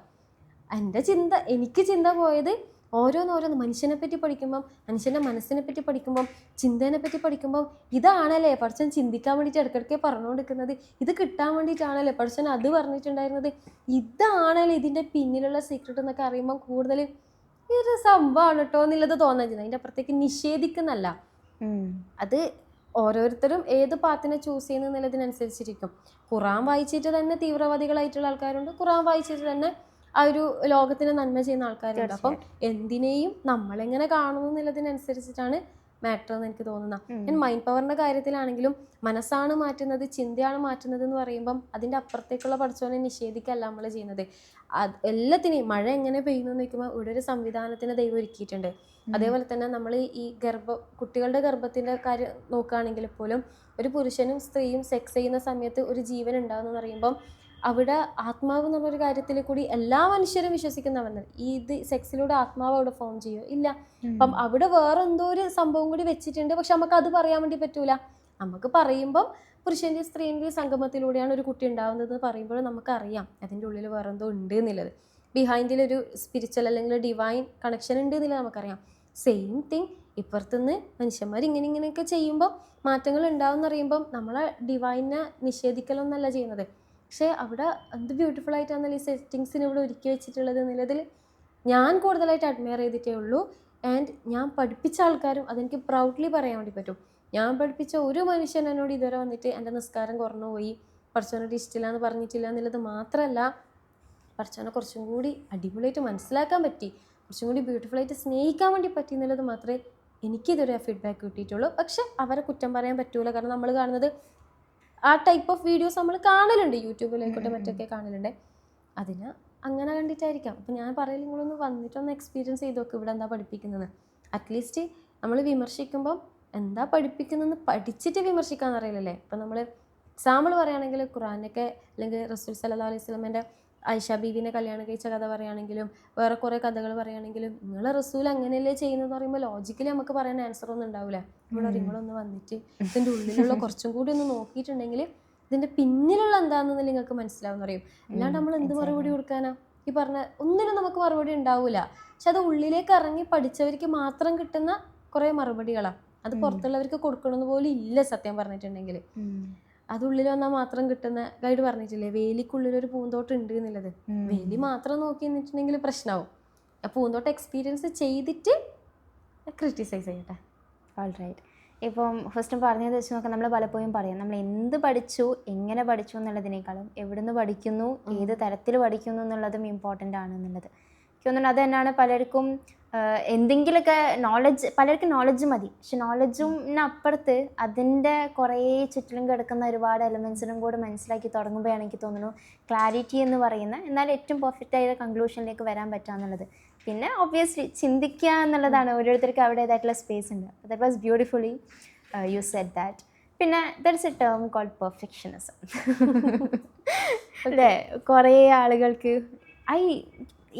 S1: എനിക്ക് ചിന്ത പോയത് ഓരോന്നോരോന്ന് മനുഷ്യനെ പറ്റി പഠിക്കുമ്പം, മനുഷ്യൻ്റെ മനസ്സിനെ പറ്റി പഠിക്കുമ്പം, ചിന്തേനെ പറ്റി പഠിക്കുമ്പം, ഇതാണല്ലേ പഠിച്ചൻ ചിന്തിക്കാൻ വേണ്ടിയിട്ട് ഇടയ്ക്കിടയ്ക്ക് പറഞ്ഞുകൊണ്ടിരിക്കുന്നത്, ഇത് കിട്ടാൻ വേണ്ടിയിട്ടാണല്ലേ പഠിച്ചൻ അത് പറഞ്ഞിട്ടുണ്ടായിരുന്നത്, ഇതാണല്ലേ ഇതിൻ്റെ പിന്നിലുള്ള സീക്രട്ട് എന്നൊക്കെ അറിയുമ്പം കൂടുതൽ ഈ ഒരു സംഭവമാണ് കേട്ടോ എന്നുള്ളത് തോന്നാൻ ചെയ്യുന്നത്. അതിൻ്റെ അപ്പുറത്തേക്ക് നിഷേധിക്കുന്നല്ല, അത് ഓരോരുത്തരും ഏത് പാത്തിനെ ചൂസ് ചെയ്യുന്നു എന്നുള്ളതിനനുസരിച്ചിരിക്കും. ഖുറാൻ വായിച്ചിട്ട് തന്നെ തീവ്രവാദികളായിട്ടുള്ള ആൾക്കാരുണ്ട്, ഖുറാൻ വായിച്ചിട്ട് തന്നെ ആ ഒരു ലോകത്തിന് നന്മ ചെയ്യുന്ന ആൾക്കാരുണ്ട്. അപ്പം എന്തിനേയും നമ്മളെങ്ങനെ കാണുന്നു എന്നുള്ളതിനനുസരിച്ചിട്ടാണ് മാറ്റർ എന്ന് എനിക്ക് തോന്നുന്നത്. ഞാൻ മൈൻഡ് പവറിൻ്റെ കാര്യത്തിലാണെങ്കിലും മനസ്സാണ് മാറ്റുന്നത്, ചിന്തയാണ് മാറ്റുന്നത് എന്ന് പറയുമ്പം അതിൻ്റെ അപ്പുറത്തേക്കുള്ള പഠിച്ചവനെ നിഷേധിക്കല്ല നമ്മൾ ചെയ്യുന്നത്. എല്ലാത്തിനെയും മഴ എങ്ങനെ പെയ്യുന്നു എന്ന് വയ്ക്കുമ്പോൾ ഇവിടെ ഒരു സംവിധാനത്തിന് ദൈവം ഒരുക്കിയിട്ടുണ്ട്. അതേപോലെ തന്നെ നമ്മൾ ഈ കുട്ടികളുടെ ഗർഭത്തിൻ്റെ കാര്യം നോക്കുകയാണെങ്കിൽ പോലും ഒരു പുരുഷനും സ്ത്രീയും സെക്സ് ചെയ്യുന്ന സമയത്ത് ഒരു ജീവൻ ഉണ്ടാകുമെന്ന് പറയുമ്പം അവിടെ ആത്മാവ് എന്നുള്ളൊരു കാര്യത്തിൽ കൂടി എല്ലാ മനുഷ്യരും വിശ്വസിക്കുന്നവരുണ്ട്. ഇത് സെക്സിലൂടെ ആത്മാവ് അവിടെ ഫോം ചെയ്യുമോ? ഇല്ല. അപ്പം അവിടെ വേറെ എന്തോ ഒരു സംഭവം കൂടി വെച്ചിട്ടുണ്ട്. പക്ഷെ നമുക്ക് അത് പറയാൻ വേണ്ടി പറ്റൂല. നമുക്ക് പറയുമ്പം പുരുഷൻ്റെ സ്ത്രീൻ്റെ സംഗമത്തിലൂടെയാണ് ഒരു കുട്ടി ഉണ്ടാകുന്നത് പറയുമ്പോൾ നമുക്കറിയാം അതിൻ്റെ ഉള്ളിൽ വേറെ എന്തോ ഉണ്ട് എന്നുള്ളത്, ബിഹൈൻഡിലൊരു സ്പിരിച്വൽ അല്ലെങ്കിൽ ഡിവൈൻ കണക്ഷൻ ഉണ്ട് എന്നുള്ളത് നമുക്കറിയാം. സെയിം തിങ് ഇപ്പുറത്തുനിന്ന് മനുഷ്യന്മാർ ഇങ്ങനെയൊക്കെ ചെയ്യുമ്പോൾ മാറ്റങ്ങൾ ഉണ്ടാവും എന്നറിയുമ്പം നമ്മളെ ഡിവൈനെ നിഷേധിക്കലൊന്നല്ല ചെയ്യുന്നത്. പക്ഷേ അവിടെ എന്ത് ബ്യൂട്ടിഫുൾ ആയിട്ടാണല്ലോ ഈ സെറ്റിങ്സിന് ഇവിടെ ഒരുക്കി വെച്ചിട്ടുള്ളത് എന്നുള്ളതിൽ ഞാൻ കൂടുതലായിട്ട് അഡ്മയർ ചെയ്തിട്ടേ ഉള്ളൂ. ആൻഡ് ഞാൻ പഠിപ്പിച്ച ആൾക്കാരും അതെനിക്ക് പ്രൗഡ്ലി പറയാൻ വേണ്ടി പറ്റും. ഞാൻ പഠിപ്പിച്ച ഒരു മനുഷ്യൻ എന്നോട് ഇതുവരെ വന്നിട്ട് എൻ്റെ നിസ്കാരം കുറഞ്ഞു പോയി, പഠിച്ചവനോട് ഇഷ്ടമില്ല എന്ന് പറഞ്ഞിട്ടില്ല എന്നുള്ളത് മാത്രമല്ല, പഠിച്ചവനെ കുറച്ചും കൂടി അടിപൊളിയായിട്ട് മനസ്സിലാക്കാൻ പറ്റി, കുറച്ചും കൂടി ബ്യൂട്ടിഫുള്ളായിട്ട് സ്നേഹിക്കാൻ വേണ്ടി പറ്റി എന്നുള്ളത് മാത്രമേ എനിക്കിതുവരെ ഫീഡ്ബാക്ക് കിട്ടിയിട്ടുള്ളൂ. പക്ഷെ അവരെ കുറ്റം പറയാൻ പറ്റൂല. കാരണം നമ്മൾ കാണുന്നത് ആ ടൈപ്പ് ഓഫ് വീഡിയോസ് നമ്മൾ കാണലുണ്ട്, യൂട്യൂബിലായിക്കോട്ടെ മറ്റൊക്കെ കാണലുണ്ട്. അതിന് അങ്ങനെ കണ്ടിട്ടായിരിക്കാം. അപ്പം ഞാൻ പറയില്ല, നിങ്ങളൊന്ന് വന്നിട്ടൊന്ന് എക്സ്പീരിയൻസ് ചെയ്ത് നോക്ക് ഇവിടെ എന്താ പഠിപ്പിക്കുന്നത്. അറ്റ്ലീസ്റ്റ് നമ്മൾ വിമർശിക്കുമ്പം എന്താ പഠിപ്പിക്കുന്നതെന്ന് പഠിച്ചിട്ട് വിമർശിക്കാമെന്ന് അറിയില്ലല്ലേ. ഇപ്പം നമ്മൾ എക്സാമ്പിൾ പറയുകയാണെങ്കിൽ ഖുറാനൊക്കെ അല്ലെങ്കിൽ റസൂൽ സല്ലല്ലാഹു അലൈഹി വസല്ലമയുടെ ആയിഷ ബീവിനെ കല്യാണം കഴിച്ച കഥ പറയുകയാണെങ്കിലും വേറെ കുറേ കഥകൾ പറയുകയാണെങ്കിലും നിങ്ങളെ റസൂൽ അങ്ങനെയല്ലേ ചെയ്യുന്നതെന്ന് പറയുമ്പോൾ ലോജിക്കലി നമുക്ക് പറയാൻ ആൻസർ ഒന്നും ഉണ്ടാവില്ല. ഇവിടെ നിങ്ങളൊന്ന് വന്നിട്ട് ഇതിൻ്റെ ഉള്ളിലുള്ള കുറച്ചും കൂടി ഒന്ന് നോക്കിയിട്ടുണ്ടെങ്കിൽ ഇതിൻ്റെ പിന്നിലുള്ള എന്താണെന്ന് നിങ്ങൾക്ക് മനസ്സിലാവും പറയും. അല്ലാണ്ട് നമ്മൾ എന്ത് മറുപടി കൊടുക്കാനാ? ഈ പറഞ്ഞ ഒന്നിനും നമുക്ക് മറുപടി ഉണ്ടാവില്ല. പക്ഷെ അത് ഉള്ളിലേക്ക് ഇറങ്ങി പഠിച്ചവർക്ക് മാത്രം കിട്ടുന്ന കുറേ മറുപടികളാണ്. അത് പുറത്തുള്ളവർക്ക് കൊടുക്കണമെന്ന് പോലും ഇല്ല സത്യം പറഞ്ഞിട്ടുണ്ടെങ്കിൽ. അത് ഉള്ളിൽ വന്നാൽ മാത്രം കിട്ടുന്ന, ഗൈഡ് പറഞ്ഞിട്ടില്ലേ വേലിക്കുള്ളിലൊരു പൂന്തോട്ടം ഉണ്ട് എന്നുള്ളത്. വേലി മാത്രം നോക്കി നിന്നിട്ടുണ്ടെങ്കിൽ പ്രശ്നമാവും. ആ പൂന്തോട്ടം എക്സ്പീരിയൻസ് ചെയ്തിട്ട് ക്രിറ്റിസൈസ് ചെയ്യട്ടെ.
S2: All right. ഇപ്പം ഫസ്റ്റും പറഞ്ഞത് വെച്ച് നോക്കാം, നമ്മൾ പലപ്പോഴും പറയാം നമ്മൾ എന്ത് പഠിച്ചു, എങ്ങനെ പഠിച്ചു എന്നുള്ളതിനേക്കാളും എവിടുന്ന് പഠിക്കുന്നു, ഏത് തരത്തിൽ പഠിക്കുന്നു എന്നുള്ളതും ഇമ്പോർട്ടൻ്റ് ആണ് എന്നുള്ളത്. എനിക്ക് തോന്നുന്നു അത് തന്നെയാണ് പലർക്കും എന്തെങ്കിലുമൊക്കെ നോളജ്, പലർക്കും നോളജ് മതി. പക്ഷെ നോളജും അപ്പുറത്ത് അതിൻ്റെ കുറേ ചുറ്റിലും കിടക്കുന്ന ഒരുപാട് എലമെൻസിനും കൂടെ മനസ്സിലാക്കി തുടങ്ങുമ്പോഴാണ് എനിക്ക് തോന്നുന്നു ക്ലാരിറ്റി എന്ന് പറയുന്ന എന്നാൽ ഏറ്റവും പെർഫെക്റ്റ് ആയ കൺക്ലൂഷനിലേക്ക് വരാൻ പറ്റുക. പിന്നെ ഒബ്വിയസ്ലി ചിന്തിക്കുക എന്നുള്ളതാണ്. ഓരോരുത്തർക്ക് അവരുടേതായിട്ടുള്ള സ്പേസ് ഉണ്ട്. That was beautifully you said that. പിന്നെ there is a term called perfectionism അല്ലേ. കുറേ ആളുകൾക്ക്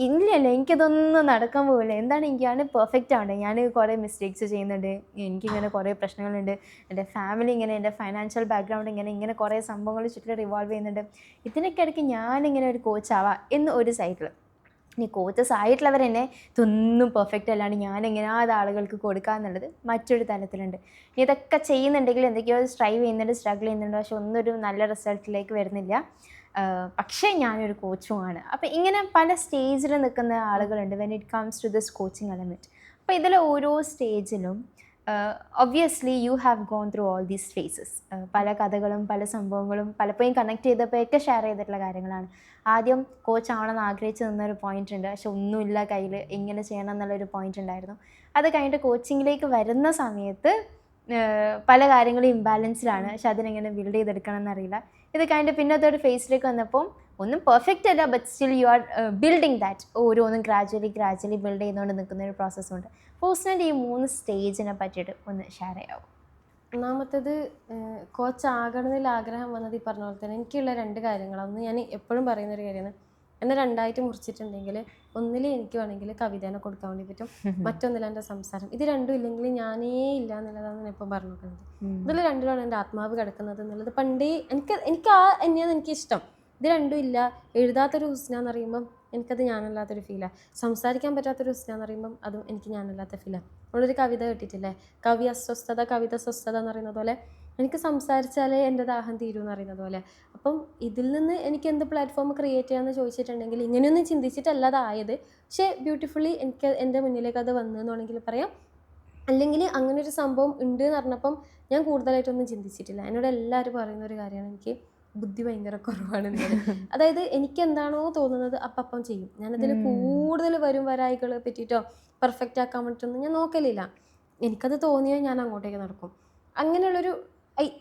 S2: ഇല്ലല്ലേ എനിക്കതൊന്നും നടക്കാൻ പോകില്ല, എന്താണ് എനിക്കാണ് പെർഫെക്റ്റ് ആവണ്ടേ, ഞാൻ കുറേ മിസ്റ്റേക്സ് ചെയ്യുന്നുണ്ട്, എനിക്കിങ്ങനെ കുറേ പ്രശ്നങ്ങളുണ്ട്, എൻ്റെ ഫാമിലി ഇങ്ങനെ, എൻ്റെ ഫൈനാൻഷ്യൽ ബാക്ക്ഗ്രൗണ്ട് ഇങ്ങനെ കുറേ സംഭവങ്ങൾ ചുറ്റും റിവോൾവ് ചെയ്യുന്നുണ്ട്, ഇതിനൊക്കെ ഇടയ്ക്ക് ഞാനിങ്ങനെ ഒരു കോച്ചാവാം എന്ന് ഒരു സൈഡിൽ. ഇനി കോച്ചസ് ആയിട്ടുള്ളവർ തന്നെ ഇതൊന്നും പെർഫെക്റ്റ് അല്ലാണ്ട് ഞാനെങ്ങനെ അത് ആളുകൾക്ക് കൊടുക്കുക എന്നുള്ളത് മറ്റൊരു തലത്തിലുണ്ട്. ഇനി ഇതൊക്കെ ചെയ്യുന്നുണ്ടെങ്കിൽ എന്തൊക്കെയോ സ്ട്രൈവ് ചെയ്യുന്നുണ്ട്, സ്ട്രഗിൾ ചെയ്യുന്നുണ്ട്, പക്ഷെ ഒന്നും ഒരു നല്ല റിസൾട്ടിലേക്ക് വരുന്നില്ല. പക്ഷേ ഞാനൊരു കോച്ചുമാണ്. അപ്പോൾ ഇങ്ങനെ പല സ്റ്റേജിൽ നിൽക്കുന്ന ആളുകളുണ്ട് when it comes to this coaching element. അപ്പോൾ ഇതിൽ ഓരോ സ്റ്റേജിലും obviously you have gone through all these phases. പല കഥകളും പല സംഭവങ്ങളും പലപ്പോഴും കണക്ട് ചെയ്തപ്പോഴൊക്കെ ഷെയർ ചെയ്തിട്ടുള്ള കാര്യങ്ങളാണ്. ആദ്യം കോച്ച് ആവണമെന്ന് ആഗ്രഹിച്ച് നിന്നൊരു പോയിൻ്റ് ഉണ്ട്, പക്ഷെ ഒന്നുമില്ല കയ്യിൽ, എങ്ങനെ ചെയ്യണം എന്നുള്ളൊരു പോയിൻ്റ് ഉണ്ടായിരുന്നു. അത് കഴിഞ്ഞിട്ട് കോച്ചിങ്ങിലേക്ക് വരുന്ന സമയത്ത് പല കാര്യങ്ങളും ഇംബാലൻസിലാണ്, പക്ഷെ അതിനെങ്ങനെ ബിൽഡ് ചെയ്തെടുക്കണം എന്നറിയില്ല. ഇത് കഴിഞ്ഞിട്ട് പിന്നത്തെ ഒരു ഫേസിലേക്ക് വന്നപ്പോൾ ഒന്നും പെർഫെക്റ്റ് അല്ല, but still you are building that. ഓരോന്നും ഗ്രാജ്വലി ബിൽഡ് ചെയ്തുകൊണ്ട് നിൽക്കുന്ന ഒരു പ്രോസസ്സുണ്ട്. പേഴ്സണലി ഈ 3 സ്റ്റേജിനെ പറ്റിയിട്ട് ഒന്ന് ഷെയർ ചെയ്യാവും.
S1: ഒന്നാമത്തേത് കോച്ച് ആകണമെന്നുള്ള ആഗ്രഹം വന്നത് ഈ പറഞ്ഞ പോലെ തന്നെ എനിക്കുള്ള 2 കാര്യങ്ങളാണ്. ഒന്ന് ഞാൻ എപ്പോഴും പറയുന്നൊരു കാര്യമാണ്, എന്നെ 2ആയിട്ട് മുറിച്ചിട്ടുണ്ടെങ്കിൽ ഒന്നിൽ എനിക്ക് വേണമെങ്കിൽ കവിതേനെ കൊടുക്കാൻ വേണ്ടി പറ്റും, മറ്റൊന്നിൽ എൻ്റെ സംസാരം. ഇത് രണ്ടും ഇല്ലെങ്കിൽ ഞാനേ ഇല്ല എന്നുള്ളതാണ് ഞാൻ ഇപ്പം പറഞ്ഞു നോക്കുന്നത്. ഇതിൽ രണ്ടിലാണ് എൻ്റെ ആത്മാവ് കിടക്കുന്നത് എന്നുള്ളത് പണ്ടേ എനിക്ക് എന്നെയാണ് എനിക്കിഷ്ടം. ഇത് രണ്ടും ഇല്ല, എഴുതാത്തൊരു ഹുസ്ന എന്ന് പറയുമ്പം എനിക്കത് ഞാനല്ലാത്തൊരു ഫീലാണ്, സംസാരിക്കാൻ പറ്റാത്തൊരു ഹുസ്ന എന്ന് പറയുമ്പം അതും എനിക്ക് ഞാനല്ലാത്ത ഫീലാണ്. നമ്മളൊരു കവിത കേട്ടിട്ടില്ലേ, കവി അസ്വസ്ഥത കവിത സ്വസ്ഥത എന്ന് പറയുന്നത് പോലെ എനിക്ക് സംസാരിച്ചാലേ എൻ്റെ ദാഹം തീരൂ എന്ന് പറയുന്നത് പോലെ. അപ്പം ഇതിൽ നിന്ന് എനിക്ക് എന്ത് പ്ലാറ്റ്ഫോം ക്രിയേറ്റ് ചെയ്യാമെന്ന് ചോദിച്ചിട്ടുണ്ടെങ്കിൽ ഇങ്ങനെയൊന്നും ചിന്തിച്ചിട്ടല്ല അതായത്, പക്ഷേ ബ്യൂട്ടിഫുള്ളി എനിക്ക് എൻ്റെ മുന്നിലേക്ക് അത് വന്നു എന്ന് വേണമെങ്കിൽ പറയാം. അല്ലെങ്കിൽ അങ്ങനെ ഒരു സംഭവം ഉണ്ട് എന്ന് പറഞ്ഞപ്പം ഞാൻ കൂടുതലായിട്ടൊന്നും ചിന്തിച്ചിട്ടില്ല. എന്നോട് എല്ലാവരും പറയുന്ന ഒരു കാര്യമാണ് എനിക്ക് ബുദ്ധി ഭയങ്കര കുറവാണെന്നത്. അതായത് എനിക്ക് എന്താണോ തോന്നുന്നത് അപ്പം ചെയ്യും. ഞാനതിൽ കൂടുതൽ വരായികളെ പറ്റിയിട്ടോ പെർഫെക്റ്റ് ആക്കാൻ വേണ്ടിയിട്ടൊന്നും ഞാൻ നോക്കലില്ല. എനിക്കത് തോന്നിയാൽ ഞാൻ അങ്ങോട്ടേക്ക് നടക്കും. അങ്ങനെയുള്ളൊരു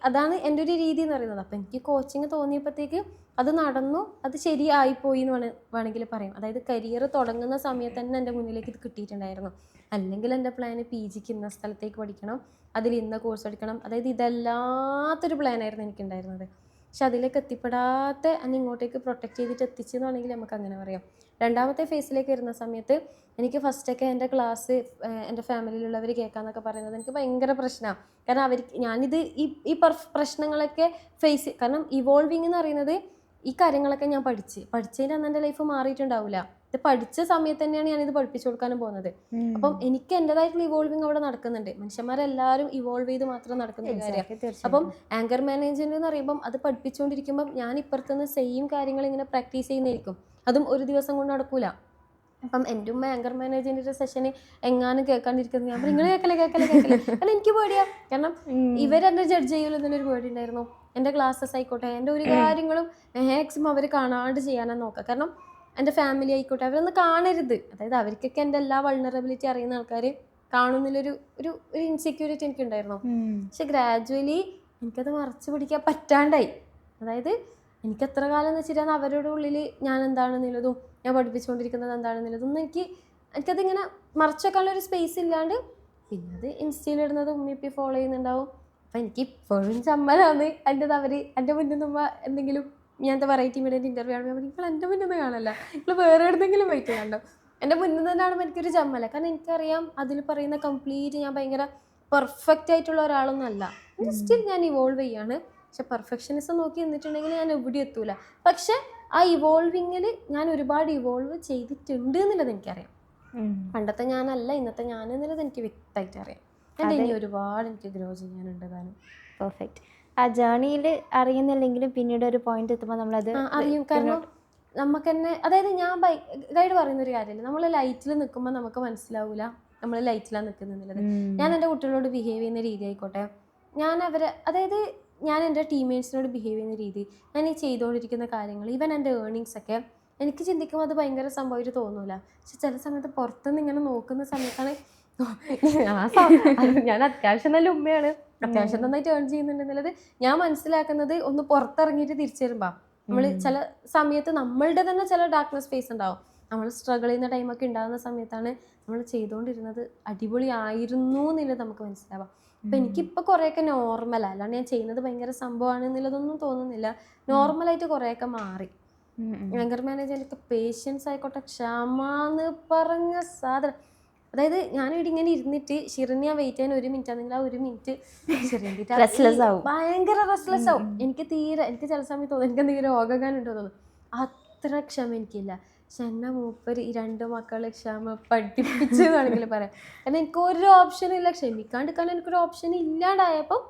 S1: അതാണ് എൻ്റെ ഒരു രീതി എന്ന് പറയുന്നത്. അപ്പം എനിക്ക് കോച്ചിങ് തോന്നിയപ്പോഴത്തേക്ക് അത് നടന്നു, അത് ശരിയായിപ്പോയി എന്ന് വേണമെങ്കിൽ പറയാം. അതായത് കരിയർ തുടങ്ങുന്ന സമയത്ത് തന്നെ എൻ്റെ മുന്നിലേക്ക് ഇത് കിട്ടിയിട്ടുണ്ടായിരുന്നു. അല്ലെങ്കിൽ എൻ്റെ പ്ലാന് PGക്ക് ഇന്ന സ്ഥലത്തേക്ക് പഠിക്കണം, അതിൽ ഇന്ന കോഴ്സ് പഠിക്കണം, അതായത് ഇതല്ലാത്തൊരു പ്ലാനായിരുന്നു എനിക്കുണ്ടായിരുന്നത്. പക്ഷെ അതിലേക്ക് എത്തിപ്പെടാത്ത എന്നെ ഇങ്ങോട്ടേക്ക് പ്രൊട്ടക്റ്റ് ചെയ്തിട്ട് എത്തിച്ചെന്ന് വേണമെങ്കിൽ നമുക്ക് അങ്ങനെ പറയാം. 2ാമത്തെ ഫേസിലേക്ക് വരുന്ന സമയത്ത് എനിക്ക് ഫസ്റ്റൊക്കെ എൻ്റെ ക്ലാസ് എൻ്റെ ഫാമിലിയിലുള്ളവർ കേൾക്കാമെന്നൊക്കെ പറയുന്നത് എനിക്ക് ഭയങ്കര പ്രശ്നമാണ്. കാരണം ഞാനിത് ഈ പ്രശ്നങ്ങളൊക്കെ കാരണം ഇവോൾവിങ് എന്ന് പറയുന്നത് ഈ കാര്യങ്ങളൊക്കെ ഞാൻ പഠിച്ചതിൻ്റെ അന്ന് എൻ്റെ ലൈഫ് മാറിയിട്ടുണ്ടാവില്ല. ഇത് പഠിച്ച സമയത്ത് തന്നെയാണ് ഞാനിത് പഠിപ്പിച്ചു കൊടുക്കാനും പോകുന്നത്. അപ്പം എനിക്ക് എൻ്റെതായിട്ടുള്ള ഇവോൾവിങ് അവിടെ നടക്കുന്നുണ്ട്. മനുഷ്യന്മാരെല്ലാവരും ഇവോൾവ് ചെയ്ത് മാത്രം നടക്കുന്ന ഒരു കാര്യമാണ്. അപ്പം ആങ്കർ മാനേജ്മെന്റ് എന്ന് പറയുമ്പം അത് പഠിപ്പിച്ചുകൊണ്ടിരിക്കുമ്പം ഞാൻ ഇപ്പുറത്തുനിന്ന് സെയിം കാര്യങ്ങൾ ഇങ്ങനെ പ്രാക്ടീസ് ചെയ്യുന്നതായിരിക്കും. അതും ഒരു ദിവസം കൊണ്ട് നടക്കൂല. അപ്പം എൻ്റെ ഉമ്മ ആങ്കർ മാനേജ്മെന്റിന്റെ സെഷന് എങ്ങാനും കേൾക്കാണ്ടിരിക്കുന്നത് ഞാൻ നിങ്ങൾ കേൾക്കല്ലേ കാരണം എനിക്ക് പേടിയാ. കാരണം ഇവരെന്നെ ജഡ്ജ് ചെയ്യുമല്ലോ എന്നൊരു പേടി ഉണ്ടായിരുന്നു. എൻ്റെ ക്ലാസ്സസ് ആയിക്കോട്ടെ, എൻ്റെ ഒരു കാര്യങ്ങളും മാക്സിമം അവർ കാണാണ്ട് ചെയ്യാനാണ് നോക്കുക. കാരണം എൻ്റെ ഫാമിലി ആയിക്കോട്ടെ അവരൊന്ന് കാണരുത്. അതായത് അവർക്കൊക്കെ എൻ്റെ എല്ലാ വൾണറബിലിറ്റി അറിയുന്ന ആൾക്കാർ കാണുന്നില്ലൊരു ഒരു ഒരു ഇൻസെക്യൂരിറ്റി എനിക്കുണ്ടായിരുന്നു. പക്ഷെ ഗ്രാജുവലി എനിക്കത് മറച്ചു പിടിക്കാൻ പറ്റാണ്ടായി. അതായത് എനിക്ക് എത്ര കാലം എന്ന് വെച്ചിട്ടാണ് അവരുടെ ഉള്ളിൽ ഞാൻ എന്താണെന്നുള്ളതും ഞാൻ പഠിപ്പിച്ചുകൊണ്ടിരിക്കുന്നത് എന്താണെന്നുള്ളതും എനിക്കതിങ്ങനെ മറച്ചു വെക്കാനുള്ള ഒരു സ്പേസ് ഇല്ലാണ്ട് പിന്നെ അത് ഇൻസ്റ്റയിലിടുന്നത് ഉമ്മിപ്പി ഫോളോ ചെയ്യുന്നുണ്ടാവും. അപ്പം എനിക്ക് ഇപ്പോഴും ചമ്മലാണ് എൻ്റെ മുന്നിൽ നിന്ന് എന്തെങ്കിലും ഞാൻ എന്താ വെറൈറ്റി മീഡിയൻ്റെ ഇൻ്റർവ്യൂ ആണെങ്കിൽ നിങ്ങൾ എൻ്റെ മുന്നിൽ നിന്ന് കാണല്ല, നിങ്ങൾ വേറെ എവിടെയെങ്കിലും വെയിറ്റ് കണ്ടോ. എൻ്റെ മുന്നിൽ നിന്ന് തന്നെയാണ് എനിക്കൊരു ചമ്മല. കാരണം എനിക്കറിയാം അതിൽ പറയുന്ന കംപ്ലീറ്റ് ഞാൻ ഭയങ്കര പെർഫെക്റ്റ് ആയിട്ടുള്ള ഒരാളൊന്നും അല്ല. സ്റ്റിൽ ഞാൻ ഇവോൾവ് ചെയ്യാണ്. പക്ഷെ പെർഫെക്ഷനിസം നോക്കി നിന്നിട്ടുണ്ടെങ്കിൽ ഞാൻ എവിടെ എത്തൂല. പക്ഷെ ആ ഇവോൾവിങ്ങിൽ ഞാൻ ഒരുപാട് ഇവോൾവ് ചെയ്തിട്ടുണ്ട് എന്നുള്ളത് എനിക്കറിയാം. പണ്ടത്തെ ഞാനല്ല ഇന്നത്തെ ഞാൻ എന്നുള്ളത് എനിക്ക് വ്യക്തമായിട്ട് അറിയാം. എൻ്റെ ഇനി ഒരുപാട് എനിക്ക് ഗ്രോ ചെയ്യാനുണ്ട്. താനും
S2: പെർഫെക്റ്റ്. ആ ജേർണിയിൽ അറിയുന്നില്ലെങ്കിലും പിന്നീട് ഒരു പോയിന്റ് എത്തുമ്പോൾ നമ്മളത്
S1: അറിയും. കാരണം നമുക്ക് തന്നെ, അതായത് ഞാൻ ഗൈഡ് പറയുന്നൊരു കാര്യമില്ല, നമ്മൾ ലൈറ്റിൽ നിൽക്കുമ്പോൾ നമുക്ക് മനസ്സിലാവില്ല നമ്മൾ ലൈറ്റിലാണ് നിൽക്കുന്നുള്ളത്. ഞാൻ എൻ്റെ കുട്ടികളോട് ബിഹേവ് ചെയ്യുന്ന രീതി ആയിക്കോട്ടെ, അതായത് ഞാൻ എൻ്റെ ടീംമേറ്റ്സിനോട് ബിഹേവ് ചെയ്യുന്ന രീതി, ഞാൻ ഈ ചെയ്തുകൊണ്ടിരിക്കുന്ന കാര്യങ്ങൾ, ഈവൻ എൻ്റെ ഏർണിങ്സ് ഒക്കെ എനിക്ക് ചിന്തിക്കുമ്പോൾ അത് ഭയങ്കര സംഭവമായിട്ട് തോന്നൂല. പക്ഷെ ചില സമയത്ത് പുറത്തുനിന്ന് ഇങ്ങനെ നോക്കുന്ന സമയത്താണ് ഞാൻ അത്യാവശ്യം നല്ല ഉമ്മയാണ്, അത്യാവശ്യം നന്നായിട്ട് ഏൺ ചെയ്യുന്നുണ്ടെന്നുള്ളത് ഞാൻ മനസ്സിലാക്കുന്നത് ഒന്ന് പുറത്തിറങ്ങിയിട്ട് തിരിച്ചു വരുമ്പോൾ. നമ്മൾ ചില സമയത്ത് നമ്മളുടെ തന്നെ ചില ഡാർക്ക്നെസ് ഫേസ് ഉണ്ടാവും. നമ്മൾ സ്ട്രഗിൾ ചെയ്യുന്ന ടൈമൊക്കെ ഉണ്ടാകുന്ന സമയത്താണ് നമ്മൾ ചെയ്തുകൊണ്ടിരുന്നത് അടിപൊളി ആയിരുന്നു എന്നുള്ളത് നമുക്ക് മനസ്സിലാവാം. അപ്പം എനിക്കിപ്പോൾ കുറേയൊക്കെ നോർമലാണ്, അല്ലാണ്ട് ഞാൻ ചെയ്യുന്നത് ഭയങ്കര സംഭവമാണ് എന്നുള്ളതൊന്നും തോന്നുന്നില്ല. നോർമലായിട്ട് കുറേയൊക്കെ മാറി. ആങ്കർ മാനേജ്മെൻ്റ് പേഷ്യൻസ് ആയിക്കോട്ടെ, ക്ഷമാന്ന് പറഞ്ഞ സാധനം. അതായത് ഞാനിവിടെ ഇങ്ങനെ ഇരുന്നിട്ട് ഷിറിന് ഞാൻ വെയിറ്റ് ചെയ്യാൻ 1 മിനിറ്റ് ആണെങ്കിൽ ആ 1 മിനിറ്റ് ഭയങ്കര റെസ്റ്റ്ലെസ് ആവും. എനിക്ക് ചില സമയത്ത് തോന്നും എനിക്ക് എന്തെങ്കിലും രോഗകാനുണ്ടോ തോന്നുന്നു. അത്ര ക്ഷമ എനിക്കില്ല. പക്ഷെ എന്നെ മൂപ്പര് ഈ 2 മക്കളെ ക്ഷമ പഠിപ്പിച്ച് വേണമെങ്കിൽ പറയാം. കാരണം എനിക്കൊരു ഓപ്ഷനും ഇല്ല, ക്ഷമിക്കാണ്ടിരിക്കാൻ എനിക്കൊരു ഓപ്ഷൻ ഇല്ലാണ്ടായപ്പം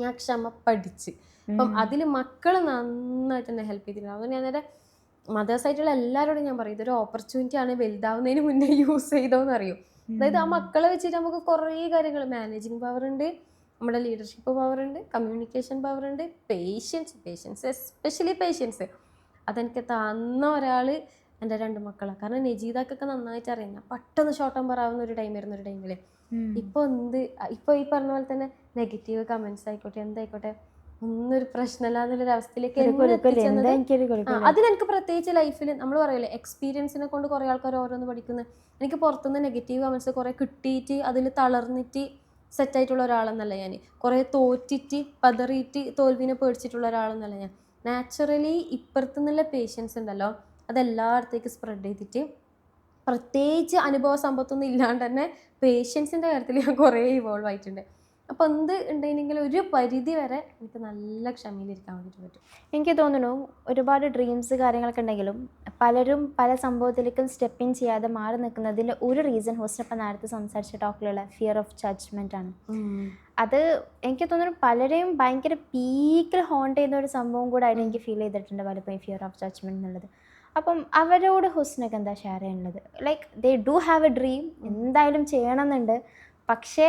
S1: ഞാൻ ക്ഷമ പഠിച്ച്. അപ്പം അതിൽ മക്കൾ നന്നായിട്ട് എന്നെ ഹെൽപ്പ് ചെയ്തിട്ടുണ്ട്. അതുകൊണ്ട് ഞാൻ എൻ്റെ മദേഴ്സായിട്ടുള്ള എല്ലാവരോടും ഞാൻ പറയും ഇതൊരു ഓപ്പർച്യൂണിറ്റി ആണ്, വലുതാവുന്നതിന് മുന്നേ യൂസ് ചെയ്തോന്ന് അറിയും. അതായത് ആ മക്കളെ വെച്ചിട്ട് നമുക്ക് കുറേ കാര്യങ്ങൾ, മാനേജിങ് പവർ ഉണ്ട്, നമ്മുടെ ലീഡർഷിപ്പ് പവർ ഉണ്ട്, കമ്മ്യൂണിക്കേഷൻ പവർ ഉണ്ട്, പേഷ്യൻസ് എസ്പെഷ്യലി പേഷ്യൻസ് അതെനിക്ക് തന്ന ഒരാൾ എൻ്റെ 2 മക്കളാണ്. കാരണം നജീദക്കൊക്കെ നന്നായിട്ട് അറിയാം പെട്ടെന്ന് ഷോർട്ട് ടെമ്പർ ആവുന്ന ഒരു ടൈമായിരുന്നു ഒരു ടൈമിൽ. ഇപ്പോൾ ഈ പറഞ്ഞ പോലെ തന്നെ നെഗറ്റീവ് കമൻസ് ആയിക്കോട്ടെ എന്തായിക്കോട്ടെ ഒന്നൊരു പ്രശ്നമല്ല എന്നുള്ളൊരു അവസ്ഥയിലേക്ക് അതിനെനിക്ക് പ്രത്യേകിച്ച് ലൈഫിൽ നമ്മൾ പറയല്ലേ എക്സ്പീരിയൻസിനെ കൊണ്ട് കുറേ ആൾക്കാർ ഓരോന്ന് പഠിക്കുന്നത്. എനിക്ക് പുറത്തുനിന്ന് നെഗറ്റീവ് കമൻസ് കുറേ കിട്ടിയിട്ട് അതിൽ തളർന്നിട്ട് സെറ്റായിട്ടുള്ള ഒരാളെന്നല്ല ഞാൻ. കുറേ തോറ്റിട്ട് പതറിയിട്ട് തോൽവിനെ പേടിച്ചിട്ടുള്ള ഒരാളെന്നല്ല ഞാൻ. നാച്ചുറലി ഇപ്പുറത്തുനിന്നുള്ള പേഷ്യൻസ് ഉണ്ടല്ലോ അതെല്ലായിടത്തേക്ക് സ്പ്രെഡ് ചെയ്തിട്ട് പ്രത്യേകിച്ച് അനുഭവ സമ്പത്തൊന്നും ഇല്ലാണ്ട് തന്നെ പേഷ്യൻസിൻ്റെ കാര്യത്തിൽ ഞാൻ കുറേ ഇവോൾവ് ആയിട്ടുണ്ട്. അപ്പോൾ എന്ത് ഉണ്ടെങ്കിലും ഒരു പരിധി വരെ എനിക്ക് നല്ല ക്ഷമയിലിരിക്കാൻ വേണ്ടിയിട്ട് പറ്റും.
S2: എനിക്ക് തോന്നുന്നു ഒരുപാട് ഡ്രീംസ് കാര്യങ്ങളൊക്കെ ഉണ്ടെങ്കിലും പലരും പല സംഭവത്തിലേക്കും സ്റ്റെപ്പ് ഇൻ ചെയ്യാതെ മാറി നിൽക്കുന്നതിൻ്റെ ഒരു റീസൺ ഹോസ്റ്റപ്പം നേരത്തെ സംസാരിച്ച ടോക്കിലുള്ള ഫിയർ ഓഫ് ജഡ്ജ്മെൻ്റ് ആണ്. അത് എനിക്ക് തോന്നുന്നു പലരെയും ഭയങ്കര പീക്കിൽ ഹോണ്ട് ചെയ്യുന്ന ഒരു സംഭവം കൂടെ ആയിട്ട് എനിക്ക് ഫീൽ ചെയ്തിട്ടുണ്ട് പലപ്പോഴും ഫിയർ ഓഫ് ജഡ്ജ്മെൻറ്റ് എന്നുള്ളത്. അപ്പം അവരോട് ഹുസ്നക്ക് എന്താ ഷെയർ ചെയ്യാനുള്ളത്? Like they do have A dream, എന്തായാലും ചെയ്യണമെന്നുണ്ട്, പക്ഷേ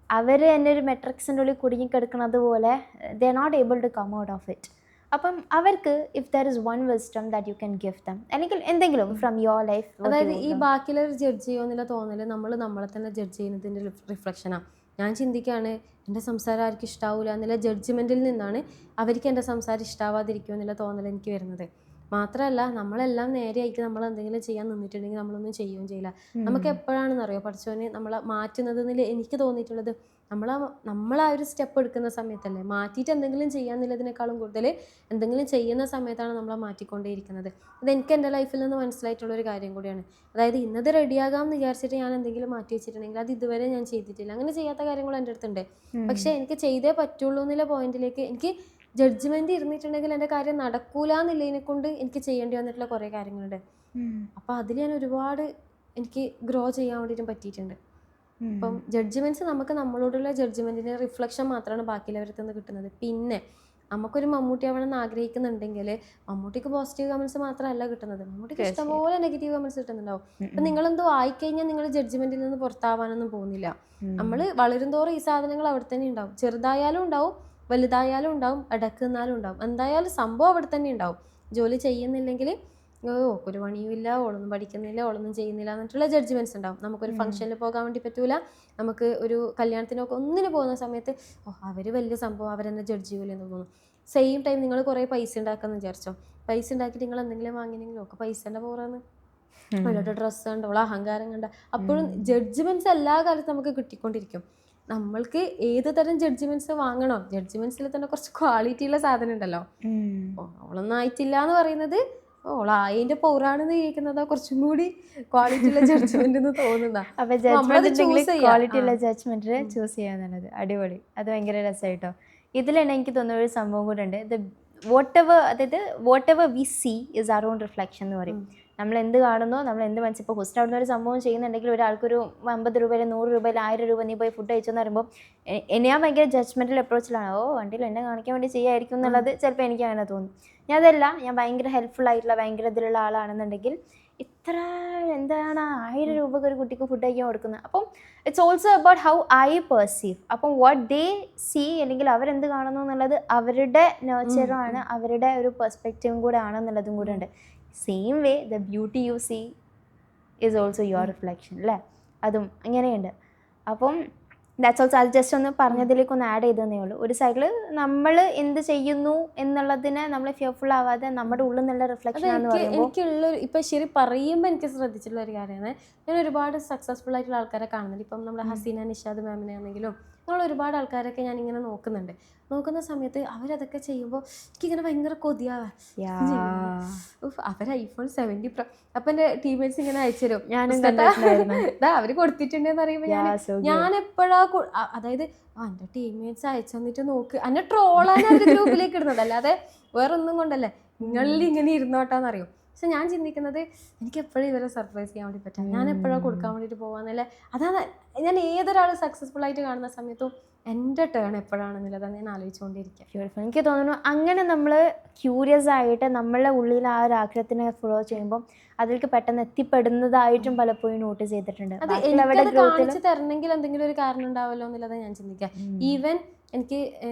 S2: അവർ തന്നെ ഒരു മെട്രിക്സിൻ്റെ ഉള്ളിൽ കുടുങ്ങിക്കിടക്കുന്നത് പോലെ they are not able to come out of it. അപ്പം അവർക്ക് if there is one wisdom that you can give them, അല്ലെങ്കിൽ എന്തെങ്കിലും ഫ്രം യുവർ ലൈഫ്.
S1: അതായത് ഈ ബാക്കിയുള്ളവർ ജഡ്ജ് ചെയ്യുമെന്നുള്ള തോന്നല് നമ്മളെ തന്നെ ജഡ്ജ് ചെയ്യുന്നതിൻ്റെ റിഫ്ലക്ഷനാണ്. ഞാൻ ചിന്തിക്കുകയാണ് എൻ്റെ സംസാരം ആർക്കും ഇഷ്ടാവില്ല എന്നുള്ള ജഡ്ജ്മെൻറ്റിൽ നിന്നാണ് അവർക്ക് എൻ്റെ സംസാരം ഇഷ്ടാവാതിരിക്കുമോ എന്നുള്ള തോന്നൽ എനിക്ക് വരുന്നത്. മാത്രമല്ല നമ്മളെല്ലാം നേരെയായിട്ട് നമ്മൾ എന്തെങ്കിലും ചെയ്യാൻ നിന്നിട്ടുണ്ടെങ്കിൽ നമ്മളൊന്നും ചെയ്യുകയും ചെയ്യില്ല. നമുക്ക് എപ്പോഴാണെന്നറിയോ പഠിച്ചവന് നമ്മളെ മാറ്റുന്നത് എന്നിൽ എനിക്ക് തോന്നിയിട്ടുള്ളത് നമ്മളാ ഒരു സ്റ്റെപ്പ് എടുക്കുന്ന സമയത്തല്ലേ. മാറ്റിയിട്ട് എന്തെങ്കിലും ചെയ്യാന്നുള്ളതിനേക്കാളും കൂടുതൽ എന്തെങ്കിലും ചെയ്യുന്ന സമയത്താണ് നമ്മളെ മാറ്റിക്കൊണ്ടേയിരിക്കുന്നത്. ഇതെനിക്ക് എൻ്റെ ലൈഫിൽ നിന്ന് മനസ്സിലായിട്ടുള്ളൊരു കാര്യം കൂടിയാണ്. അതായത് ഇന്നത് റെഡിയാകാമെന്ന് വിചാരിച്ചിട്ട് ഞാൻ എന്തെങ്കിലും മാറ്റി വെച്ചിട്ടുണ്ടെങ്കിൽ അത് ഇതുവരെ ഞാൻ ചെയ്തിട്ടില്ല. അങ്ങനെ ചെയ്യാത്ത കാര്യങ്ങൾ എൻ്റെ അടുത്തുണ്ട്. പക്ഷേ എനിക്ക് ചെയ്തേ പറ്റുള്ളൂ എന്നുള്ള പോയിന്റിലേക്ക് എനിക്ക് ജഡ്ജ്മെൻറ്റ് ഇരുന്നിട്ടുണ്ടെങ്കിൽ എൻ്റെ കാര്യം നടക്കൂല എന്നുള്ളതിനെ കൊണ്ട് എനിക്ക് ചെയ്യേണ്ടി വന്നിട്ടുള്ള കുറേ കാര്യങ്ങളുണ്ട്. അപ്പോൾ അതിൽ ഞാൻ ഒരുപാട് എനിക്ക് ഗ്രോ ചെയ്യാൻ വേണ്ടിയിട്ടും പറ്റിയിട്ടുണ്ട്. അപ്പം ജഡ്ജ്മെൻറ്റ്സ് നമുക്ക് നമ്മളോടുള്ള ജഡ്ജ്മെൻറ്റിൻ്റെ റിഫ്ലക്ഷൻ മാത്രമാണ് ബാക്കിയുള്ളവരുടെ നിന്ന് കിട്ടുന്നത്. പിന്നെ നമുക്കൊരു മമ്മൂട്ടി ആവണമെന്ന് ആഗ്രഹിക്കുന്നുണ്ടെങ്കിൽ മമ്മൂട്ടിക്ക് പോസിറ്റീവ് കമൻസ് മാത്രമല്ല കിട്ടുന്നത്, മമ്മൂട്ടിക്ക് ഇഷ്ടംപോലെ നെഗറ്റീവ് കമൻസ് കിട്ടുന്നുണ്ടാവും. അപ്പം നിങ്ങളെന്തോ ആയിക്കഴിഞ്ഞാൽ നിങ്ങൾ ജഡ്ജ്മെൻറ്റിൽ നിന്ന് പുറത്താവാനൊന്നും പോകുന്നില്ല. നമ്മൾ വളരും തോറും ഈ സാധനങ്ങൾ അവിടെ തന്നെ ഉണ്ടാവും. ചെറുതായാലും ഉണ്ടാവും, വലുതായാലും ഉണ്ടാവും, ഇടക്കുന്നാലും ഉണ്ടാവും. എന്തായാലും സംഭവം അവിടെ തന്നെ ഉണ്ടാവും. ജോലി ചെയ്യുന്നില്ലെങ്കിൽ ഒരു പണിയുമില്ല, ഓളൊന്നും പഠിക്കുന്നില്ല, ഓളൊന്നും ചെയ്യുന്നില്ല എന്നിട്ടുള്ള ജഡ്ജ്മെൻറ്റ്സ് ഉണ്ടാവും. നമുക്കൊരു ഫംഗ്ഷനിൽ പോകാൻ വേണ്ടി പറ്റൂല, നമുക്ക് ഒരു കല്യാണത്തിനൊക്കെ ഒന്നിന് പോകുന്ന സമയത്ത് അവർ വലിയ സംഭവം, അവരെന്നെ ജഡ്ജ് ചെയ്യൂലെന്ന് തോന്നുന്നു. സെയിം ടൈം നിങ്ങൾ കുറേ പൈസ ഉണ്ടാക്കാമെന്ന് വിചാരിച്ചോ, പൈസ ഉണ്ടാക്കിയിട്ട് നിങ്ങൾ എന്തെങ്കിലും വാങ്ങിയെങ്കിലും ഒക്കെ പൈസേൻ്റെ പോറാന്ന്, അവരുടെ ഡ്രസ്സ് കണ്ട, അവളെ അഹങ്കാരം കണ്ട, അപ്പോഴും ജഡ്ജ്മെൻറ്റ്സ് എല്ലാ കാലത്തും നമുക്ക് കിട്ടിക്കൊണ്ടിരിക്കും. നമ്മൾക്ക് ഏത് തരം ജഡ്ജ്മെൻറ്റ്സ് വാങ്ങണോ, ജഡ്ജ്മെൻറ്റ്സിൽ തന്നെ കുറച്ച് ക്വാളിറ്റി ഉള്ള സാധനം ഉണ്ടല്ലോ. അവളൊന്നും ആയിട്ടില്ല എന്ന് പറയുന്നത് ഓളായതിന്റെ പൗറാണെന്ന് കേൾക്കുന്നത് കുറച്ചും കൂടി ക്വാളിറ്റി ഉള്ള ജഡ്ജ്മെന്റ് എന്ന് തോന്നുന്ന.
S2: ക്വാളിറ്റി ഉള്ള ജഡ്ജ്മെന്റ് ചൂസ് ചെയ്യാന്നുള്ളത് അടിപൊളി. അത് ഭയങ്കര രസമായിട്ടോ. ഇതിൽ തന്നെ എനിക്ക് തോന്നുന്ന ഒരു സംഭവം കൂടെ ഉണ്ട്. Whatever we see is our own reflection എന്ന് പറയും. നമ്മൾ എന്ത് കാണുന്നോ, നമ്മൾ എന്ത് മനസ്സിൽ ഇപ്പോൾ ഹോസ്റ്റ് അവിടുന്ന് ഒരു സംഭവം ചെയ്യുന്നുണ്ടെങ്കിൽ ഒരാൾക്കൊരു 50 രൂപയിൽ 100 രൂപയിൽ 1000 രൂപ നീ പോയി ഫുഡ് കഴിച്ചെന്ന് പറയുമ്പോൾ ഞാൻ ഭയങ്കര ജഡ്ജ്മെൻറ്റൽ അപ്രോച്ചിലാണ്. വണ്ടിയിൽ എന്നെ കാണിക്കാൻ വേണ്ടി ചെയ്യായിരിക്കും എന്നുള്ളത് ചിലപ്പോൾ എനിക്ക് അങ്ങനെ തോന്നും. ഞാൻ ഭയങ്കര ഹെൽപ്ഫുൾ ആയിട്ടുള്ള ഭയങ്കര ഇതിലുള്ള ആളാണെന്നുണ്ടെങ്കിൽ ഇത്ര എന്താണ് 1000 രൂപക്ക് ഒരു കുട്ടിക്ക് ഫുഡ് കഴിക്കാൻ കൊടുക്കുന്നത്. അപ്പം it's also about how I perceive. അപ്പം വാട്ട് ദേ സീ അല്ലെങ്കിൽ അവരെന്ത് കാണുന്നു എന്നുള്ളത് അവരുടെ നേച്ചറാണ്, അവരുടെ ഒരു പെർസ്പെക്റ്റീവും കൂടെ ആണെന്നുള്ളതും കൂടെ ഉണ്ട്. Same way the beauty you see is also your reflection അല്ലേ, അതും അങ്ങനെയുണ്ട്. അപ്പം ദാറ്റ്സ് ഓൾസോ അത് ജസ്റ്റ് ഒന്ന് പറഞ്ഞതിലേക്ക് ഒന്ന് ആഡ് ചെയ്തതേ ഉള്ളൂ. ഒരു സൈഡിൽ നമ്മൾ എന്ത് ചെയ്യുന്നു എന്നുള്ളതിനെ നമ്മൾ ഫിയർഫുൾ ആവാതെ നമ്മുടെ ഉള്ളിൽ നിന്നുള്ള റിഫ്ലക്ഷൻ എന്ന് പറയുമ്പോൾ
S1: എനിക്കുള്ളൊരു ഇപ്പം ശരി പറയുമ്പോൾ എനിക്ക് ശ്രദ്ധിച്ചിട്ടുള്ള ഒരു കാര്യമാണ്, ഞാൻ ഒരുപാട് സക്സസ്ഫുൾ ആയിട്ടുള്ള ആൾക്കാരെ കാണുന്നുണ്ട്. ഇപ്പം നമ്മുടെ ഹസീന നിഷാദ് മാമിനെ ആണെങ്കിലും നമ്മൾ ഒരുപാട് ആൾക്കാരൊക്കെ ഞാനിങ്ങനെ നോക്കുന്ന സമയത്ത് അവരതൊക്കെ ചെയ്യുമ്പോൾ എനിക്കിങ്ങനെ ഭയങ്കര കൊതിയാവാ. അവർ ഐഫോൺ 70 Pro അപ്പം എൻ്റെ ടീംമേറ്റ്സ് ഇങ്ങനെ അയച്ചു തരും, ഇതാ അവർ കൊടുത്തിട്ടുണ്ടെന്ന് അറിയുമ്പോൾ ഞാൻ എപ്പോഴാ, അതായത് എൻ്റെ ടീംമേറ്റ്സ് അയച്ചു തന്നിട്ട് നോക്ക്, എന്നെ ട്രോളാണ് അവർ ഗ്രൂപ്പിലേക്ക് ഇടുന്നത്, അല്ലാതെ വേറൊന്നും കൊണ്ടല്ലേ, നിങ്ങളിൽ ഇങ്ങനെ ഇരുന്നോട്ടാന്നറിയും. പക്ഷെ ഞാൻ ചിന്തിക്കുന്നത് എനിക്ക് എപ്പോഴും ഇവരെ സർപ്രൈസ് ചെയ്യാൻ വേണ്ടി പറ്റാം, ഞാൻ എപ്പോഴാണ് കൊടുക്കാൻ വേണ്ടിയിട്ട് പോകാന്നല്ലേ. അതാണ് ഞാൻ ഏതൊരാൾ സക്സസ്ഫുൾ ആയിട്ട് കാണുന്ന സമയത്തും എൻ്റെ ടേൺ എപ്പോഴാണെന്നുള്ളതാണ് ഞാൻ ആലോചിച്ചുകൊണ്ടിരിക്കുക.
S2: ബ്യൂട്ടിഫുൾ. എനിക്ക് തോന്നുന്നു അങ്ങനെ നമ്മൾ ക്യൂരിയസ് ആയിട്ട് നമ്മളുടെ ഉള്ളിൽ ആ ഒരു ആഗ്രഹത്തിനെ ഫോളോ ചെയ്യുമ്പോൾ അതിലേക്ക് പെട്ടെന്ന് എത്തിപ്പെടുന്നതായിട്ടും പലപ്പോഴും നോട്ടീസ് ചെയ്തിട്ടുണ്ട്.
S1: അത് എനിക്കത് കാണിച്ചു തരണമെങ്കിൽ എന്തെങ്കിലും ഒരു കാരണം ഉണ്ടാവുമല്ലോ എന്നുള്ളത് ഞാൻ ചിന്തിക്കുക. ഈവൻ എനിക്ക്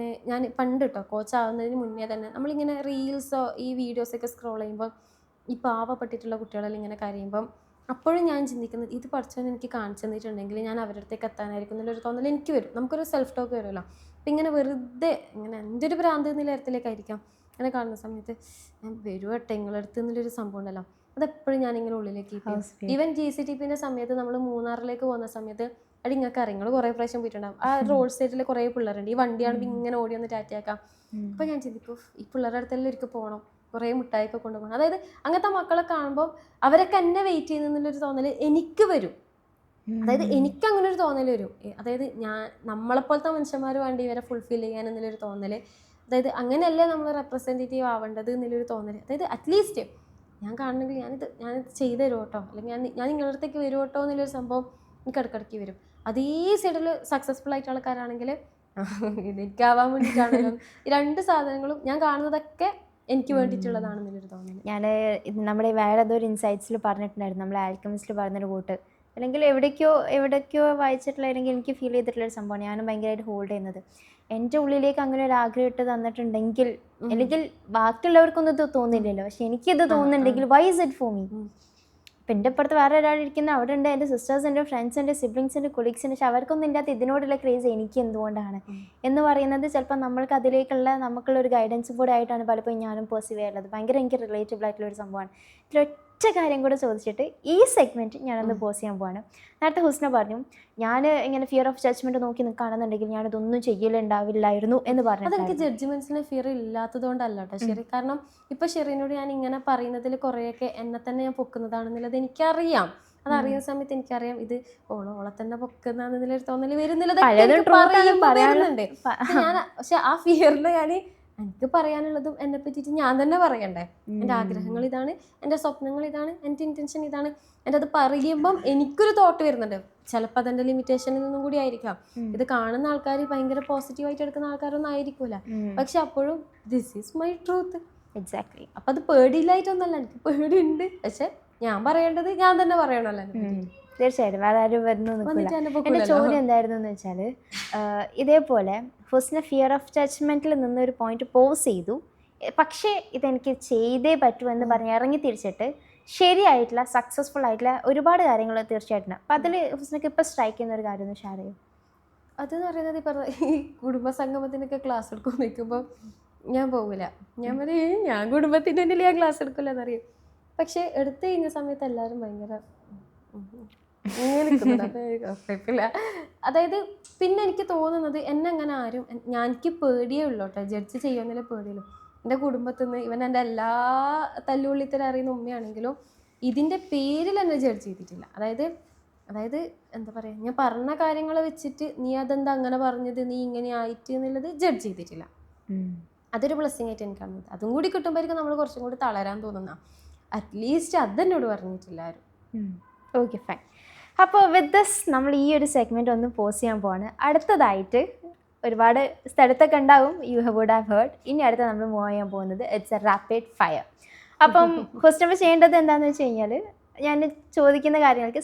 S1: ഞാൻ പണ്ട് കേട്ടോ കോച്ച് ആവുന്നതിന് മുന്നേ തന്നെ നമ്മളിങ്ങനെ റീൽസോ ഈ വീഡിയോസൊക്കെ സ്ക്രോൾ ചെയ്യുമ്പോൾ ഈ പാവപ്പെട്ടിട്ടുള്ള കുട്ടികളെല്ലാം ഇങ്ങനെ കരയുമ്പം അപ്പോഴും ഞാൻ ചിന്തിക്കുന്നത് ഇത് പഠിച്ചവൻ എനിക്ക് കാണിച്ചു തന്നിട്ടുണ്ടെങ്കിൽ ഞാൻ അവരുടെ അടുത്തേക്ക് എത്താനായിരിക്കും എന്നുള്ളൊരു തോന്നൽ എനിക്ക് വരും. നമുക്കൊരു സെൽഫ് ടോക്ക് വരുമല്ലോ. അപ്പം ഇങ്ങനെ വെറുതെ ഇങ്ങനെ എൻ്റെ ഒരു ഭ്രാന്ത് നിലയത്തിലേക്കായിരിക്കാം അങ്ങനെ കാണുന്ന സമയത്ത് ഞാൻ വരുവട്ടെ നിങ്ങളടുത്ത് എന്നുള്ളൊരു സംഭവം ഉണ്ടല്ലോ, അതെപ്പോഴും ഞാനിങ്ങനെ ഉള്ളിലേക്ക് ഈവൻ GCTPൻ്റെ സമയത്ത് നമ്മൾ മൂന്നാറിലേക്ക് പോകുന്ന സമയത്ത് അടി നിങ്ങൾക്ക് അറിയാം, നിങ്ങൾ കുറേ പ്രാവശ്യം പോയിട്ടുണ്ടാകും. ആ റോഡ് സൈഡിൽ കുറേ പിള്ളേരുണ്ട്, ഈ വണ്ടിയാണെങ്കിൽ ഇങ്ങനെ ഓടി വന്ന് ടാറ്റയാക്കാം. അപ്പോൾ ഞാൻ ചിന്തിക്കും ഈ പിള്ളേരുടെ അടുത്തെല്ലാം ഒരിക്കൽ പോകണം, കുറേ മിഠായിയൊക്കെ കൊണ്ടുപോകണം. അതായത് അങ്ങനത്തെ മക്കളെ കാണുമ്പോൾ അവരൊക്കെ എന്നെ വെയിറ്റ് ചെയ്യുന്നുള്ളൊരു തോന്നൽ എനിക്ക് വരും. അതായത് എനിക്ക് അങ്ങനെ ഒരു തോന്നൽ വരും. അതായത് നമ്മളെപ്പോലത്തെ മനുഷ്യന്മാർ വേണ്ടി ഇവരെ ഫുൾഫിൽ ചെയ്യാൻ എന്നുള്ളൊരു തോന്നൽ, അതായത് അങ്ങനെയല്ലേ നമ്മൾ റെപ്രസെൻറ്റേറ്റീവ് ആവേണ്ടത് എന്നുള്ളൊരു തോന്നൽ. അതായത് അറ്റ്ലീസ്റ്റ് ഞാൻ കാണണമെങ്കിൽ ഞാനിത് ചെയ്തു തരും കേട്ടോ, അല്ലെങ്കിൽ ഞാൻ നിങ്ങളുടെ അടുത്തേക്ക് വരും കേട്ടോ എന്നുള്ളൊരു സംഭവം എനിക്ക് ഇടയ്ക്കിടയ്ക്ക് വരും. അതേ സൈഡിൽ സക്സസ്ഫുൾ ആയിട്ടുള്ള ആൾക്കാരാണെങ്കിൽ ഇതെനിക്കാവാൻ വേണ്ടിയിട്ടാണല്ലോ. ഈ രണ്ട് സാധനങ്ങളും ഞാൻ കാണുന്നതൊക്കെ എനിക്ക് വേണ്ടിയിട്ടുള്ളതാണെന്നുള്ളൊരു തോന്നൽ.
S2: ഞാൻ നമ്മുടെ വേറെ ഏതൊരു ഇൻസൈറ്റ്സിൽ പറഞ്ഞിട്ടുണ്ടായിരുന്നു, നമ്മൾ ആൽക്കമിസ്റ്റിൽ പറഞ്ഞൊരു കൂട്ട്, അല്ലെങ്കിൽ എവിടേക്കോ വായിച്ചിട്ടുള്ള, അല്ലെങ്കിൽ എനിക്ക് ഫീൽ ചെയ്തിട്ടുള്ളൊരു സംഭവമാണ് ഞാനും ഭയങ്കരമായിട്ട് ഹോൾഡ് ചെയ്യുന്നത്. എൻ്റെ ഉള്ളിലേക്ക് അങ്ങനെ ഒരു ആഗ്രഹം ഇട്ട് തന്നിട്ടുണ്ടെങ്കിൽ, അല്ലെങ്കിൽ ബാക്കിയുള്ളവർക്കൊന്നും ഇത് തോന്നില്ലല്ലോ, പക്ഷെ എനിക്കിത് തോന്നുന്നുണ്ടെങ്കിൽ why is it for me. അപ്പം എൻ്റെ അപ്പുറത്ത് വേറെ ഒരാളിരിക്കുന്ന അവിടെ ഉണ്ട്, എൻ്റെ സിസ്റ്റേഴ്സ്, എൻ്റെ ഫ്രണ്ട്സ്, എൻ്റെ സിബ്ലിങ്സ്, എൻ്റെ കൊളീഗ്സിൻ്റെ, പക്ഷെ അവർക്കൊന്നും ഇതിൻ്റെ അകത്ത് ഇതിനോടുള്ള ക്രേസ് എനിക്ക് എന്തുകൊണ്ടാണ് എന്ന് പറയുന്നത് ചിലപ്പോൾ നമ്മൾക്ക് നമുക്കുള്ള ഒരു ഗൈഡൻസും കൂടെ ആയിട്ടാണ് പലപ്പോഴും ഞാനും പെർസീവ് ചെയ്യാറുള്ളത്. ഭയങ്കര എനിക്ക് റിലേറ്റബിൾ ആയിട്ടുള്ള ഒരു സംഭവമാണ്. ഇതിലൊറ്റ കാര്യം കൂടെ ചോദിച്ചിട്ട് ഈ സെഗ്മെൻറ്റ് ഞാനൊന്ന് പോസ് ചെയ്യാൻ പോവാണ്. നേരത്തെ ഹുസ്ന പറഞ്ഞു ഞാൻ ഇങ്ങനെ ഫിയർ ഓഫ് ജഡ്ജ്മെൻറ്റ് നോക്കി നിൽക്കുകയാണെന്നുണ്ടെങ്കിൽ ഞാനിതൊന്നും ചെയ്യലുണ്ടാവില്ലായിരുന്നു എന്ന് പറഞ്ഞു.
S1: അതെനിക്ക് ജഡ്ജ്മെൻറ്റ്സിന് ഫിയർ ഇല്ലാത്തതുകൊണ്ടല്ല കേട്ടോ ശരി. കാരണം ഇപ്പം ഷെറീനോട് ഞാൻ ഇങ്ങനെ പറയുന്നതിൽ കുറേയൊക്കെ എന്നെ തന്നെ ഞാൻ പൊക്കുന്നതാണെന്നുള്ളത് എനിക്കറിയാം. അതറിയുന്ന സമയത്ത് എനിക്കറിയാം ഇത് ഓളെ തന്നെ പൊക്കുന്നതെന്നുള്ളൊരു തോന്നൽ വരുന്നുണ്ട്. ഞാൻ പക്ഷെ ആ ഫിയറിൽ ഞാൻ എനിക്ക് പറയാനുള്ളതും എന്നെ പറ്റിയിട്ട് ഞാൻ തന്നെ പറയണ്ടേ. എൻ്റെ ആഗ്രഹങ്ങൾ ഇതാണ്, എൻ്റെ സ്വപ്നങ്ങൾ ഇതാണ്, എൻ്റെ ഇൻറ്റൻഷൻ ഇതാണ്. എൻ്റെ അത് പറയുമ്പം എനിക്കൊരു തോട്ട് വരുന്നുണ്ട്. ചിലപ്പോൾ അതെൻ്റെ ലിമിറ്റേഷനിൽ നിന്നും കൂടി ആയിരിക്കാം. ഇത് കാണുന്ന ആൾക്കാർ ഭയങ്കര പോസിറ്റീവായിട്ട് എടുക്കുന്ന ആൾക്കാരൊന്നും ആയിരിക്കൂല. പക്ഷെ അപ്പോഴും this is my truth.
S2: Exactly.
S1: അപ്പം അത് പേടിയില്ലായിട്ടൊന്നല്ല, എനിക്ക് പേടിയുണ്ട്. പക്ഷെ ഞാൻ പറയേണ്ടത് ഞാൻ തന്നെ പറയണല്ലോ.
S2: തീർച്ചയായിട്ടും അതാരും വരുന്നു നിൽക്കില്ല.
S1: വന്നിട്ട് എന്നെ
S2: എൻ്റെ
S1: പൊക്കൂലല്ലോ.
S2: ചോദ്യം എന്തായിരുന്നു എന്ന് വെച്ചാൽ, ഇതേപോലെ ഹുസ്ന ഫിയർ ഓഫ് ജഡ്ജ്മെൻറ്റിൽ നിന്നൊരു പോയിന്റ് പോസ് ചെയ്തു, പക്ഷേ ഇതെനിക്ക് ചെയ്തേ പറ്റൂ എന്ന് പറഞ്ഞ് ഇറങ്ങി തിരിച്ചിട്ട് ശരിയായിട്ടുള്ള സക്സസ്ഫുൾ ആയിട്ടുള്ള ഒരുപാട് കാര്യങ്ങൾ തീർച്ചയായിട്ടും. അപ്പം അതിൽ ഹുസ്നക്ക് ഇപ്പോൾ സ്ട്രൈക്ക് ചെയ്യുന്ന ഒരു കാര്യം ഒന്ന് ഷെയർ ചെയ്യും.
S1: അതെന്ന് പറയുന്നത് ഈ പറഞ്ഞ ഈ കുടുംബ സംഗമത്തിനൊക്കെ ക്ലാസ് എടുക്കാൻ നിൽക്കുമ്പോൾ ഞാൻ പോകില്ല. ഞാൻ പറയും ഞാൻ കുടുംബത്തിൻ്റെ ഉള്ളിൽ ഞാൻ ക്ലാസ് എടുക്കില്ല എന്നറിയും. പക്ഷെ എടുത്തു കഴിഞ്ഞ സമയത്ത് എല്ലാവരും ഭയങ്കര ഇങ്ങനെ നിൽക്കുന്നുണ്ട്. അത് കുഴപ്പമില്ല. അതായത് പിന്നെ എനിക്ക് തോന്നുന്നത് എന്നെ അങ്ങനെ ആരും എനിക്ക് പേടിയേ ഉള്ളൂ കേട്ടോ. ജഡ്ജ് ചെയ്യുമെന്നല്ലേ പേടിയുള്ളൂ. എൻ്റെ കുടുംബത്തിൽ നിന്ന് ഇവൻ എൻ്റെ എല്ലാ തല്ലുള്ളിത്തരം അറിയുന്ന ഉമ്മയാണെങ്കിലും ഇതിൻ്റെ പേരിൽ എന്നെ ജഡ്ജ് ചെയ്തിട്ടില്ല. അതായത് എന്താ പറയുക, ഞാൻ പറഞ്ഞ കാര്യങ്ങൾ വെച്ചിട്ട് നീ അതെന്താ അങ്ങനെ പറഞ്ഞത്, നീ ഇങ്ങനെ ആയിട്ട് എന്നുള്ളത് ജഡ്ജ് ചെയ്തിട്ടില്ല. അതൊരു ബ്ലെസ്സിങ് ആയിട്ട് എനിക്ക് കാണുന്നത്. അതും കൂടി കിട്ടുമ്പോഴേക്കും നമ്മൾ കുറച്ചും കൂടി തളരാൻ തോന്നുന്ന. അറ്റ്ലീസ്റ്റ് അതെന്നോട് പറഞ്ഞിട്ടില്ല ആരും.
S2: Okay fine. അപ്പോൾ വിത്ത് ദിസ് നമ്മൾ ഈ ഒരു സെഗ്മെൻറ്റ് ഒന്ന് പോസ് ചെയ്യാൻ പോവാണ്. അടുത്തതായിട്ട് ഒരുപാട് സ്ഥലത്തൊക്കെ ഉണ്ടാവും, യു വുഡ് ഹാവ് ഹേർഡ്. ഇനി അടുത്ത നമ്മൾ മൂവ് ചെയ്യാൻ പോകുന്നത് ഇറ്റ്സ് എ റാപ്പിഡ് ഫയർ. അപ്പം ക്വസ്റ്റ്യൻ ചെയ്യേണ്ടത് എന്താണെന്ന് വെച്ച് കഴിഞ്ഞാൽ, ഞാൻ ചോദിക്കുന്ന കാര്യങ്ങൾക്ക്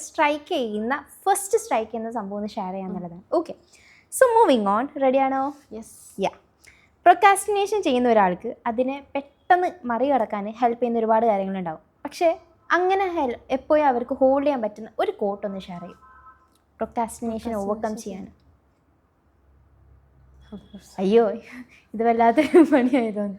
S2: ഫസ്റ്റ് സ്ട്രൈക്ക് ചെയ്യുന്ന സംഭവം ഒന്ന് ഷെയർ ചെയ്യാന്നുള്ളതാണ്. Okay, so moving on. റെഡിയാണോ?
S1: യെസ്.
S2: യാ. പ്രൊക്കാസ്റ്റിനേഷൻ ചെയ്യുന്ന ഒരാൾക്ക് അതിനെ പെട്ടെന്ന് മറികടക്കാൻ ഹെൽപ്പ് ചെയ്യുന്ന ഒരുപാട് കാര്യങ്ങളുണ്ടാവും. പക്ഷേ അങ്ങനെ എപ്പോഴും അവർക്ക് ഹോൾഡ് ചെയ്യാൻ പറ്റുന്ന ഒരു കോട്ട് ഒന്ന് ഷെയർ ചെയ്യും, പ്രൊക്കാസ്റ്റിനേഷൻ ഓവർകം ചെയ്യാൻ. അയ്യോ, ഇത് വല്ലാത്തൊരു പണിയായതുകൊണ്ട്.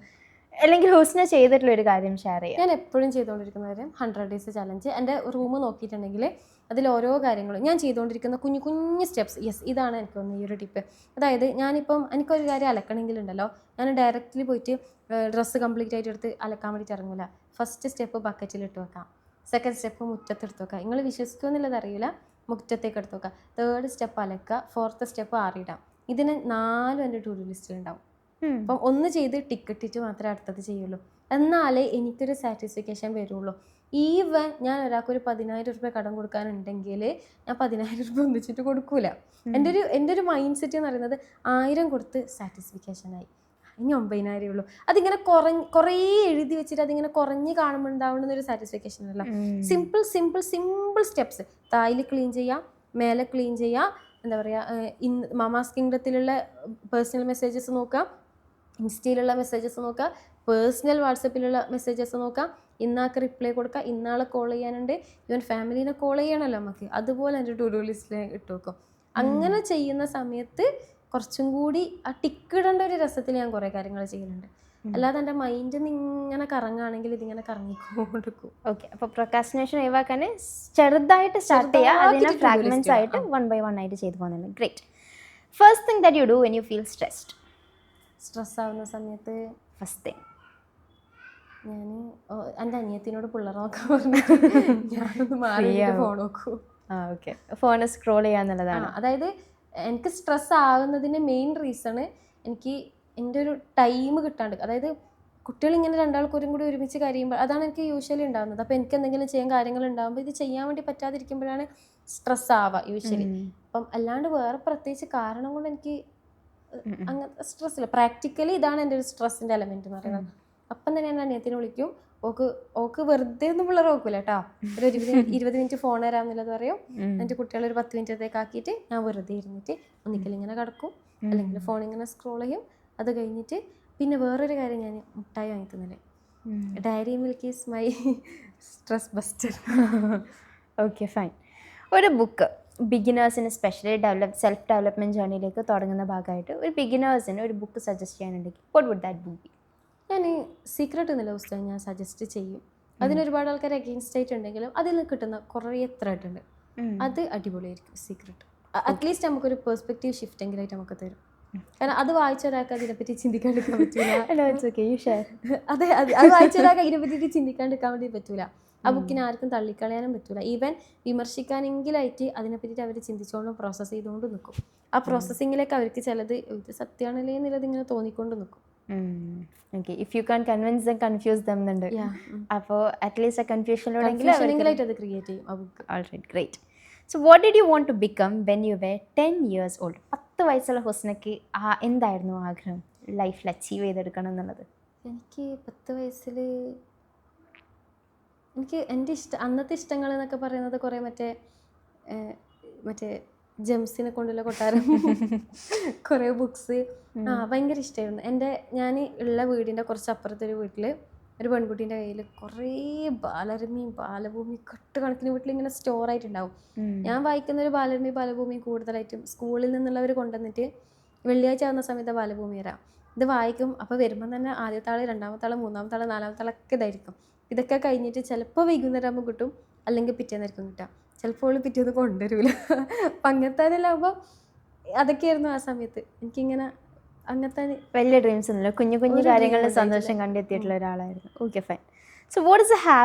S2: അല്ലെങ്കിൽ ഹുസ്ന ചെയ്തിട്ടുള്ള ഒരു കാര്യം ഷെയർ ചെയ്യാം.
S1: ഞാൻ എപ്പോഴും ചെയ്തുകൊണ്ടിരിക്കുന്ന കാര്യം 100 ഡേയ്സ് ചലഞ്ച്. എൻ്റെ റൂം നോക്കിയിട്ടുണ്ടെങ്കിൽ അതിൽ ഓരോ കാര്യങ്ങളും ഞാൻ ചെയ്തുകൊണ്ടിരിക്കുന്ന കുഞ്ഞു കുഞ്ഞു സ്റ്റെപ്സ്. യെസ്, ഇതാണ് എനിക്ക് തോന്നുന്നത് ഈ ഒരു ടിപ്പ്. അതായത് ഞാനിപ്പം എനിക്കൊരു കാര്യം അലക്കണമെങ്കിലുണ്ടല്ലോ, ഞാൻ ഡയറക്റ്റ്ലി പോയിട്ട് ഡ്രസ്സ് കംപ്ലീറ്റ് ആയിട്ട് എടുത്ത് അലക്കാൻ വേണ്ടിയിട്ട് ഇറങ്ങില്ല. ഫസ്റ്റ് സ്റ്റെപ്പ് ബക്കറ്റിലിട്ട് വെക്കാം, സെക്കൻഡ് സ്റ്റെപ്പ് മുറ്റത്തെടുത്ത് വെക്കാം. നിങ്ങൾ വിശ്വസിക്കുമെന്നുള്ളത് അറിയില്ല, മുറ്റത്തേക്ക് എടുത്ത് വെക്കാം. തേർഡ് സ്റ്റെപ്പ് അലക്കുക, ഫോർത്ത് സ്റ്റെപ്പ് ആറിയിടാം. ഇതിന് 4 എൻ്റെ ടു ഡു ലിസ്റ്റിലുണ്ടാവും. അപ്പം ഒന്ന് ചെയ്ത് ടിക്കറ്റിട്ട് മാത്രമേ അടുത്തത് ചെയ്യുള്ളൂ. എന്നാലേ എനിക്കൊരു സാറ്റിസ്ഫിക്കേഷൻ വരുള്ളൂ. ഈവൻ ഞാൻ ഒരാൾക്ക് ഒരു 10,000 രൂപ കടം കൊടുക്കാനുണ്ടെങ്കിൽ ഞാൻ 10,000 രൂപ ഒന്നിച്ചിട്ട് കൊടുക്കൂല. എൻ്റെ ഒരു മൈൻഡ് സെറ്റ് എന്ന് പറയുന്നത് 1000 കൊടുത്ത് സാറ്റിസ്ഫിക്കേഷനായി, ഇനി 9,000 ഉള്ളൂ. അതിങ്ങനെ കുറേ എഴുതി വെച്ചിട്ട് അതിങ്ങനെ കുറഞ്ഞ് കാണുമ്പോൾ ഉണ്ടാവുന്നൊരു സാറ്റിസ്ഫിക്കേഷൻ അല്ല. Simple simple simple steps. തായിൽ ക്ലീൻ ചെയ്യാം, മേലെ ക്ലീൻ ചെയ്യാം, എന്താ പറയുക, മാമാസ് കിങ്ഡത്തിലുള്ള പേഴ്സണൽ മെസ്സേജസ് നോക്കാം, ഇൻസ്റ്റയിലുള്ള മെസ്സേജസ് നോക്കാം, പേഴ്സണൽ വാട്സപ്പിലുള്ള മെസ്സേജസ് നോക്കാം, ഇന്നാൾക്ക് റിപ്ലൈ കൊടുക്കുക, ഇന്നാളെ കോൾ ചെയ്യാനുണ്ട്, ഈവൻ ഫാമിലീനെ കോൾ ചെയ്യണമല്ലോ നമുക്ക്, അതുപോലെ എൻ്റെ ടു ഡു ലിസ്റ്റിൽ ഇട്ട് വെക്കും. അങ്ങനെ ചെയ്യുന്ന സമയത്ത് കുറച്ചും കൂടി ആ ടിക്കിടേണ്ട ഒരു രസത്തിൽ ഞാൻ കുറേ കാര്യങ്ങൾ ചെയ്യുന്നുണ്ട്. അല്ലാതെ എൻ്റെ മൈൻഡിൽ നിന്ന് ഇങ്ങനെ കറങ്ങുകയാണെങ്കിൽ ഇതിങ്ങനെ കറങ്ങിക്കൊണ്ടിരിക്കും.
S2: ഓക്കെ, അപ്പോൾ പ്രൊക്കാസ്റ്റിനേഷൻ ഒഴിവാക്കാൻ ചെറുതായിട്ട് സ്റ്റാർട്ട് ചെയ്യുക, അതിനെ ഫ്രാഗ്മെന്റ്സ് ആയിട്ട് 1 by 1 ആയിട്ട് ചെയ്തു പോകുന്നുണ്ട്. Great. First thing that you do when you feel stressed?
S1: Stress ആവുന്ന സമയത്ത്
S2: ഫസ്റ്റ് തിങ്
S1: ഞാൻ എൻ്റെ അനിയത്തിനോട് പിള്ളേർ നോക്കാൻ പറഞ്ഞു ഞാനൊന്ന് മാറി ഫോൺ നോക്കൂ.
S2: ഓക്കെ, ഫോൺ സ്ക്രോൾ ചെയ്യാന്നുള്ളതാണ്.
S1: അതായത് എനിക്ക് സ്ട്രെസ് ആകുന്നതിൻ്റെ മെയിൻ റീസണ് എനിക്ക് എൻ്റെ ഒരു ടൈം കിട്ടാണ്ട്. അതായത് കുട്ടികൾ ഇങ്ങനെ രണ്ടാൾക്കൊരും കൂടി ഒരുമിച്ച് കഴിയുമ്പോൾ അതാണ് എനിക്ക് യൂഷ്വലി ഉണ്ടാകുന്നത്. അപ്പോൾ എനിക്ക് എന്തെങ്കിലും ചെയ്യാൻ കാര്യങ്ങൾ ഉണ്ടാകുമ്പോൾ ഇത് ചെയ്യാൻ വേണ്ടി പറ്റാതിരിക്കുമ്പോഴാണ് സ്ട്രെസ് ആവുക യൂഷ്വലി. അപ്പം അല്ലാണ്ട് വേറെ പ്രത്യേകിച്ച് കാരണം കൊണ്ട് എനിക്ക് അങ്ങനത്തെ സ്ട്രെസ് ഇല്ല. പ്രാക്ടിക്കലി ഇതാണ് എൻ്റെ ഒരു സ്ട്രെസ്സിൻ്റെ എലമെൻറ്റ് എന്ന് പറയുന്നത്. അപ്പം തന്നെ ഞാൻ അനിയത്തിനെ വിളിക്കും. ഓക്ക് വെറുതെ ഒന്നും പിള്ളേർ നോക്കൂല കേട്ടോ. ഒരു 20 മിനിറ്റ് ഫോൺ തരാമെന്നുള്ളത് പറയും. എൻ്റെ കുട്ടികളെ ഒരു 10 മിനിറ്റത്തേക്ക് ആക്കിയിട്ട് ഞാൻ വെറുതെ ഇരുന്നിട്ട് ഒന്നിക്കൽ ഇങ്ങനെ കിടക്കും, അല്ലെങ്കിൽ ഫോൺ ഇങ്ങനെ സ്ക്രോൾ ചെയ്യും. അത് കഴിഞ്ഞിട്ട് പിന്നെ വേറൊരു കാര്യം, ഞാൻ മുട്ടായി വാങ്ങി തിന്നല്. Dairy Milk is my stress buster.
S2: Okay fine. ഒരു ബുക്ക് ബിഗിനേഴ്സിന് സ്പെഷ്യലി സെൽഫ് ഡെവലപ്മെൻറ്റ് ജേർണിയിലേക്ക് തുടങ്ങുന്ന ഭാഗമായിട്ട് ഒരു ബിഗിനേഴ്സിന് ഒരു ബുക്ക് സജസ്റ്റ് ചെയ്യാനുണ്ടെങ്കിൽ what would that book be?
S1: ഞാൻ സീക്രട്ട് എന്നുള്ള പുസ്തകം ഞാൻ സജസ്റ്റ് ചെയ്യും. അതിനൊരുപാട് ആൾക്കാർ അഗെയിൻസ്റ്റ് ആയിട്ടുണ്ടെങ്കിലും അതിൽ നിന്ന് കിട്ടുന്ന കുറേ ത്രെഡ് ഉണ്ട്. അത് അടിപൊളിയായിരിക്കും സീക്രട്ട്. അറ്റ്ലീസ്റ്റ് നമുക്കൊരു പെർസ്പെക്റ്റീവ് ഷിഫ്റ്റ് എങ്കിലായിട്ട് നമുക്ക് തരും. കാരണം അത് വായിച്ച ഒരാൾക്ക് അതിനെപ്പറ്റി ചിന്തിക്കാണ്ടിരിക്കാൻ പറ്റൂല. അതെ, അത് വായിച്ച ഒരാൾക്ക് അതിനെ പറ്റിയിട്ട് ചിന്തിക്കാണ്ടിരിക്കാൻ വേണ്ടി പറ്റൂല. ആ ബുക്കിനെ ആർക്കും തള്ളിക്കളയാനും പറ്റൂല. ഈവൻ വിമർശിക്കാനെങ്കിലായിട്ട് അതിനെ പറ്റിയിട്ട് അവർ ചിന്തിച്ചുകൊണ്ടും പ്രോസസ്സ് ചെയ്തുകൊണ്ട് നിൽക്കും. ആ പ്രോസസ്സിങ്ങിലേക്ക് അവർക്ക് ചിലത് ഇത് സത്യമാണല്ലേ എന്നുള്ളത് ഇങ്ങനെ തോന്നിക്കൊണ്ട് നിൽക്കും.
S2: Okay, if you can convince them confuse them എന്നുണ്ട്. അപ്പോൾ അറ്റ്ലീസ്റ്റ് ആ
S1: കൺഫ്യൂഷനെങ്കിലായിട്ട് അത് ക്രിയേറ്റ് ചെയ്യും ആ book.
S2: All right, great. So what did you want to become when you were 10 years old? 10 വയസ്സുള്ള ഹുസ്നയ്ക്ക് എന്തായിരുന്നു ആഗ്രഹം ലൈഫിൽ അച്ചീവ് ചെയ്തെടുക്കണം എന്നുള്ളത്?
S1: എനിക്ക് 10 വയസ്സിൽ എനിക്ക് എൻ്റെ അന്നത്തെ ഇഷ്ടങ്ങൾ എന്നൊക്കെ പറയുന്നത് കുറേ മറ്റേ ജെംസിനെ കൊണ്ടുള്ള കൊട്ടാരം, കുറേ ബുക്സ്, ഭയങ്കര ഇഷ്ടമായിരുന്നു. ഞാൻ ഉള്ള വീടിൻ്റെ കുറച്ച് അപ്പുറത്തൊരു വീട്ടിൽ ഒരു പെൺകുട്ടീൻ്റെ കയ്യിൽ കുറേ ബാലരമയും ബാലഭൂമി കണക്കിന് വീട്ടിൽ ഇങ്ങനെ സ്റ്റോർ ആയിട്ടുണ്ടാവും. ഞാൻ വായിക്കുന്ന ഒരു ബാലരമയും ബാലഭൂമിയും കൂടുതലായിട്ടും സ്കൂളിൽ നിന്നുള്ളവർ കൊണ്ടുവന്നിട്ട് വെള്ളിയാഴ്ച ആവുന്ന സമയത്ത് ബാലഭൂമി വരാം, ഇത് വായിക്കും. അപ്പോൾ വരുമ്പം തന്നെ ആദ്യത്തെ ആൾ, രണ്ടാമത്തെ ആൾ, മൂന്നാമത്തെ ആൾ, നാലാമത്തെ ആളൊക്കെ ഇതായിരിക്കും. ഇതൊക്കെ കഴിഞ്ഞിട്ട് ചിലപ്പോൾ വൈകുന്നേരം ആകുമ്പോൾ കിട്ടും, അല്ലെങ്കിൽ പിറ്റേന്നായിരിക്കും കിട്ടുക. ചിലപ്പോൾ പിറ്റേന്ന് കൊണ്ടുവരില്ല. അപ്പം അങ്ങനത്തേലാകുമ്പോൾ അതൊക്കെയായിരുന്നു ആ സമയത്ത് എനിക്കിങ്ങനെ. അങ്ങനത്തെ
S2: വലിയ ഡ്രീംസ് ഒന്നുമില്ല, കുഞ്ഞു കുഞ്ഞു കാര്യങ്ങളിൽ സന്തോഷം കണ്ടെത്തിയിട്ടുള്ള ഒരാളായിരുന്നു. Okay, fine. So what is the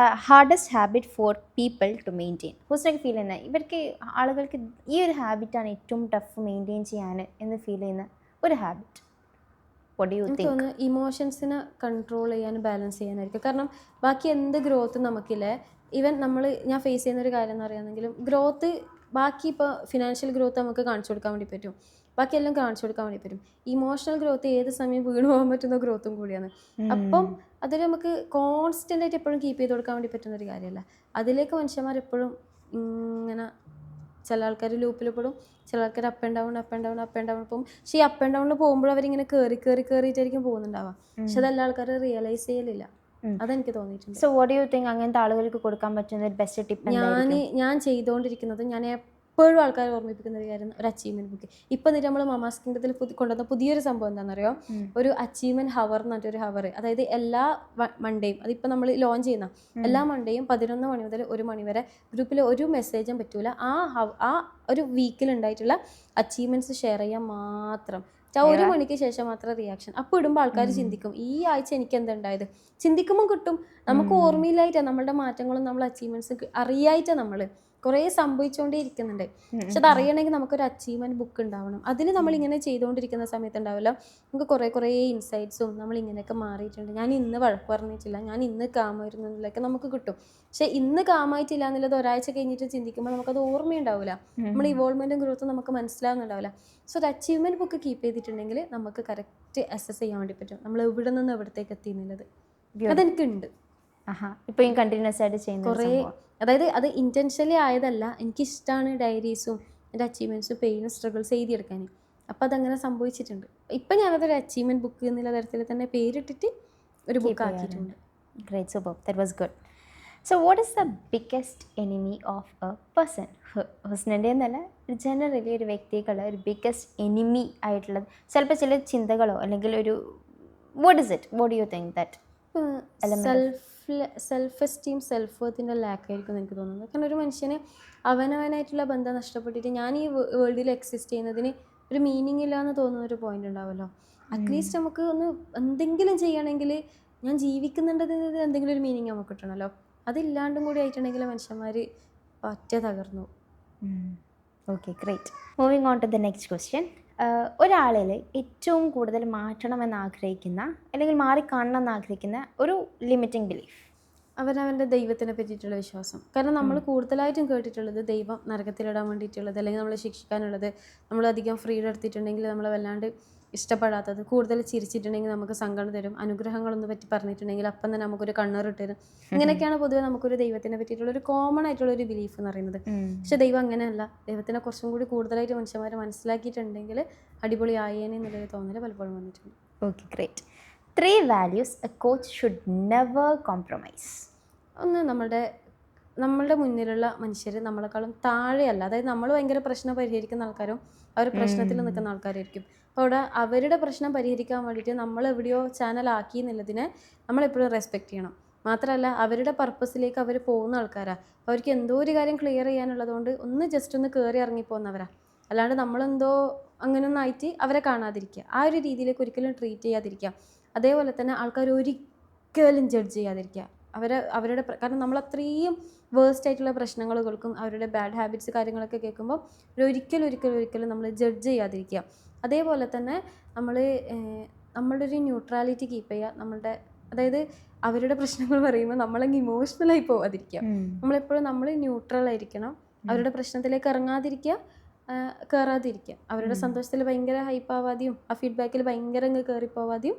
S2: hardest habit for people to maintain? ഹുസ്നയ്ക്ക് ഫീൽ ചെയ്യുന്ന ഇവർക്ക് ആളുകൾക്ക് ഈ ഒരു ഹാബിറ്റാണ് ഏറ്റവും ടഫ് മെയിൻറ്റെയിൻ ചെയ്യാൻ എന്ന് ഫീൽ ചെയ്യുന്ന ഒരു ഹാബിറ്റ്?
S1: എനിക്ക് തോന്നുന്നു ഇമോഷൻസിനെ കൺട്രോൾ ചെയ്യാനും ബാലൻസ് ചെയ്യാനായിരിക്കും. കാരണം ബാക്കി എന്ത് ഗ്രോത്തും നമുക്കില്ലേ, ഈവൻ ഞാൻ ഫേസ് ചെയ്യുന്നൊരു കാര്യം എന്ന് പറയുകയാണെങ്കിലും ഗ്രോത്ത്, ബാക്കി ഇപ്പോൾ ഫിനാൻഷ്യൽ ഗ്രോത്ത് നമുക്ക് കാണിച്ചു കൊടുക്കാൻ വേണ്ടി പറ്റും, ബാക്കിയെല്ലാം കാണിച്ചു കൊടുക്കാൻ വേണ്ടി പറ്റും. ഇമോഷണൽ ഗ്രോത്ത് ഏത് സമയം വീണ് പോകാൻ പറ്റുന്ന ഗ്രോത്തും കൂടിയാണ്. അപ്പം അതൊരു നമുക്ക് കോൺസ്റ്റൻ്റ് ആയിട്ട് എപ്പോഴും കീപ്പ് ചെയ്ത് കൊടുക്കാൻ വേണ്ടി പറ്റുന്നൊരു കാര്യമല്ല. അതിലേക്ക് മനുഷ്യന്മാർ എപ്പോഴും ഇങ്ങനെ, ചില ആൾക്കാർ ലൂപ്പിൽ പെടും, ചില ആൾക്കാർ അപ്പ് ആൻഡ് ഡൗൺ പോകും. പക്ഷേ ഈ അപ്പ് ആൻഡ് ഡൗണിൽ പോകുമ്പോൾ അവരിങ്ങനെ കയറിയിട്ടായിരിക്കും പോകുന്നുണ്ടാവുക. പക്ഷെ അതെല്ലാ ആൾക്കാർ റിയലൈസ് ചെയ്യലില്ല. അതെനിക്ക് തോന്നിയിട്ടുണ്ട്.
S2: സോ വാട്ട് യു തിങ്ക് അങ്ങനത്തെ ആളുകൾക്ക് കൊടുക്കാൻ പറ്റുന്ന ഒരു ബെസ്റ്റ് ടിപ്പ്?
S1: ഞാൻ ചെയ്തുകൊണ്ടിരിക്കുന്നത്, ഞാൻ എപ്പോഴും ആൾക്കാർ ഓർമ്മിപ്പിക്കുന്ന ഒരു കാര്യം, ഒരു അച്ചീവ്മെന്റ് ബുക്ക്. ഇപ്പം എന്നിട്ട് നമ്മൾ മമാസ് കിങ്ഡത്തിൽ കൊണ്ടുവന്ന പുതിയൊരു സംഭവം എന്താണെന്നറിയോ, ഒരു അച്ചീവ്മെന്റ് ഹവർ എന്ന് പറഞ്ഞിട്ടൊരു ഹവർ. അതായത് എല്ലാ മൺഡേയും, അതിപ്പോൾ നമ്മൾ ലോഞ്ച് ചെയ്യുന്ന എല്ലാ മൺഡേയും 11 മണി മുതൽ 1 മണി വരെ ഗ്രൂപ്പിൽ ഒരു മെസ്സേജും പറ്റൂല. ആ ഒരു വീക്കിൽ ഉണ്ടായിട്ടുള്ള അച്ചീവ്മെന്റ്സ് ഷെയർ ചെയ്യാൻ മാത്രം. 1 മണിക്ക് ശേഷം മാത്രം റിയാക്ഷൻ. അപ്പോൾ ഇടുമ്പോൾ ആൾക്കാർ ചിന്തിക്കും ഈ ആഴ്ച എനിക്ക് എന്തുണ്ടായത്, ചിന്തിക്കുമ്പോൾ കിട്ടും. നമുക്ക് ഓർമ്മയില്ലായിട്ടാണ് നമ്മളുടെ മാറ്റങ്ങളും നമ്മൾ അച്ചീവ്മെന്റ്സ് അറിയായിട്ടാണ് നമ്മൾ കുറേ സംഭവിച്ചുകൊണ്ടേ ഇരിക്കുന്നുണ്ട്. പക്ഷെ അത് അറിയണമെങ്കിൽ നമുക്കൊരു അച്ചീവ്മെന്റ് ബുക്ക് ഉണ്ടാവണം. അതിന് നമ്മളിങ്ങനെ ചെയ്തുകൊണ്ടിരിക്കുന്ന സമയത്ത് ഉണ്ടാവില്ല നമുക്ക് കുറേ ഇൻസൈറ്റ്സും, നമ്മൾ ഇങ്ങനെയൊക്കെ മാറിയിട്ടുണ്ട്, ഞാൻ ഇന്ന് വഴക്ക് പറഞ്ഞിട്ടില്ല, ഞാൻ ഇന്ന് കാമായിരുന്നു എന്നുള്ളതൊക്കെ നമുക്ക് കിട്ടും. പക്ഷെ ഇന്ന് കാമായിട്ടില്ല എന്നുള്ളത് ഒരാഴ്ച കഴിഞ്ഞിട്ട് ചിന്തിക്കുമ്പോൾ നമുക്കത് ഓർമ്മയുണ്ടാവില്ല, നമ്മുടെ ഇവോൾവ്മെന്റും ഗ്രോത്തും നമുക്ക് മനസ്സിലാകുന്നുണ്ടാവില്ല. സോ ഒരു അച്ചീവ്മെന്റ് ബുക്ക് കീപ്പ് ചെയ്തിട്ടുണ്ടെങ്കിൽ നമുക്ക് കറക്റ്റ് അസസ് ചെയ്യാൻ വേണ്ടി പറ്റും നമ്മൾ എവിടെ നിന്ന് എവിടത്തേക്ക് എത്തി എന്നുള്ളത്. അതെനിക്കുണ്ട്.
S2: ഇപ്പോൾ കണ്ടിന്യൂസ് ആയിട്ട് ചെയ്യുന്ന
S1: കുറേ, അതായത് അത് ഇൻറ്റൻഷനലി ആയതല്ല, എനിക്കിഷ്ടമാണ് ഡയറീസും എൻ്റെ അച്ചീവ്മെൻറ്റ്സും പെയിനും സ്ട്രഗിൾസ് എഴുതിയെടുക്കാൻ. അപ്പോൾ അതങ്ങനെ സംഭവിച്ചിട്ടുണ്ട്. ഇപ്പം ഞാനതൊരു അച്ചീവ്മെൻറ്റ് ബുക്ക് എന്നുള്ള തരത്തിൽ തന്നെ പേരിട്ടിട്ട് ഒരു ബുക്ക് ആക്കിയിട്ടുണ്ട്.
S2: Great, super, that was good. So what is the biggest enemy of a person? ഹുസ്നൻ്റെ എന്നല്ല, ജനറലി ഒരു വ്യക്തിക്കുള്ള ഒരു ബിഗ്ഗസ്റ്റ് എനിമി ആയിട്ടുള്ളത് ചിലപ്പോൾ ചില ചിന്തകളോ അല്ലെങ്കിൽ ഒരു what is it, what do you think that?
S1: Self esteem, self വർത്തിൻ്റെ ലാക്കായിരിക്കും എനിക്ക് തോന്നുന്നത്. കാരണം ഒരു മനുഷ്യന് അവനവനായിട്ടുള്ള ബന്ധം നഷ്ടപ്പെട്ടിട്ട് ഞാൻ ഈ വേൾഡിൽ എക്സിസ്റ്റ് ചെയ്യുന്നതിന് ഒരു മീനിങ് ഇല്ല എന്ന് തോന്നുന്നൊരു പോയിന്റ് ഉണ്ടാവുമല്ലോ. അറ്റ്ലീസ്റ്റ് നമുക്ക് ഒന്ന് എന്തെങ്കിലും ചെയ്യണമെങ്കിൽ ഞാൻ ജീവിക്കുന്നുണ്ടതിന് എന്തെങ്കിലും ഒരു മീനിങ് നമുക്ക് കിട്ടണമല്ലോ. അതില്ലാണ്ടും കൂടി ആയിട്ടുണ്ടെങ്കിൽ മനുഷ്യന്മാർ പറ്റ തകർന്നു.
S2: Okay, great. Moving on to the next question. ഒരാളിൽ ഏറ്റവും കൂടുതൽ മാറ്റണമെന്ന് ആഗ്രഹിക്കുന്ന അല്ലെങ്കിൽ മാറിക്കാണണം എന്ന് ആഗ്രഹിക്കുന്ന ഒരു ലിമിറ്റിംഗ് ബിലീഫ്?
S1: അവനവൻ്റെ ദൈവത്തിനെ പറ്റിയിട്ടുള്ള വിശ്വാസം. കാരണം നമ്മൾ കൂടുതലായിട്ടും കേട്ടിട്ടുള്ളത് ദൈവം നരകത്തിലിടാൻ വേണ്ടിയിട്ടുള്ളത്, അല്ലെങ്കിൽ നമ്മളെ ശിക്ഷിക്കാനുള്ളത്, നമ്മളധികം ഫ്രീഡം എടുത്തിട്ടുണ്ടെങ്കിൽ നമ്മളെ വല്ലാണ്ട് ഇഷ്ടപ്പെടാത്തത്, കൂടുതൽ ചിരിച്ചിട്ടുണ്ടെങ്കിൽ നമുക്ക് സങ്കടം തരും, അനുഗ്രഹങ്ങളൊന്നും പറ്റി പറഞ്ഞിട്ടുണ്ടെങ്കിൽ അപ്പം തന്നെ നമുക്കൊരു കണ്ണേറിട്ട് തരും. ഇങ്ങനെയൊക്കെയാണ് പൊതുവെ നമുക്കൊരു ദൈവത്തിനെ പറ്റിയിട്ടുള്ള ഒരു കോമൺ ആയിട്ടുള്ള ഒരു ബിലീഫ് എന്ന് പറയുന്നത്. പക്ഷെ ദൈവം അങ്ങനെയല്ല. ദൈവത്തിനെ കുറച്ചും കൂടി കൂടുതലായിട്ട് മനുഷ്യന്മാർ മനസ്സിലാക്കിയിട്ടുണ്ടെങ്കിൽ അടിപൊളിയായേനെ എന്നുള്ളൊരു തോന്നൽ പലപ്പോഴും വന്നിട്ടുണ്ട്.
S2: Okay, great. 3 values a coach should never compromise.
S1: ഒന്ന്, നമ്മളുടെ മുന്നിലുള്ള മനുഷ്യർ നമ്മളെക്കാളും താഴെയല്ല. അതായത് നമ്മൾ ഭയങ്കര പ്രശ്നം പരിഹരിക്കുന്ന ആൾക്കാരും അവർ പ്രശ്നത്തിൽ നിൽക്കുന്ന ആൾക്കാരായിരിക്കും. അപ്പോൾ അവിടെ അവരുടെ പ്രശ്നം പരിഹരിക്കാൻ വേണ്ടിയിട്ട് നമ്മൾ എവിടെയോ ചാനലാക്കി എന്നുള്ളതിനെ നമ്മളെപ്പോഴും റെസ്പെക്റ്റ് ചെയ്യണം. മാത്രമല്ല അവരുടെ പർപ്പസിലേക്ക് അവർ പോകുന്ന ആൾക്കാരാണ്. അവർക്ക് എന്തോ ഒരു കാര്യം ക്ലിയർ ചെയ്യാനുള്ളതുകൊണ്ട് ജസ്റ്റ് ഒന്ന് കയറി ഇറങ്ങിപ്പോകുന്നവരാണ്. അല്ലാണ്ട് നമ്മളെന്തോ അങ്ങനെയൊന്നും ആയിട്ട് അവരെ കാണാതിരിക്കുക, ആ ഒരു രീതിയിലേക്ക് ഒരിക്കലും ട്രീറ്റ് ചെയ്യാതിരിക്കുക. അതേപോലെ തന്നെ ആൾക്കാർ ഒരിക്കലും ജഡ്ജ് ചെയ്യാതിരിക്കുക അവരുടെ കാരണം നമ്മളത്രയും വേഴ്സ്റ്റ് ആയിട്ടുള്ള പ്രശ്നങ്ങൾ കേൾക്കും, അവരുടെ ബാഡ് ഹാബിറ്റ്സ് കാര്യങ്ങളൊക്കെ കേൾക്കുമ്പോൾ ഒരിക്കലും നമ്മൾ ജഡ്ജ് ചെയ്യാതിരിക്കുക. അതേപോലെ തന്നെ നമ്മൾ നമ്മളുടെ ഒരു ന്യൂട്രാലിറ്റി കീപ്പ് ചെയ്യുക. നമ്മളുടെ അതായത് അവരുടെ പ്രശ്നങ്ങൾ പറയുമ്പോൾ നമ്മളങ്ങ് ഇമോഷണലായി പോവാതിരിക്കുക. നമ്മളെപ്പോഴും നമ്മൾ ന്യൂട്രൽ ആയിരിക്കണം. അവരുടെ പ്രശ്നത്തിലേക്ക് ഇറങ്ങാതിരിക്കുക, കയറാതിരിക്കുക. അവരുടെ സന്തോഷത്തിൽ ഭയങ്കര ഹൈപ്പാവാതെയും ആ ഫീഡ്ബാക്കിൽ ഭയങ്കര അങ്ങ് കയറിപ്പോവാതെയും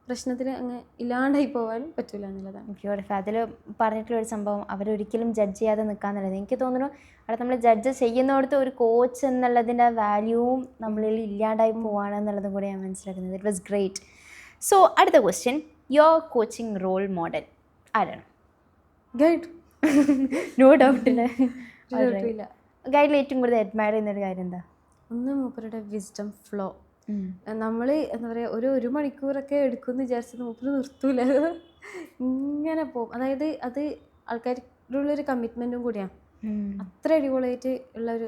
S1: പ്രശ്നത്തിൽ അങ്ങ് ഇല്ലാണ്ടായി പോകാനും പറ്റില്ല എന്നുള്ളതാണ്.
S2: ബ്യൂട്ടിഫുൾ. അതിൽ പറഞ്ഞിട്ടുള്ളൊരു സംഭവം അവരൊരിക്കലും ജഡ്ജ് ചെയ്യാതെ നിൽക്കാന്നുള്ളത്. എനിക്ക് തോന്നുന്നു അവിടെ നമ്മൾ ജഡ്ജ് ചെയ്യുന്നിടത്ത് ഒരു കോച്ച് എന്നുള്ളതിൻ്റെ വാല്യൂവും നമ്മളിൽ ഇല്ലാണ്ടായി പോവാണ് എന്നുള്ളതും കൂടി ഞാൻ മനസ്സിലാക്കുന്നത്. It was great. സോ അടുത്ത question, your coaching role model ആരാണ്?
S1: ഗൈഡ്.
S2: നോ ഡൗട്ടില്ല.
S1: കുഴപ്പമില്ല.
S2: ഗൈഡിൽ ഏറ്റവും കൂടുതൽ അഡ്മയർ ചെയ്യുന്നൊരു കാര്യം എന്താ?
S1: ഒന്ന് മൂപ്പരുടെ വിസ്ഡം ഫ്ലോ. നമ്മൾ എന്താ പറയുക, ഒരു മണിക്കൂറൊക്കെ എടുക്കുമെന്ന് വിചാരിച്ചത് മൂപ്പര് നിർത്തൂല, ഇങ്ങനെ പോകും. അതായത് അത് ആൾക്കാരുള്ളൊരു കമ്മിറ്റ്മെൻറ്റും കൂടിയാണ്. അത്ര അടിപൊളിയായിട്ട് ഉള്ളൊരു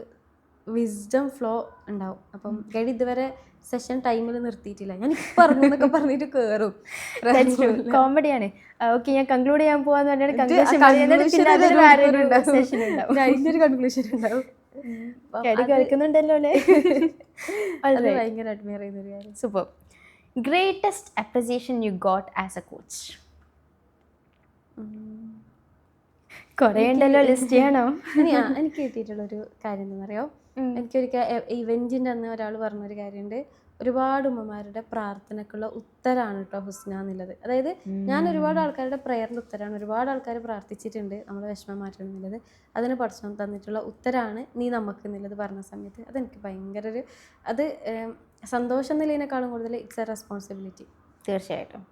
S1: വിസ്ഡം ഫ്ലോ ഉണ്ടാവും. അപ്പം ഗൈഡ് ഇതുവരെ സെഷൻ ടൈമിൽ നിർത്തിയിട്ടില്ല. ഞാൻ ഇപ്പം ഇറങ്ങുന്നൊക്കെ പറഞ്ഞിട്ട് കയറും.
S2: കോമഡിയാണ്. ഓക്കെ, ഞാൻ കൺക്ലൂഡ് ചെയ്യാൻ പോവാന്ന് പറഞ്ഞിട്ട്
S1: കൺക്ലൂഷൻ ഉണ്ടാവും.
S2: കേൾക്കുന്നുണ്ടല്ലോ അല്ലേ?
S1: ഭയങ്കര അഡ്മയർ ചെയ്യുന്നൊരു കാര്യം.
S2: Super. Greatest appreciation you got as A coach? കുറേ ഉണ്ടല്ലോ, ലിസ്റ്റ് ചെയ്യണോ?
S1: എനിക്ക് കിട്ടിയിട്ടുള്ളൊരു കാര്യം എന്താണെന്ന് അറിയാം. എനിക്കൊരിക്കൽ ഇവൻറ്റിൻ്റെ അന്ന് ഒരാൾ പറഞ്ഞൊരു കാര്യമുണ്ട്, ഒരുപാട് ഉമ്മമാരുടെ പ്രാർത്ഥനക്കുള്ള ഉത്തരാണ് കേട്ടോ ഹുസ്ന എന്നുള്ളത്. അതായത് ഞാൻ ഒരുപാട് ആൾക്കാരുടെ പ്രയറിൻ്റെ ഉത്തരമാണ്, ഒരുപാട് ആൾക്കാർ പ്രാർത്ഥിച്ചിട്ടുണ്ട് നമ്മളെ വിഷമം മാറ്റണം എന്നുള്ളത്, അതിന് പഠിച്ചു തന്നിട്ടുള്ള ഉത്തരാണ് നീ നമുക്ക് എന്നുള്ളത് പറഞ്ഞ സമയത്ത് അതെനിക്ക് ഭയങ്കര ഒരു അത് സന്തോഷം എന്നുള്ളതിനേക്കാളും കൂടുതൽ ഇറ്റ്സ് എ റെസ്പോൺസിബിലിറ്റി.
S2: തീർച്ചയായിട്ടും.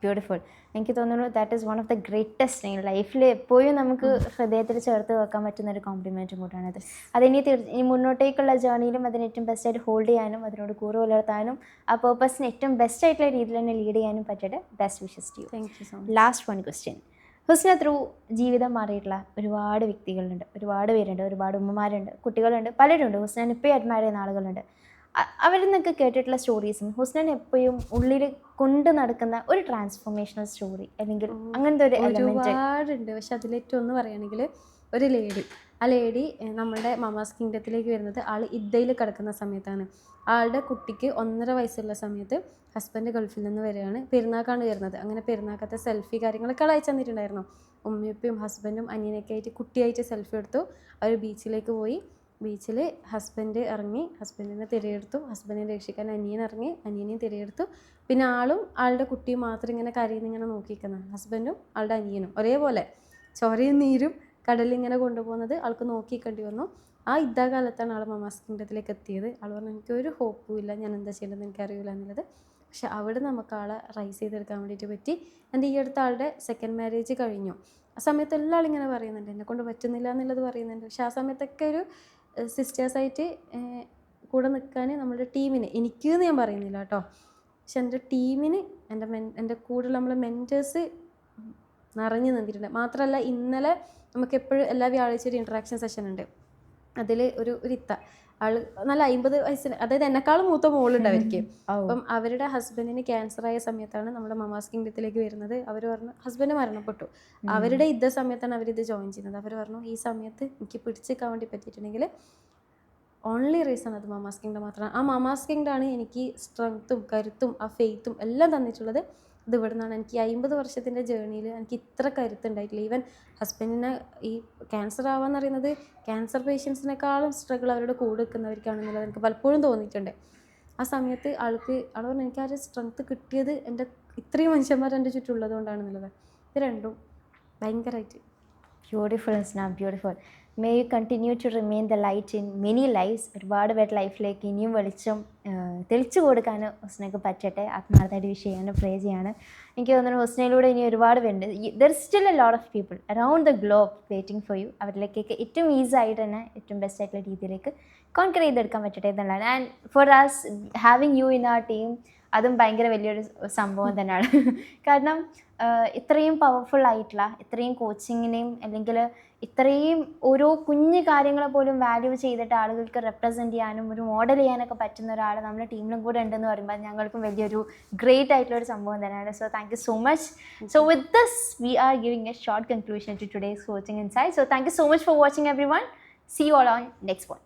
S2: ബ്യൂട്ടിഫുൾ. എനിക്ക് തോന്നുന്നു that is one of the greatest thing ലൈഫിൽ എപ്പോഴും നമുക്ക് ഹൃദയത്തിൽ ചേർത്ത് വെക്കാൻ പറ്റുന്ന ഒരു കോംപ്ലിമെൻറ്റും കൂട്ടാണത്. അതിനി ഇനി മുന്നോട്ടേക്കുള്ള ജേർണിയിലും അതിന് ഏറ്റവും ബെസ്റ്റായിട്ട് ഹോൾഡ് ചെയ്യാനും അതിനോട് കൂറ് പുലർത്താനും ആ പേർപ്പസിന് ഏറ്റവും ബെസ്റ്റ് ആയിട്ടുള്ള രീതിയിൽ തന്നെ ലീഡ് ചെയ്യാനും പറ്റിയിട്ട് best wishes to you.
S1: Thank you so much.
S2: Last one question. Husna through ജീവിതം മാറിയിട്ടുള്ള ഒരുപാട് വ്യക്തികളുണ്ട്, ഒരുപാട് പേരുണ്ട്, ഒരുപാട് ഉമ്മമാരുണ്ട്, കുട്ടികളുണ്ട്, പലരുണ്ട്. ഹുസ്നൻ ഇപ്പോൾ അഡ്മയർ ചെയ്യുന്ന ആളുകളുണ്ട്. അവരിൽ നിന്നൊക്കെ കേട്ടിട്ടുള്ള സ്റ്റോറീസും ഹുസ്നൻ എപ്പോഴും ഉള്ളിൽ കൊണ്ട് നടക്കുന്ന ഒരു ട്രാൻസ്ഫോർമേഷണൽ സ്റ്റോറി അല്ലെങ്കിൽ അങ്ങനത്തെ ഒരു
S1: ഒരുപാടുണ്ട്. പക്ഷെ അതിലേറ്റവും ഒന്ന് പറയുകയാണെങ്കിൽ ഒരു ലേഡി, ആ ലേഡി നമ്മുടെ മമാസ് കിങ്ഡത്തിലേക്ക് വരുന്നത് ആൾ ഇദ്ദയിൽ കിടക്കുന്ന സമയത്താണ്. ആളുടെ കുട്ടിക്ക് 1.5 വയസ്സുള്ള സമയത്ത് ഹസ്ബൻഡ് ഗൾഫിൽ നിന്ന് വരികയാണ്. പെരുന്നാക്കാണ് വരുന്നത്. അങ്ങനെ പെരുന്നാക്കത്തെ സെൽഫി കാര്യങ്ങളൊക്കെ ആൾ അയച്ചു തന്നിട്ടുണ്ടായിരുന്നു. ഉമ്മയും ഹസ്ബൻഡും അനിയനൊക്കെ ആയിട്ട് കുട്ടിയായിട്ട് സെൽഫി എടുത്തു. അവർ ബീച്ചിലേക്ക് പോയി. ബീച്ചിൽ ഹസ്ബൻഡ് ഇറങ്ങി, ഹസ്ബൻഡിനെ തിരയെടുത്തു. ഹസ്ബൻഡിനെ രക്ഷിക്കാൻ അനിയൻ ഇറങ്ങി, അനിയനെയും തിരയെടുത്തു. പിന്നെ ആളും ആളുടെ കുട്ടിയും മാത്രം ഇങ്ങനെ കരയിൽ നിന്ന് ഇങ്ങനെ നോക്കിയിരിക്കുന്നത്. ഹസ്ബൻഡും ആളുടെ അനിയനും ഒരേപോലെ ചോരയും നീരും കടലിങ്ങനെ കൊണ്ടുപോകുന്നത് ആൾക്ക് നോക്കിക്കേണ്ടി വന്നു. ആ കാലത്താണ് ആൾ മമാസ് കിങ്ഡത്തിലേക്ക് എത്തിയത്. ആൾ പറഞ്ഞു എനിക്കൊരു ഹോപ്പും ഇല്ല, ഞാൻ എന്താ ചെയ്യേണ്ടത് എനിക്കറിയില്ല എന്നുള്ളത്. പക്ഷെ അവിടെ നമുക്ക് ആളെ റൈസ് ചെയ്തെടുക്കാൻ വേണ്ടിയിട്ട് പറ്റി. എൻ്റെ ഈ അടുത്ത ആളുടെ സെക്കൻഡ് മാരേജ് കഴിഞ്ഞു. ആ സമയത്ത് എല്ലാ ആളിങ്ങനെ പറയുന്നുണ്ട് എന്നെക്കൊണ്ട് പറ്റുന്നില്ല എന്നുള്ളത് പറയുന്നുണ്ട്. പക്ഷെ ആ സമയത്തൊക്കെ ഒരു സിസ്റ്റേഴ്സായിട്ട് കൂടെ നിൽക്കാൻ നമ്മുടെ ടീമിന്, എനിക്കെന്ന് ഞാൻ പറയുന്നില്ല കേട്ടോ, പക്ഷെ എൻ്റെ ടീമിന് എൻ്റെ കൂടെയുള്ള നമ്മളെ മെൻറ്റേഴ്സ് നിറഞ്ഞു നിന്നിട്ടുണ്ട്. മാത്രമല്ല ഇന്നലെ നമുക്ക് എപ്പോഴും എല്ലാ വ്യാഴാഴ്ച ഒരു ഇൻട്രാക്ഷൻ സെഷൻ ഉണ്ട്. അതിൽ ഒരു ഇത്ത ആൾ നല്ല 50 വയസ്സിന്, അതായത് എന്നെക്കാളും മൂത്ത മോളുണ്ട് അവർക്ക്. അപ്പം അവരുടെ ഹസ്ബൻഡിന് ക്യാൻസർ ആയ സമയത്താണ് നമ്മുടെ മമാസ് കിങ്ഡത്തിലേക്ക് വരുന്നത്. അവർ പറഞ്ഞു ഹസ്ബൻഡ് മരണപ്പെട്ടു. അവരുടെ സമയത്താണ് അവരിത് ജോയിൻ ചെയ്യുന്നത്. അവർ പറഞ്ഞു ഈ സമയത്ത് എനിക്ക് പിടിച്ചേക്കാൻ വേണ്ടി പറ്റിയിട്ടുണ്ടെങ്കിൽ ഓൺലി റീസൺ അത് മമാസ് കിങ്ഡം മാത്രമാണ്. ആ മമാസ് കിങ്ഡമാണ് എനിക്ക് സ്ട്രെങ്ത്തും കരുത്തും ആ ഫെയ്ത്തും എല്ലാം തന്നിട്ടുള്ളത്. ഇത് ഇവിടെ നിന്നാണ്. എനിക്ക് 50 വർഷത്തിൻ്റെ ജേർണിയിൽ എനിക്ക് ഇത്ര കരുത്തുണ്ടായിട്ടില്ല. ഈവൻ ഹസ്ബൻഡിന് ഈ ക്യാൻസർ ആവാന്ന് പറയുന്നത് ക്യാൻസർ പേഷ്യൻസിനേക്കാളും സ്ട്രഗിൾ അവരുടെ കൂടെ നിൽക്കുന്നവർക്കാണെന്നുള്ളത് എനിക്ക് പലപ്പോഴും തോന്നിയിട്ടുണ്ട്. ആ സമയത്ത് ആൾ പറഞ്ഞു എനിക്ക് ആ ഒരു സ്ട്രെങ്ത്ത് കിട്ടിയത് എൻ്റെ ഇത്രയും മനുഷ്യന്മാർ എൻ്റെ ചുറ്റുമുള്ളത് കൊണ്ടാണെന്നുള്ളത്. ഇത് രണ്ടും ഭയങ്കരമായിട്ട്
S2: beautiful Husna, beautiful. May you continue to remain the light in many lives. ഒരുപാട് പേരുടെ ലൈഫിലേക്ക് ഇനിയും വെളിച്ചം തെളിച്ചു കൊടുക്കാൻ ഹുസ്നക്ക് പറ്റട്ടെ. ആത്മാർത്ഥമായിട്ട് വിഷ് ചെയ്യാനും പ്രേ ചെയ്യാണ്. എനിക്ക് തോന്നുന്നു ഹുസ്നയിലൂടെ ഇനി ഒരുപാട് പേരുണ്ട്. There still a lot of people around the globe waiting for you. അവരിലേക്കൊക്കെ ഏറ്റവും ഈസി ആയിട്ട് തന്നെ ഏറ്റവും ബെസ്റ്റ് ആയിട്ടുള്ള രീതിയിലേക്ക് കോൺക്വർ ചെയ്തെടുക്കാൻ പറ്റട്ടെ എന്നുള്ളതാണ്. And for us having you in our team അതും ഭയങ്കര വലിയൊരു സംഭവം തന്നെയാണ്. കാരണം ഇത്രയും പവർഫുൾ ആയിട്ടുള്ള ഇത്രയും കോച്ചിങ്ങിനെയും അല്ലെങ്കിൽ ഇത്രയും ഓരോ കുഞ്ഞു കാര്യങ്ങളെ പോലും വാല്യൂ ചെയ്തിട്ട് ആളുകൾക്ക് റെപ്രസെൻറ്റ് ചെയ്യാനും ഒരു മോഡൽ ചെയ്യാനൊക്കെ പറ്റുന്ന ഒരാൾ നമ്മുടെ ടീമിലും കൂടെ ഉണ്ടെന്ന് പറയുമ്പോൾ ഞങ്ങൾക്കും വലിയൊരു ഗ്രേറ്റ് ആയിട്ടുള്ളൊരു സംഭവം തന്നെയാണ്. So thank you so much. So with this we are giving a short conclusion to today's coaching insight. So thank you so much for watching everyone. See you all on next one.